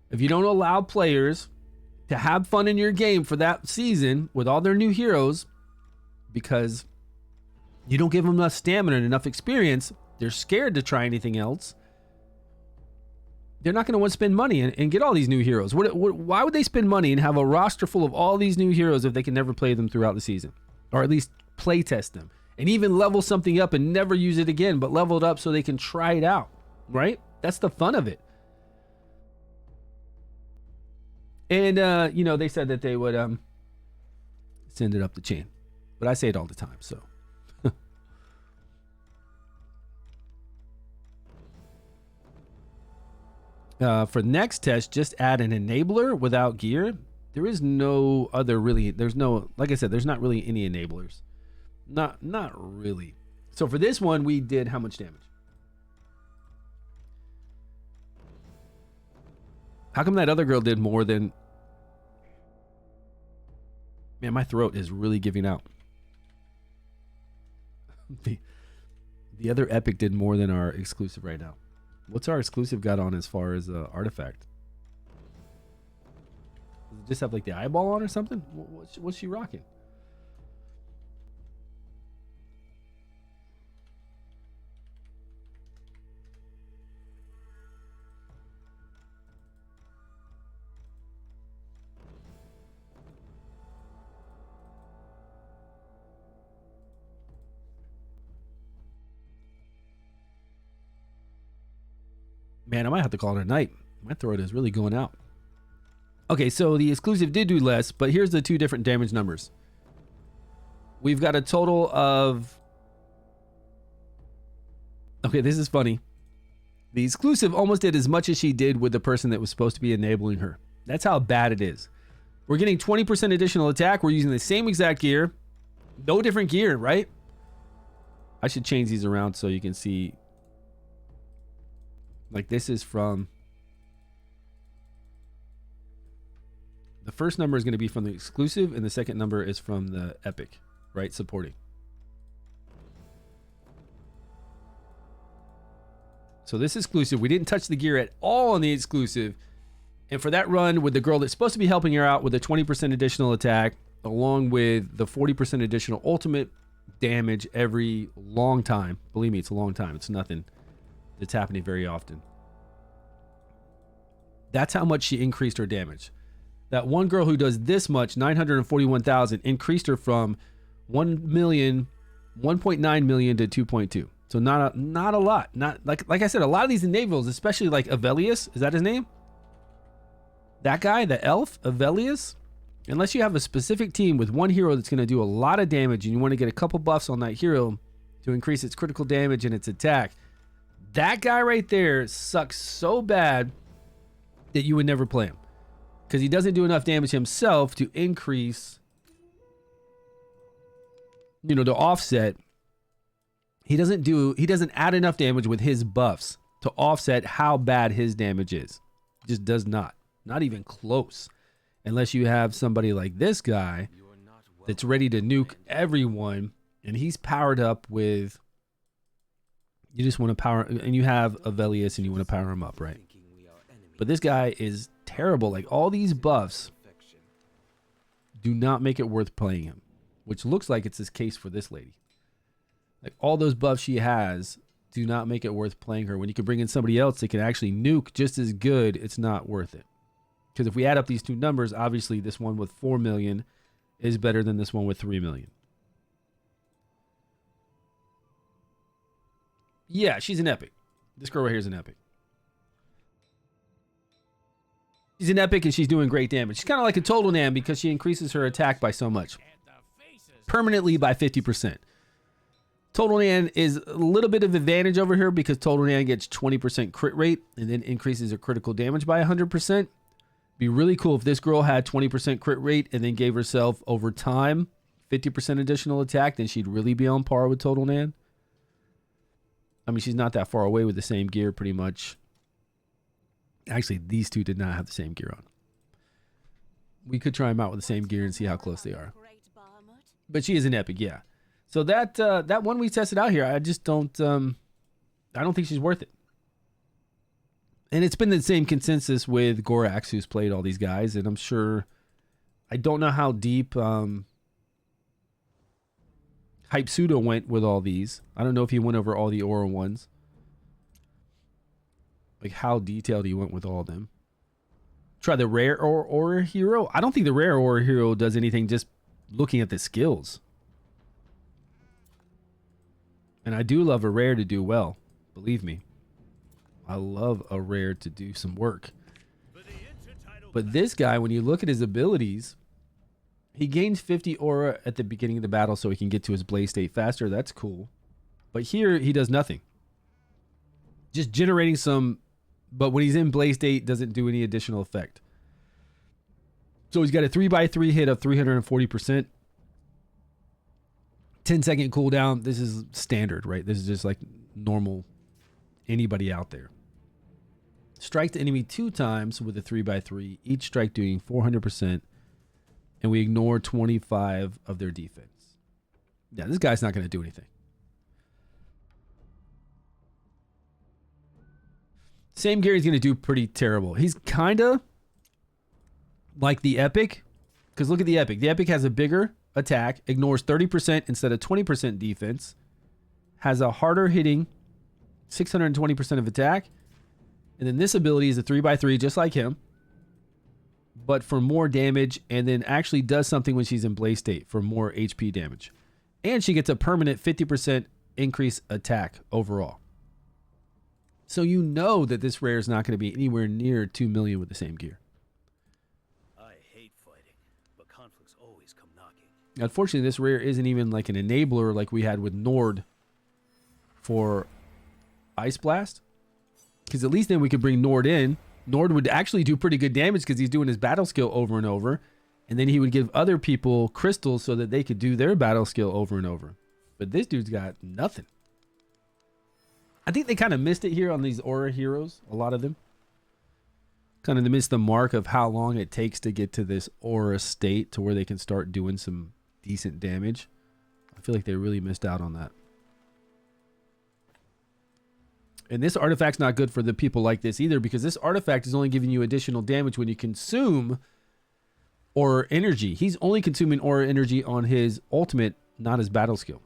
If you don't allow players to have fun in your game for that season with all their new heroes, because you don't give them enough stamina and enough experience, they're scared to try anything else. They're not going to want to spend money and get all these new heroes. Why would they spend money and have a roster full of all these new heroes if they can never play them throughout the season? Or at least play test them. And even level something up and never use it again, but level it up so they can try it out. Right? That's the fun of it. And, they said that they would send it up the chain. But I say it all the time, so. For next test, just add an enabler without gear. There is no other really, like I said, there's not really any enablers. Not really. So for this one, we did how much damage? How come that other girl did more than... Man, my throat is really giving out. The other epic did more than our exclusive right now. What's our exclusive got on as far as artifact? Does it just have like the eyeball on or something? What's she rocking? Man, I might have to call it a night. My throat is really going out. Okay, so the exclusive did do less, but here's the 2 different damage numbers. We've got a total of... Okay, this is funny. The exclusive almost did as much as she did with the person that was supposed to be enabling her. That's how bad it is. We're getting 20% additional attack. We're using the same exact gear. No different gear, right? I should change these around so you can see. Like this is from... The first number is going to be from the exclusive, and the second number is from the epic, right? Supporting. So this exclusive, we didn't touch the gear at all on the exclusive. And for that run with the girl that's supposed to be helping her out with a 20% additional attack, along with the 40% additional ultimate damage every long time. Believe me, it's a long time. It's nothing that's happening very often. That's how much she increased her damage. That one girl who does this much, 941,000, increased her from 1 million, 1.9 million to 2.2. So not a lot. Not like I said, a lot of these enables, especially like Avelius, is that his name? That guy, the elf, Avelius. Unless you have a specific team with one hero that's going to do a lot of damage and you want to get a couple buffs on that hero to increase its critical damage and its attack, that guy right there sucks so bad that you would never play him. Because he doesn't do enough damage himself to increase, you know, to offset. He doesn't add enough damage with his buffs to offset how bad his damage is. Just does not. Not even close. Unless you have somebody like this guy that's ready to nuke everyone, and he's powered up with, you just want to power, and you have Avelius and you want to power him up, right? But this guy is terrible. Like, all these buffs do not make it worth playing him, which looks like it's this case for this lady. Like, all those buffs she has do not make it worth playing her. When you can bring in somebody else that can actually nuke just as good, it's not worth it. Because if we add up these two numbers, obviously this one with 4 million is better than this one with 3 million. Yeah, she's an epic. This girl right here is an epic. She's an epic and she's doing great damage. She's kind of like a Total Nan because she increases her attack by so much. Permanently by 50%. Total Nan is a little bit of advantage over here because Total Nan gets 20% crit rate and then increases her critical damage by 100%. Be really cool if this girl had 20% crit rate and then gave herself over time 50% additional attack, then she'd really be on par with Total Nan. I mean, she's not that far away with the same gear pretty much. Actually, these two did not have the same gear on. We could try them out with the same gear and see how close they are. But she is an epic, yeah. So that that one we tested out here, I just don't I don't think she's worth it. And it's been the same consensus with Gorax, who's played all these guys, and I'm sure, I don't know how deep Hype Pseudo went with all these. I don't know if he went over all the Aura ones. Like how detailed he went with all of them. Try the rare Aura hero. I don't think the rare Aura hero does anything just looking at the skills. And I do love a rare to do well. Believe me. I love a rare to do some work. But this guy, when you look at his abilities, he gains 50 aura at the beginning of the battle so he can get to his blaze state faster. That's cool. But here, he does nothing. Just generating some, but when he's in blaze state, doesn't do any additional effect. So he's got a 3x3 hit of 340%. 10-second cooldown. This is standard, right? This is just like normal anybody out there. Strike the enemy 2 times with a 3x3. Each strike doing 400%. And we ignore 25 of their defense. Yeah, this guy's not going to do anything. Same Gary's going to do pretty terrible. He's kind of like the Epic. Because look at the Epic. The Epic has a bigger attack. Ignores 30% instead of 20% defense. Has a harder hitting 620% of attack. And then this ability is a 3x3 just like him. But for more damage, and then actually does something when she's in blaze state for more HP damage. And she gets a permanent 50% increase attack overall. So you know that this rare is not going to be anywhere near 2 million with the same gear. I hate fighting, but conflicts always come knocking. Unfortunately, this rare isn't even like an enabler like we had with Nord for Ice Blast. Because at least then we could bring Nord in. Nord would actually do pretty good damage because he's doing his battle skill over and over. And then he would give other people crystals so that they could do their battle skill over and over. But this dude's got nothing. I think they kind of missed it here on these aura heroes, a lot of them. Kind of missed the mark of how long it takes to get to this aura state to where they can start doing some decent damage. I feel like they really missed out on that. And this artifact's not good for the people like this either, because this artifact is only giving you additional damage when you consume aura energy. He's only consuming aura energy on his ultimate, not his battle skill.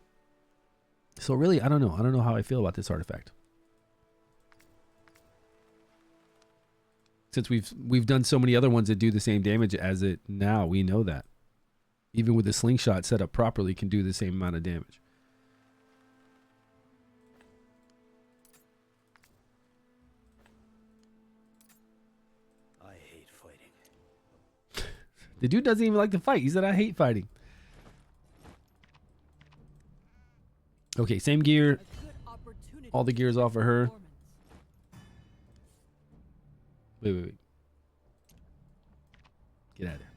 So really, I don't know. I don't know how I feel about this artifact. Since we've done so many other ones that do the same damage as it now, we know that. Even with the slingshot set up properly, can do the same amount of damage. I hate fighting. The dude doesn't even like to fight. He said, I hate fighting. Okay, same gear. All the gears off of her. Wait. Get out of there.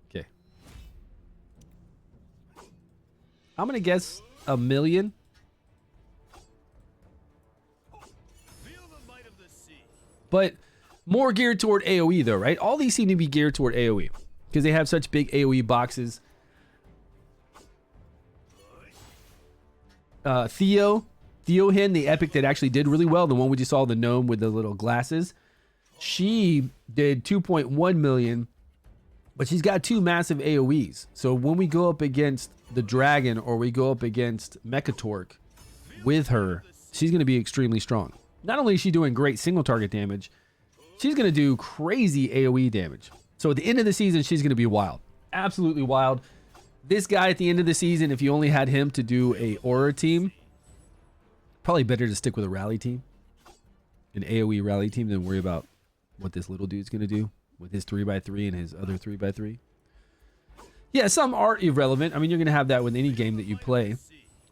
Okay. I'm going to guess 1 million. But more geared toward AoE though, right? All these seem to be geared toward AoE because they have such big AoE boxes. Theohen, the epic that actually did really well, the one we just saw, the gnome with the little glasses, she did 2.1 million, but she's got 2 massive AoEs. So when we go up against the dragon or we go up against Mechatork with her, she's going to be extremely strong. Not only is she doing great single target damage, she's going to do crazy AoE damage. So at the end of the season, she's going to be wild. Absolutely wild. This guy at the end of the season, if you only had him to do a aura team, probably better to stick with a rally team, an AoE rally team, than worry about what this little dude's going to do with his 3x3 and his other 3x3. Yeah, some are irrelevant. I mean, you're going to have that with any game that you play.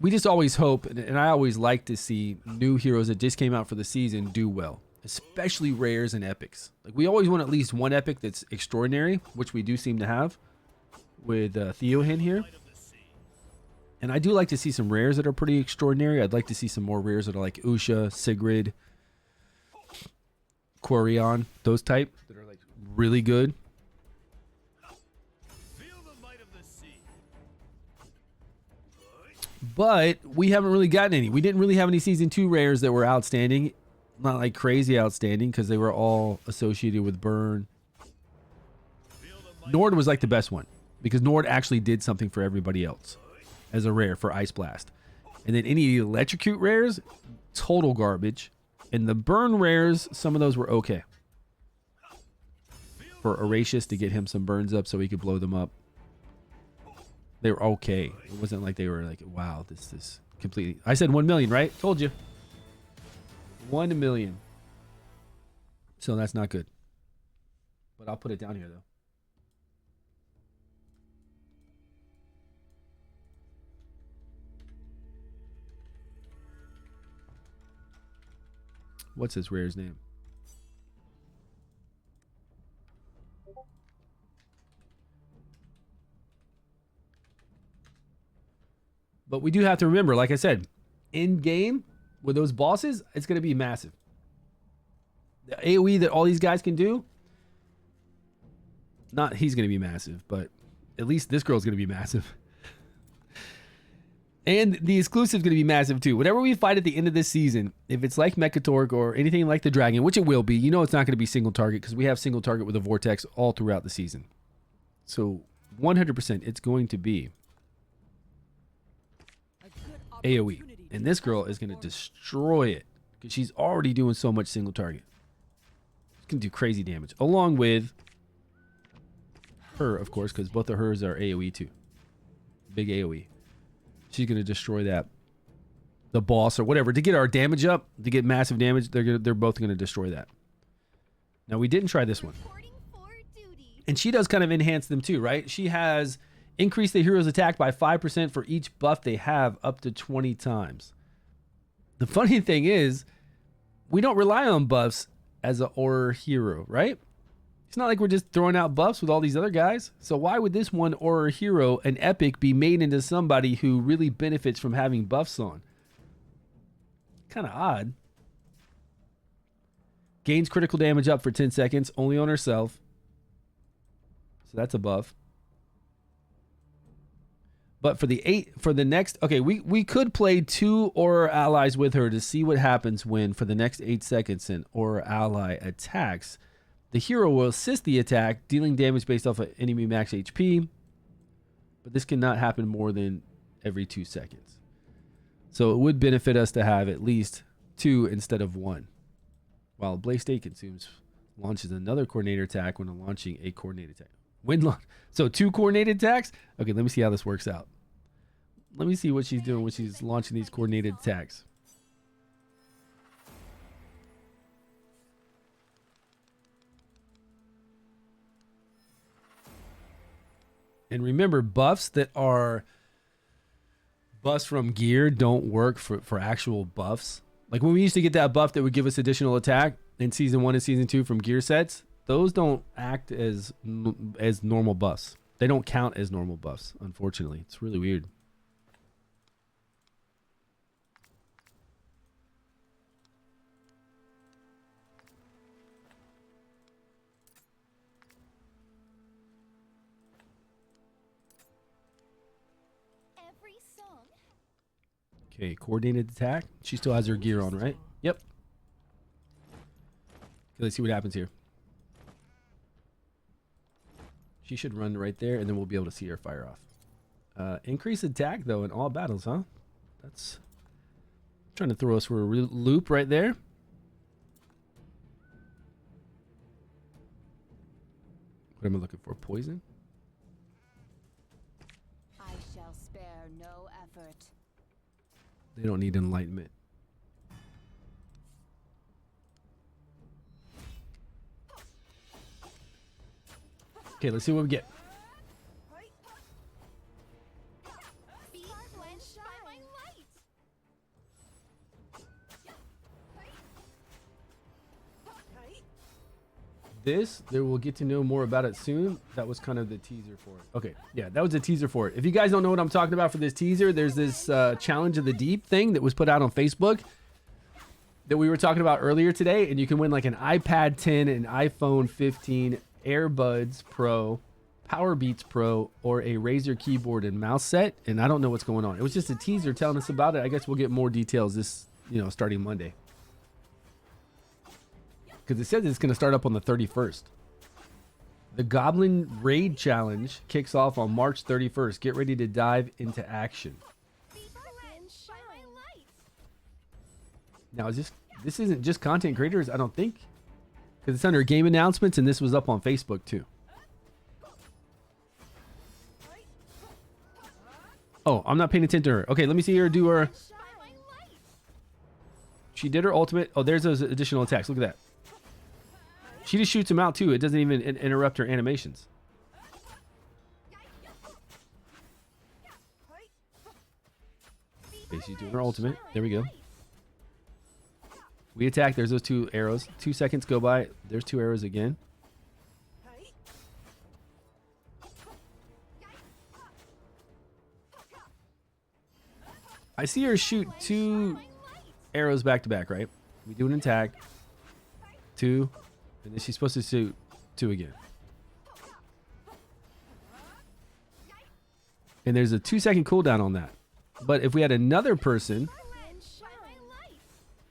We just always hope, and I always like to see new heroes that just came out for the season do well, especially rares and epics. Like, we always want at least one epic that's extraordinary, which we do seem to have with Theohen here. And I do like to see some rares that are pretty extraordinary. I'd like to see some more rares that are like Usha, Sigrid, Quarion, those type that are like really good. But we haven't really gotten any. We didn't really have any season 2 rares that were outstanding. Not like crazy outstanding, because they were all associated with burn. Nord was like the best one, because Nord actually did something for everybody else as a rare for Ice Blast. And then any electrocute rares, total garbage. And the burn rares, some of those were okay. For Horatius to get him some burns up so he could blow them up. They were okay. It wasn't like they were like, wow, this is completely... I said 1 million, right? Told you. 1 million. So that's not good. But I'll put it down here, though. What's his rare's name? But we do have to remember, like I said, in game with those bosses, it's going to be massive. The AoE that all these guys can do, not he's going to be massive, but at least this girl's going to be massive. And the exclusive is going to be massive too. Whatever we fight at the end of this season, if it's like Mechatork or anything like the Dragon, which it will be, you know it's not going to be single target because we have single target with the Vortex all throughout the season. So 100% it's going to be AoE. And this girl is going to destroy it because she's already doing so much single target. It's going to do crazy damage. Along with her, of course, because both of hers are AoE too. Big AoE. She's going to destroy that. The boss or whatever. To get our damage up, to get massive damage, they're both going to destroy that. Now, we didn't try this one. And she does kind of enhance them too, right? She has increased the hero's attack by 5% for each buff they have up to 20 times. The funny thing is, we don't rely on buffs as an aura hero, right? It's not like we're just throwing out buffs with all these other guys. So why would this one Aura hero, an epic, be made into somebody who really benefits from having buffs on? Kind of odd. Gains critical damage up for 10 seconds, only on herself. So that's a buff. But for the next, okay, we could play 2 Aura allies with her to see what happens when, for the next 8 seconds, an Aura ally attacks. The hero will assist the attack, dealing damage based off of enemy max HP. But this cannot happen more than every 2 seconds. So it would benefit us to have at least 2 instead of 1. While Blaze State launches another coordinator attack when launching a coordinated attack. So 2 coordinated attacks? Okay, let me see how this works out. Let me see what she's doing when she's launching these coordinated attacks. And remember, buffs that are buffs from gear don't work for actual buffs. Like when we used to get that buff that would give us additional attack in season 1 and season 2 from gear sets, those don't act as normal buffs. They don't count as normal buffs, unfortunately. It's really weird. Okay, coordinated attack. She still has her gear on, right? Yep. Okay, let's see what happens here. She should run right there, and then we'll be able to see her fire off. Increase attack, though, in all battles, huh? That's trying to throw us for a loop right there. What am I looking for? Poison? I shall spare no effort. They don't need enlightenment. Okay, let's see what we get. Be quenched by my light. This, we'll get to know more about it soon. That was kind of the teaser for it. Okay, yeah, that was a teaser for it. If you guys don't know what I'm talking about for this teaser, there's this Challenge of the Deep thing that was put out on Facebook that we were talking about earlier today, and you can win like an iPad 10, an iPhone 15, AirBuds Pro, Powerbeats Pro, or a Razer keyboard and mouse set, and I don't know what's going on. It was just a teaser telling us about it. I guess we'll get more details this, starting Monday. Because it says it's going to start up on the 31st. The Goblin Raid Challenge kicks off on March 31st. Get ready to dive into action. Now, this isn't just content creators, I don't think. Because it's under game announcements, and this was up on Facebook, too. Oh, I'm not paying attention to her. Okay, let me see her do her... She did her ultimate. Oh, there's those additional attacks. Look at that. She just shoots them out, too. It doesn't even interrupt her animations. Okay, she's doing her ultimate. There we go. We attack. There's those 2 arrows. 2 seconds go by. There's 2 arrows again. I see her shoot 2 arrows back to back, right? We do an attack. 2. And then she's supposed to shoot 2 again. And there's a 2-second cooldown on that. But if we had another person,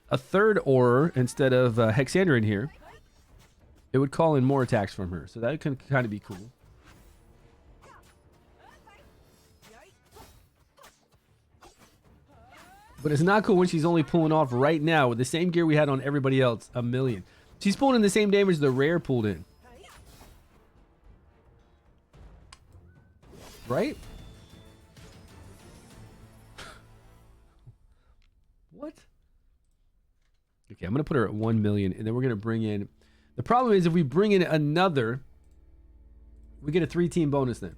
a third Aura instead of Hexandra in here, it would call in more attacks from her. So that can kind of be cool. But it's not cool when she's only pulling off right now with the same gear we had on everybody else, 1,000,000. She's pulling in the same damage the rare pulled in. Right? What? Okay, I'm going to put her at 1,000,000, and then we're going to bring in... The problem is if we bring in another, we get a 3-team bonus then.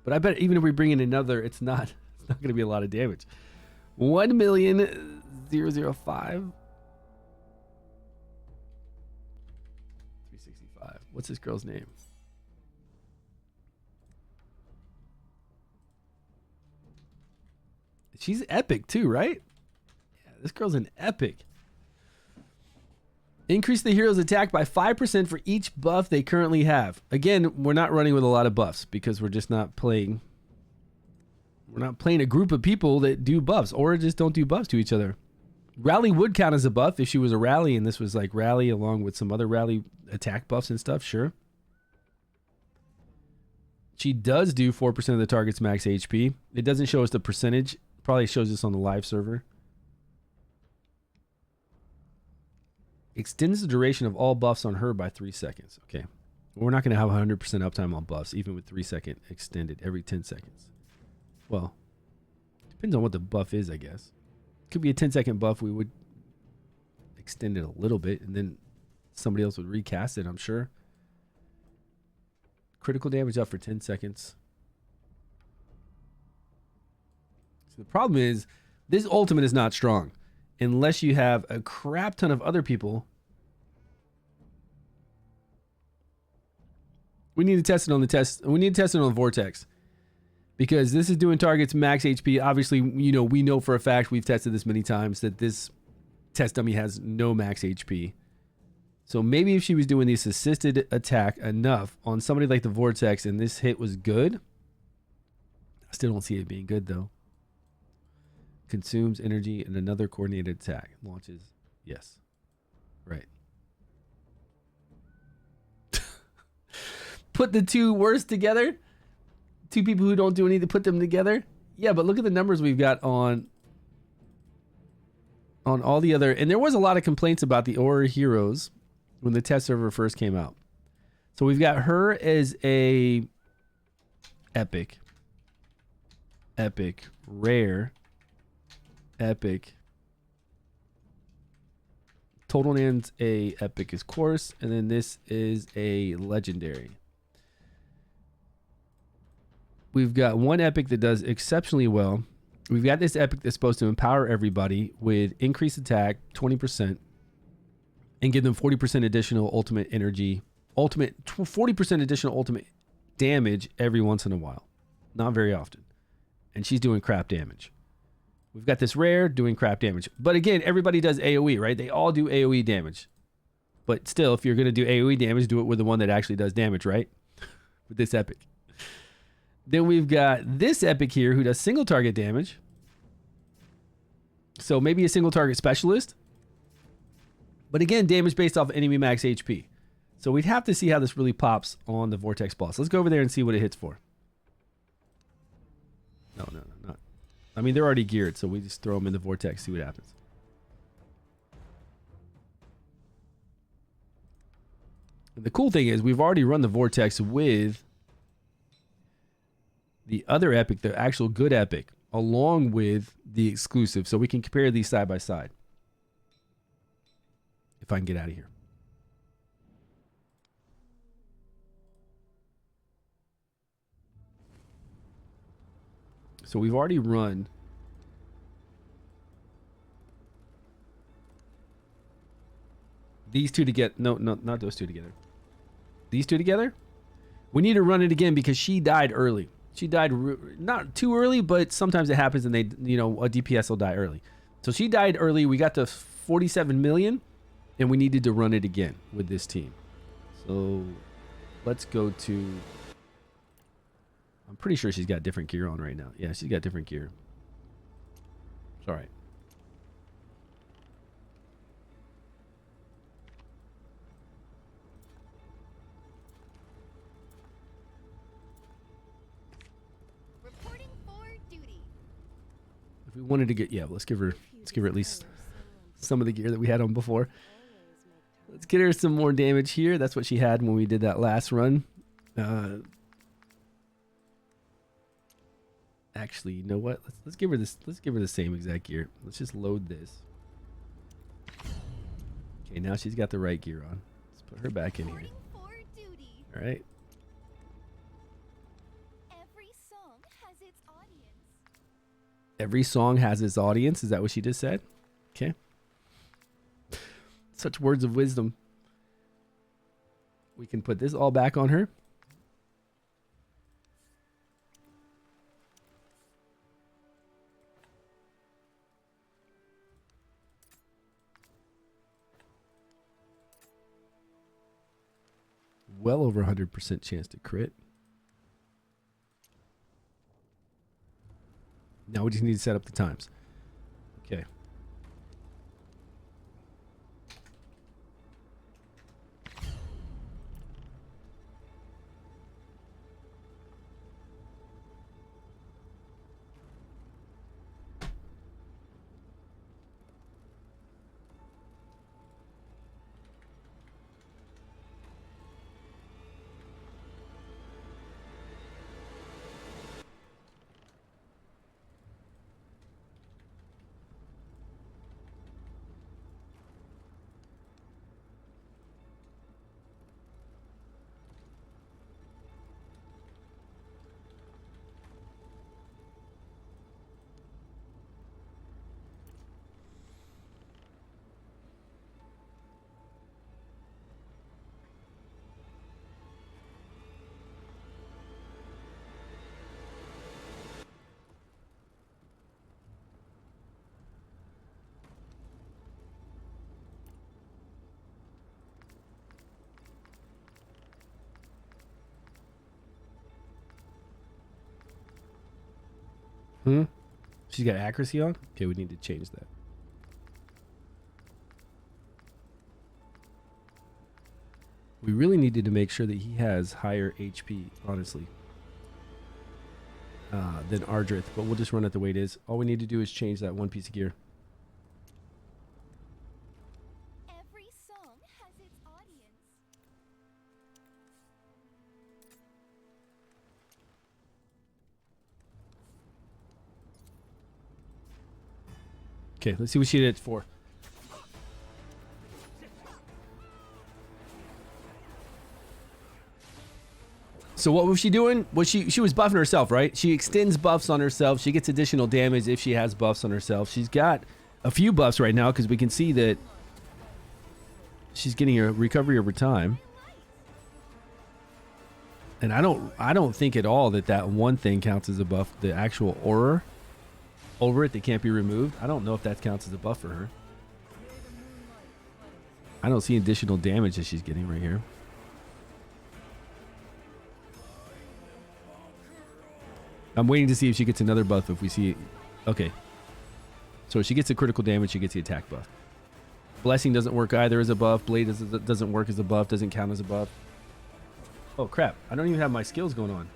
But I bet even if we bring in another, it's not going to be a lot of damage. 1,000,005. 360. What's this girl's name? She's epic too, right? Yeah, this girl's an epic. Increase the hero's attack by 5% for each buff they currently have. Again, we're not running with a lot of buffs because we're just not playing. We're not playing a group of people that do buffs or just don't do buffs to each other. Rally would count as a buff if she was a rally and this was like rally along with some other rally attack buffs and stuff, sure. She does do 4% of the target's max HP. It doesn't show us the percentage. Probably shows us on the live server. Extends the duration of all buffs on her by 3 seconds. Okay. We're not going to have 100% uptime on buffs, even with 3 second extended every 10 seconds. Well, depends on what the buff is, I guess. Could be a 10-second buff. We would extend it a little bit, and then somebody else would recast it, I'm sure. Critical damage up for 10 seconds. So the problem is, this ultimate is not strong. Unless you have a crap ton of other people. We need to test it on the test. We need to test it on the Vortex. Because this is doing targets max HP. Obviously, you know, we know for a fact, we've tested this many times, that this test dummy has no max HP. So maybe if she was doing this assisted attack enough on somebody like the Vortex and this hit was good. I still don't see it being good though. Consumes energy and another coordinated attack. Launches. Yes. Right. Put the two worst together. Two people who don't do anything, put them together. Yeah, but look at the numbers we've got on all the other. And there was a lot of complaints about the Aura heroes when the test server first came out. So we've got her as a epic, rare, epic. Total Nan's a epic, of course, and then this is a legendary. We've got one epic that does exceptionally well. We've got this epic that's supposed to empower everybody with increased attack 20% and give them 40% additional ultimate energy, 40% additional ultimate damage every once in a while. Not very often. And she's doing crap damage. We've got this rare doing crap damage. But again, everybody does AoE, right? They all do AoE damage. But still, if you're going to do AoE damage, do it with the one that actually does damage, right? With this epic. Then we've got this epic here who does single target damage. So maybe a single target specialist. But again, damage based off enemy max HP. So we'd have to see how this really pops on the Vortex boss. Let's go over there and see what it hits for. No, not. I mean, they're already geared, so we just throw them in the Vortex, see what happens. And the cool thing is we've already run the Vortex with the other epic, the actual good epic, along with the exclusive. So we can compare these side by side. If I can get out of here. So we've already run these two together. No, not those two together. These two together. We need to run it again because she died early. She died not too early, but sometimes it happens and they, you know, a DPS will die early. So she died early. We got to 47 million and we needed to run it again with this team. So let's go to, I'm pretty sure she's got different gear on right now. Yeah, she's got different gear. It's all right. Reporting for duty. If we wanted to get, yeah, let's give her at least some of the gear that we had on before. Let's get her some more damage here. That's what she had when we did that last run. Actually, you know what? Let's give her this. Let's give her the same exact gear. Let's just load this. Okay, now she's got the right gear on. Let's put her back in here. All right. Every song has its audience. Every song has its audience. Is that what she just said? Okay. Such words of wisdom. We can put this all back on her. Well over 100% chance to crit. Now we just need to set up the times. Okay. She's got accuracy on? Okay, we need to change that. We really needed to make sure that he has higher HP, honestly, than Aridith, but we'll just run it the way it is. All we need to do is change that one piece of gear. Every song has its audience. Okay, let's see what she did it for. So what was she doing? Was she was buffing herself, right? She extends buffs on herself. She gets additional damage if she has buffs on herself. She's got a few buffs right now because we can see that she's getting a recovery over time. And I don't think at all that one thing counts as a buff. The actual aura over it that can't be removed. I don't know if that counts as a buff for her. I don't see additional damage that she's getting right here. I'm waiting to see if she gets another buff if we see it. Okay. So if she gets a critical damage, she gets the attack buff. Blessing doesn't work either as a buff. Blade doesn't work as a buff. Doesn't count as a buff. Oh, crap. I don't even have my skills going on.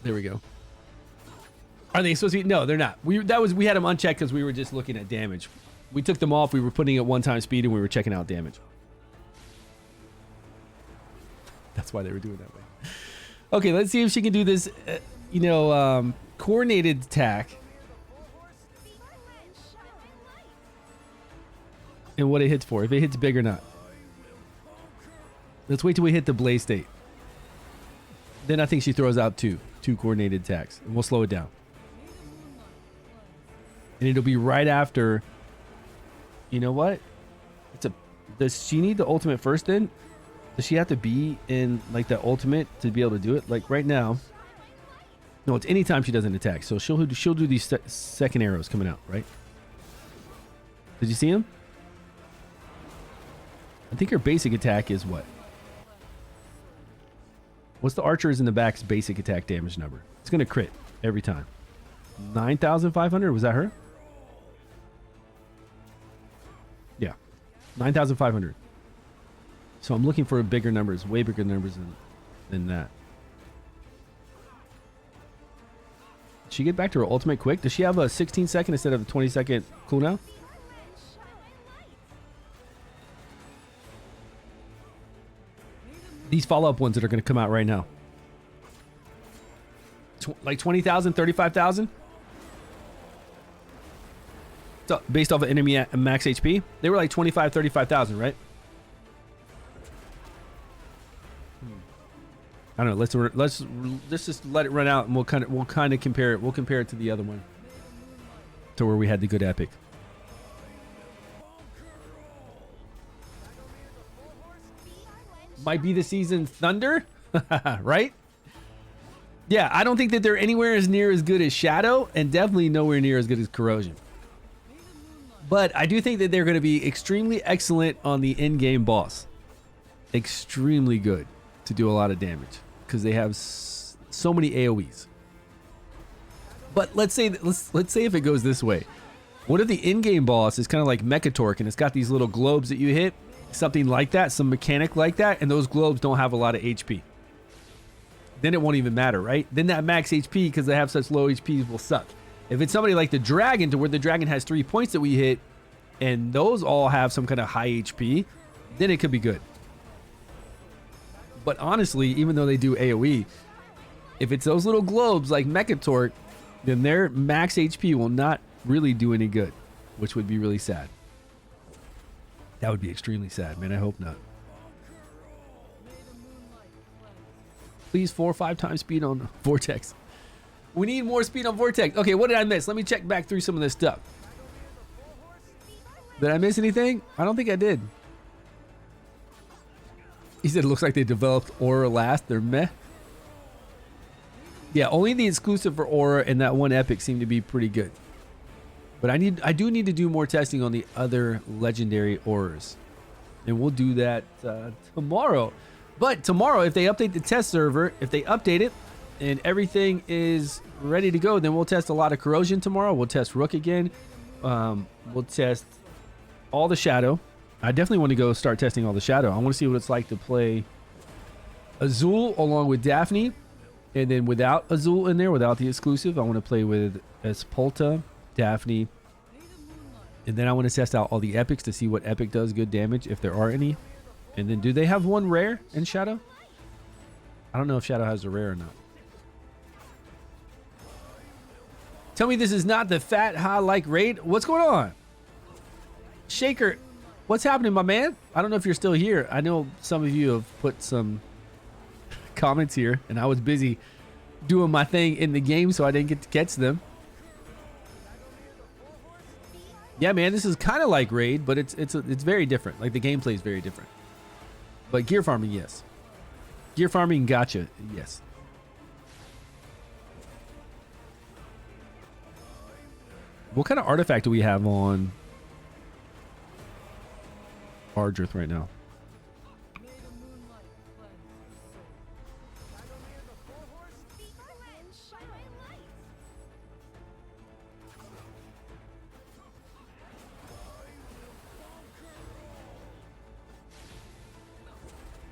There we go. Are they supposed to be? No, they're not. We had them unchecked because we were just looking at damage. We took them off. We were putting at 1x speed and we were checking out damage. That's why they were doing that way. Okay, let's see if she can do this, coordinated attack. And what it hits for, if it hits big or not. Let's wait till we hit the blaze state. Then I think she throws out two coordinated attacks. And we'll slow it down. And it'll be right after. You know what? Does she need the ultimate first then? Does she have to be in like the ultimate to be able to do it? Like right now. No, it's anytime she doesn't attack. So she'll do these second arrows coming out, right? Did you see him? I think her basic attack is what? What's the archers in the back's basic attack damage number? It's going to crit every time. 9,500? Was that her? Yeah. 9,500. So I'm looking for bigger numbers, way bigger numbers than that. Did she get back to her ultimate quick? Does she have a 16 second instead of a 20 second cooldown? These follow-up ones that are going to come out right now. Like 20,000, 35,000? So based off of enemy max HP? They were like 25, 35,000, right? I don't know. Let's just let it run out, and we'll kind of compare it. We'll compare it to the other one, to where we had the good epic. Might be the season Thunder, right? Yeah, I don't think that they're anywhere as near as good as Shadow, and definitely nowhere near as good as Corrosion. But I do think that they're going to be extremely excellent on the in-game boss. Extremely good to do a lot of damage because they have so many AoEs. But let's say if it goes this way. What if the in-game boss is kind of like Mechatork and it's got these little globes that you hit, something like that, some mechanic like that, and those globes don't have a lot of HP. Then it won't even matter, right? Then that max HP, because they have such low HP, will suck. If it's somebody like the dragon, to where the dragon has 3 points that we hit, and those all have some kind of high HP, then it could be good. But honestly, even though they do AoE, if it's those little globes like Mechatork, then their max HP will not really do any good, which would be really sad. That would be extremely sad, man. I hope not. Please 4 or 5 times speed on Vortex. We need more speed on Vortex. Okay, what did I miss? Let me check back through some of this stuff. Did I miss anything? I don't think I did. He said it looks like they developed Aura last. They're meh. Yeah, only the exclusive for Aura and that one epic seem to be pretty good. But I do need to do more testing on the other legendary auras. And we'll do that tomorrow. But tomorrow, if they update the test server, if they update it and everything is ready to go, then we'll test a lot of Corrosion tomorrow. We'll test Rook again. We'll test all the Shadow. I definitely want to go start testing all the Shadow. I want to see what it's like to play Azul along with Daphne. And then without Azul in there, without the exclusive, I want to play with Espolta, Daphne. And then I want to test out all the epics to see what epic does good damage, if there are any. And then do they have one rare in Shadow? I don't know if Shadow has a rare or not. Tell me this is not the fat high like raid. What's going on? Shaker, what's happening, my man? I don't know if you're still here. I know some of you have put some comments here, and I was busy doing my thing in the game, so I didn't get to catch them. Yeah, man, this is kind of like raid, but it's very different. Like the gameplay is very different. But gear farming, yes. Gear farming, gotcha, yes. What kind of artifact do we have on Aridith right now?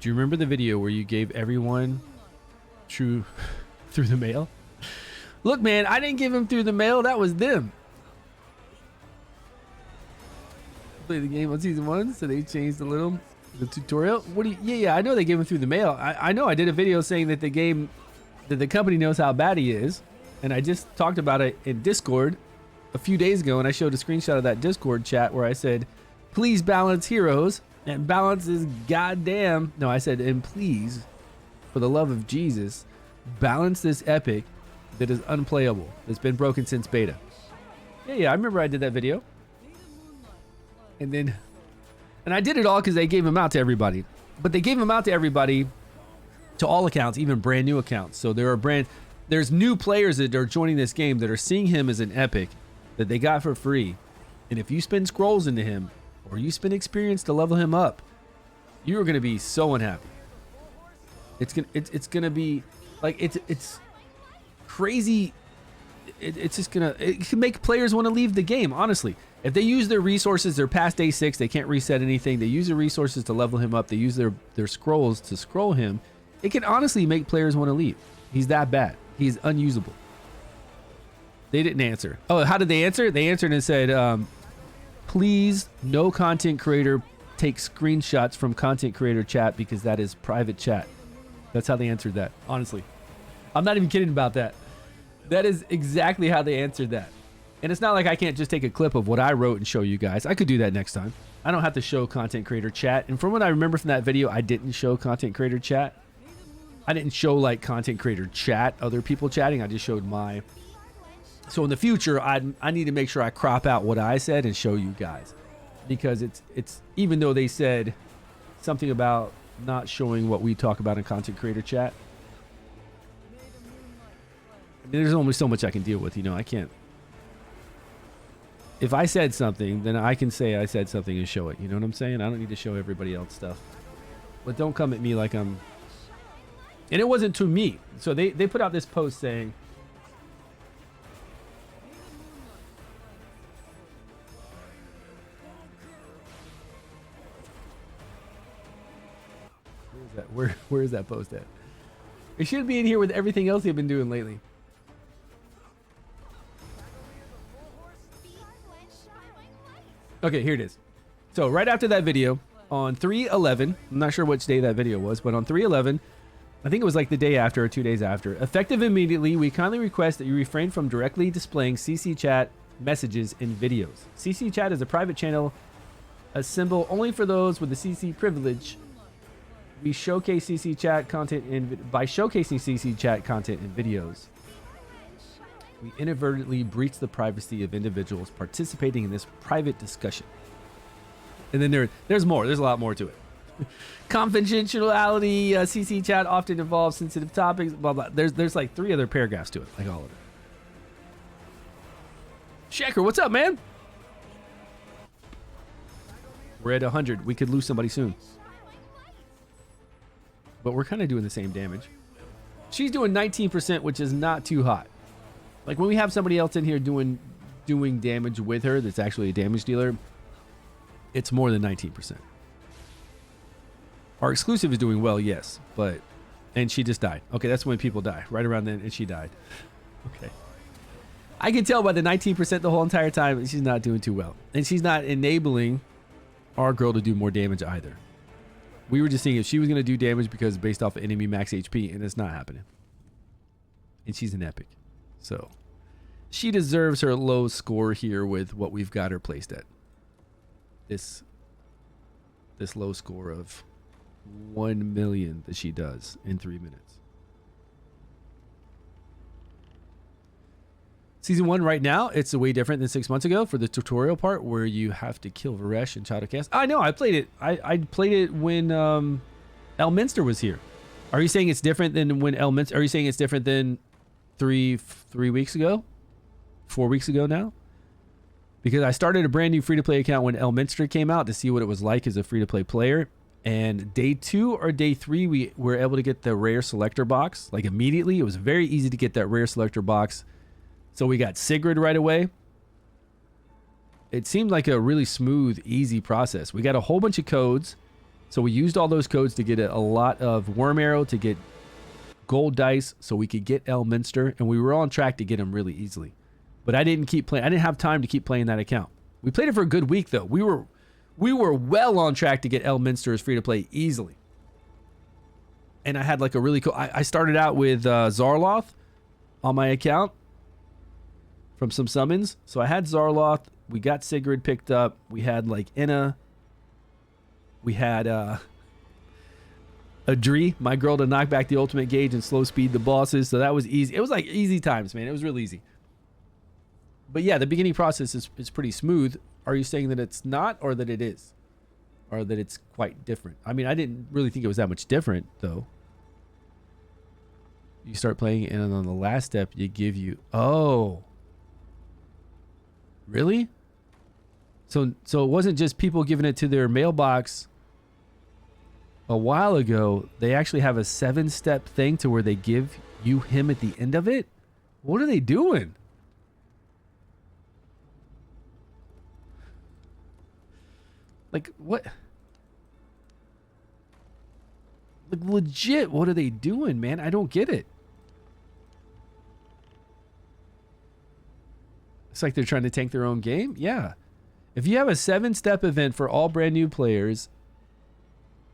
Do you remember the video where you gave everyone through the mail? Look, man, I didn't give him through the mail. That was them. Play the game on season 1, so they changed a little the tutorial. What do you? Yeah, I know they gave him through the mail. I know I did a video saying that the company knows how bad he is, and I just talked about it in Discord a few days ago, and I showed a screenshot of that Discord chat where I said, "Please balance heroes." And balance is goddamn. No, I said, and please, for the love of Jesus, balance this epic that is unplayable. That's been broken since beta. Yeah, I remember I did that video. And I did it all because they gave him out to everybody. But they gave him out to everybody, to all accounts, even brand new accounts. So there's new players that are joining this game that are seeing him as an epic that they got for free. And if you spend scrolls into him, or you spend experience to level him up, you are going to be so unhappy. It's gonna be like it's crazy. It's just gonna, it can make players want to leave the game. Honestly, if they use their resources, they're past day 6, they can't reset anything. They use their resources to level him up. They use their scrolls to scroll him. It can honestly make players want to leave. He's that bad. He's unusable. They didn't answer. Oh, how did they answer? They answered and said, please, no content creator take screenshots from content creator chat because that is private chat. That's how they answered that. Honestly, I'm not even kidding about that. That is exactly how they answered that. And it's not like I can't just take a clip of what I wrote and show you guys. I could do that next time. I don't have to show content creator chat. And from what I remember from that video, I didn't show content creator chat. I didn't show like content creator chat, other people chatting. I just showed my. So in the future, I need to make sure I crop out what I said and show you guys, because it's even though they said something about not showing what we talk about in content creator chat. I mean, there's only so much I can deal with, you know. I can't. If I said something, then I can say I said something and show it. You know what I'm saying? I don't need to show everybody else stuff. But don't come at me like I'm. And it wasn't to me. So they put out this post saying. Where is that post at? It should be in here with everything else they've been doing lately. Okay, here it is. So right after that video on 3/11, I'm not sure which day that video was, but on 3/11, I think it was like the day after or 2 days after. Effective immediately, we kindly request that you refrain from directly displaying CC chat messages in videos. CC chat is a private channel, a symbol only for those with the CC privilege. We showcase CC chat content by showcasing CC chat content in videos. We inadvertently breach the privacy of individuals participating in this private discussion. And then there's more. There's a lot more to it. Confidentiality, CC chat often involves sensitive topics, blah, blah. There's like 3 other paragraphs to it, like all of it. Shaker, what's up, man? We're at 100. We could lose somebody soon. But we're kind of doing the same damage. She's doing 19%, which is not too hot. Like when we have somebody else in here doing damage with her that's actually a damage dealer, it's more than 19%. Our exclusive is doing well, yes, but and she just died. Okay, that's when people die. Right around then, and she died. Okay. I can tell by the 19% the whole entire time she's not doing too well. And she's not enabling our girl to do more damage either. We were just seeing if she was going to do damage because based off of enemy max HP, and it's not happening. And she's an epic. So she deserves her low score here with what we've got her placed at. This low score of 1 million that she does in 3 minutes. Season 1 right now, it's way different than 6 months ago for the tutorial part where you have to kill Varesh and Child of Chaos. I know, I played it. I played it when Elminster was here. Are you saying it's different than when Elminster? Are you saying it's different than three weeks ago? 4 weeks ago now? Because I started a brand new free-to-play account when Elminster came out to see what it was like as a free-to-play player. And day 2 or day 3, we were able to get the rare selector box. Like immediately, it was very easy to get that rare selector box. So we got Sigrid right away. It seemed like a really smooth, easy process. We got a whole bunch of codes. So we used all those codes to get a lot of Worm Arrow, to get gold dice, so we could get Elminster. And we were on track to get him really easily. But I didn't keep playing. I didn't have time to keep playing that account. We played it for a good week, though. We were well on track to get Elminster as free-to-play easily. And I had like a really cool... I started out with Zarloth on my account from some summons. So I had Zarloth. We got Sigrid picked up. We had like Inna. We had Adri, my girl, to knock back the ultimate gauge and slow speed the bosses. So that was easy. It was like easy times, man. It was real easy. But yeah, the beginning process is pretty smooth. Are you saying that it's not, or that it is? Or that it's quite different? I mean, I didn't really think it was that much different, though. You start playing, and on the last step, you give you... Oh. Really? So it wasn't just people giving it to their mailbox a while ago. They actually have a 7-step thing to where they give you him at the end of it? What are they doing? Like, what? Like, legit, what are they doing, man? I don't get it. It's like they're trying to tank their own game? Yeah. If you have a 7-step event for all brand new players,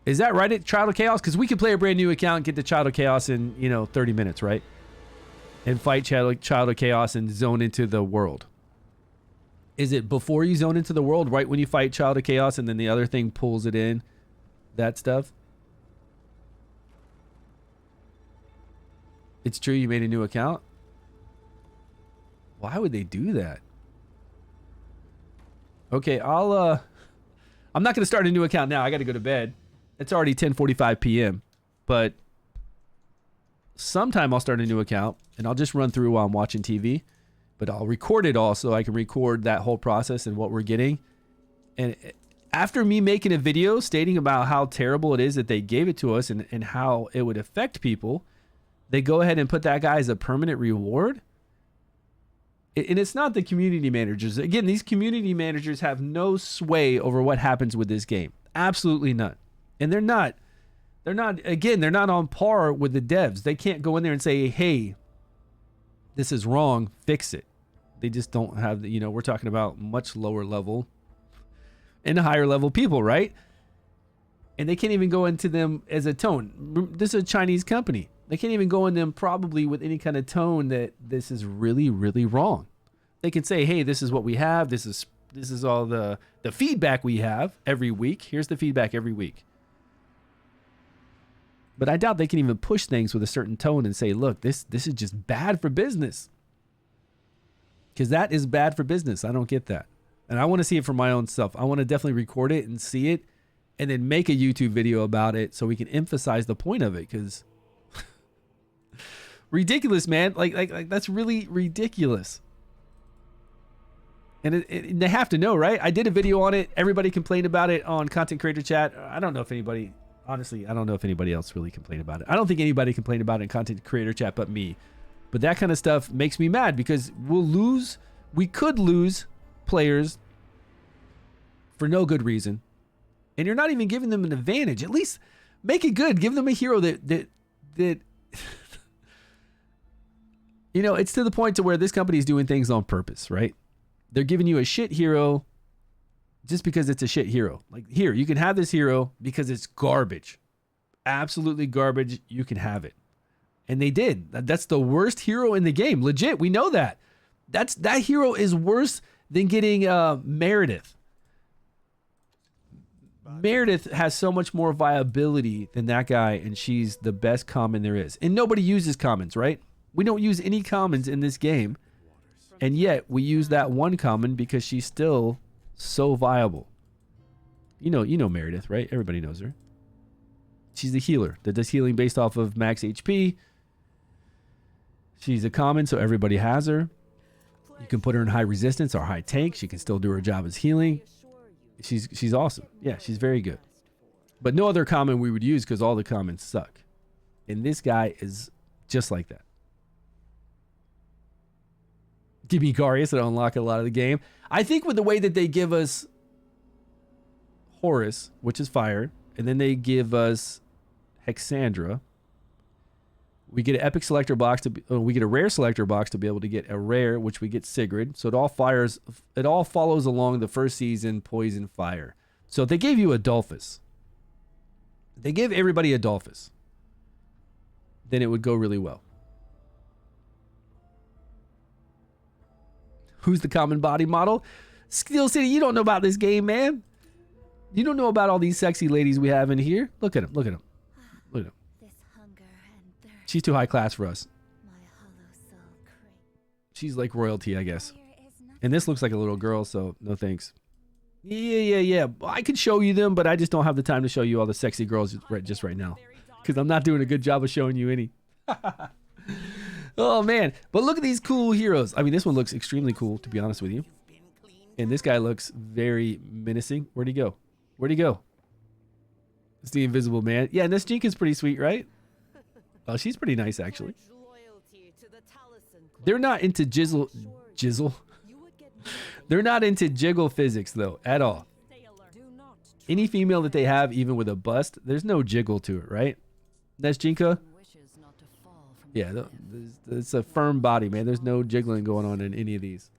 is that right at Child of Chaos? Because we could play a brand new account and get to Child of Chaos in, 30 minutes, right? And fight Child of Chaos and zone into the world. Is it before you zone into the world, right when you fight Child of Chaos, and then the other thing pulls it in? That stuff? It's true you made a new account? Why would they do that? Okay, I'm not going to start a new account now. I got to go to bed. It's already 10:45 p.m. But sometime I'll start a new account and I'll just run through while I'm watching TV. But I'll record it all so I can record that whole process and what we're getting. And after me making a video stating about how terrible it is that they gave it to us and how it would affect people, they go ahead and put that guy as a permanent reward. And it's not the community managers. Again, these community managers have no sway over what happens with this game. Absolutely none. And they're not on par with the devs. They can't go in there and say, hey, this is wrong, fix it. They just don't have the, we're talking about much lower level and higher level people, right? And they can't even go into them as a tone. This is a Chinese company. They can't even go in them probably with any kind of tone that this is really, really wrong. They can say, hey, this is what we have. This is all the feedback we have every week. Here's the feedback every week. But I doubt they can even push things with a certain tone and say, look, this is just bad for business. Because that is bad for business. I don't get that. And I want to see it for my own self. I want to definitely record it and see it and then make a YouTube video about it so we can emphasize the point of it. Because ridiculous, man. Like that's really ridiculous. And they have to know, right? I did a video on it. Everybody complained about it on content creator chat. I don't know if anybody, honestly, I don't know if anybody else really complained about it. I don't think anybody complained about it in content creator chat but me. But that kind of stuff makes me mad because we could lose players for no good reason. And you're not even giving them an advantage. At least make it good. Give them a hero that it's to the point to where this company is doing things on purpose, right? They're giving you a shit hero just because it's a shit hero. Like, here, you can have this hero because it's garbage. Absolutely garbage. You can have it. And they did. That's the worst hero in the game. Legit, we know that. That hero is worse than getting Meredith. Meredith has so much more viability than that guy, and she's the best common there is. And nobody uses commons, right? We don't use any commons in this game. And yet, we use that one common because she's still so viable. You know Meredith, right? Everybody knows her. She's the healer that does healing based off of max HP. She's a common, so everybody has her. You can put her in high resistance or high tank. She can still do her job as healing. She's awesome. Yeah, she's very good. But no other common we would use because all the commons suck. And this guy is just like that. Give me Garius to unlock a lot of the game. I think with the way that they give us Horus, which is fire, and then they give us Hexandra, we get an epic selector box we get a rare selector box to be able to get a rare, which we get Sigrid. So it all follows along the first season poison fire. So if they gave you Adolphus, they give everybody Adolphus, then it would go really well. Who's the common body model? Steel City, you don't know about this game, man. You don't know about all these sexy ladies we have in here. Look at them. Look at them. Look at them. She's too high class for us. She's like royalty, I guess. And this looks like a little girl, so no thanks. Yeah. I could show you them, but I just don't have the time to show you all the sexy girls just right now. Because I'm not doing a good job of showing you any. Oh, man. But look at these cool heroes. I mean, this one looks extremely cool, to be honest with you. And this guy looks very menacing. Where'd he go? Where'd he go? It's the Invisible Man. Yeah, and this Jinka's pretty sweet, right? Oh, she's pretty nice, actually. They're not into jizzle. They're not into jiggle physics, though, at all. Any female that they have, even with a bust, there's no jiggle to it, right? That's Jinka. Yeah, it's a firm body, man. There's no jiggling going on in any of these.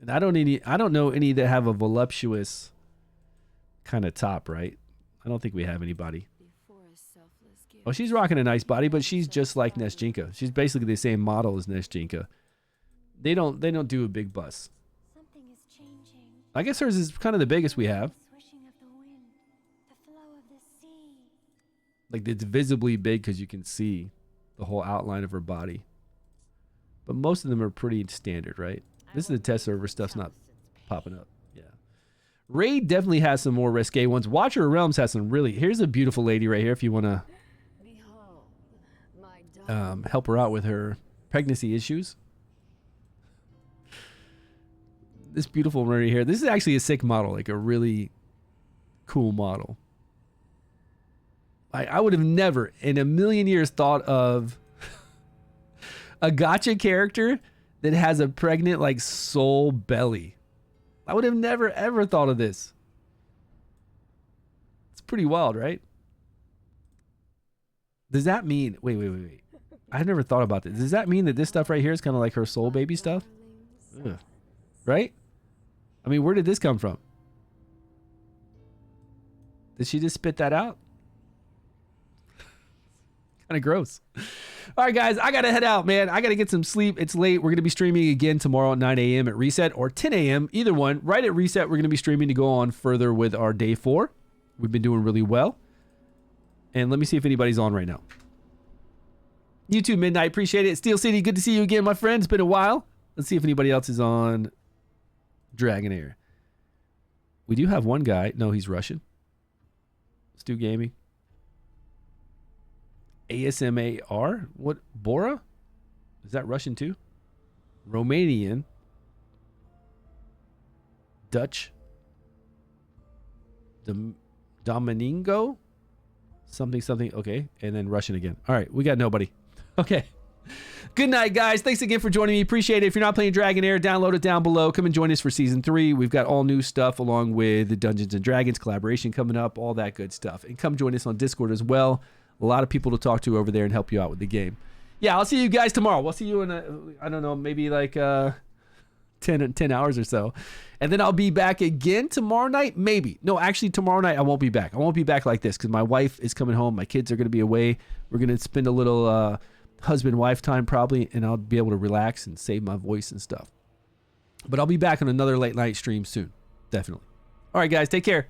And I don't know any that have a voluptuous kind of top, right? I don't think we have anybody. Oh, she's rocking a nice body, but she's just like Nesjinka. She's basically the same model as Nesjinka. They don't do a big bust. I guess hers is kind of the biggest we have. Like, it's visibly big because you can see. the whole outline of her body. But most of them are pretty standard, right? This is the test server stuff's not popping up. Yeah. Raid definitely has some more risque ones. Watcher of Realms has some really... Here's a beautiful lady right here if you want to help her out with her pregnancy issues. This beautiful one right here. This is actually a sick model, like a really cool model. I would have never in a million years thought of a gacha character that has a pregnant like soul belly. I would have never ever thought of this. It's pretty wild, right? Does that mean wait. I never thought about this. Does that mean that this stuff right here is kind of like her soul baby stuff? Ugh. Right? I mean, where did this come from? Did she just spit that out? Kind of gross. All right, guys, I got to head out, man. I got to get some sleep. It's late. We're going to be streaming again tomorrow at 9 a.m. at Reset or 10 a.m. Either one. Right at Reset, we're going to be streaming to go on further with our day 4. We've been doing really well. And let me see if anybody's on right now. YouTube Midnight, appreciate it. Steel City, good to see you again, my friend. It's been a while. Let's see if anybody else is on Dragonheir. We do have one guy. No, he's Russian. StewGaming. ASMAR? What? Bora? Is that Russian too? Romanian. Dutch. Domingo? Something. Okay. And then Russian again. All right. We got nobody. Okay. Good night, guys. Thanks again for joining me. Appreciate it. If you're not playing Dragonheir, download it down below. Come and join us for Season 3. We've got all new stuff along with the Dungeons & Dragons collaboration coming up, all that good stuff. And come join us on Discord as well. A lot of people to talk to over there and help you out with the game. Yeah, I'll see you guys tomorrow. We'll see you in, I don't know, maybe like 10 hours or so. And then I'll be back again tomorrow night, maybe. No, actually, tomorrow night I won't be back. I won't be back like this because my wife is coming home. My kids are going to be away. We're going to spend a little... husband-wife time probably, and I'll be able to relax and save my voice and stuff. But I'll be back on another late night stream soon. Definitely. All right, guys. Take care.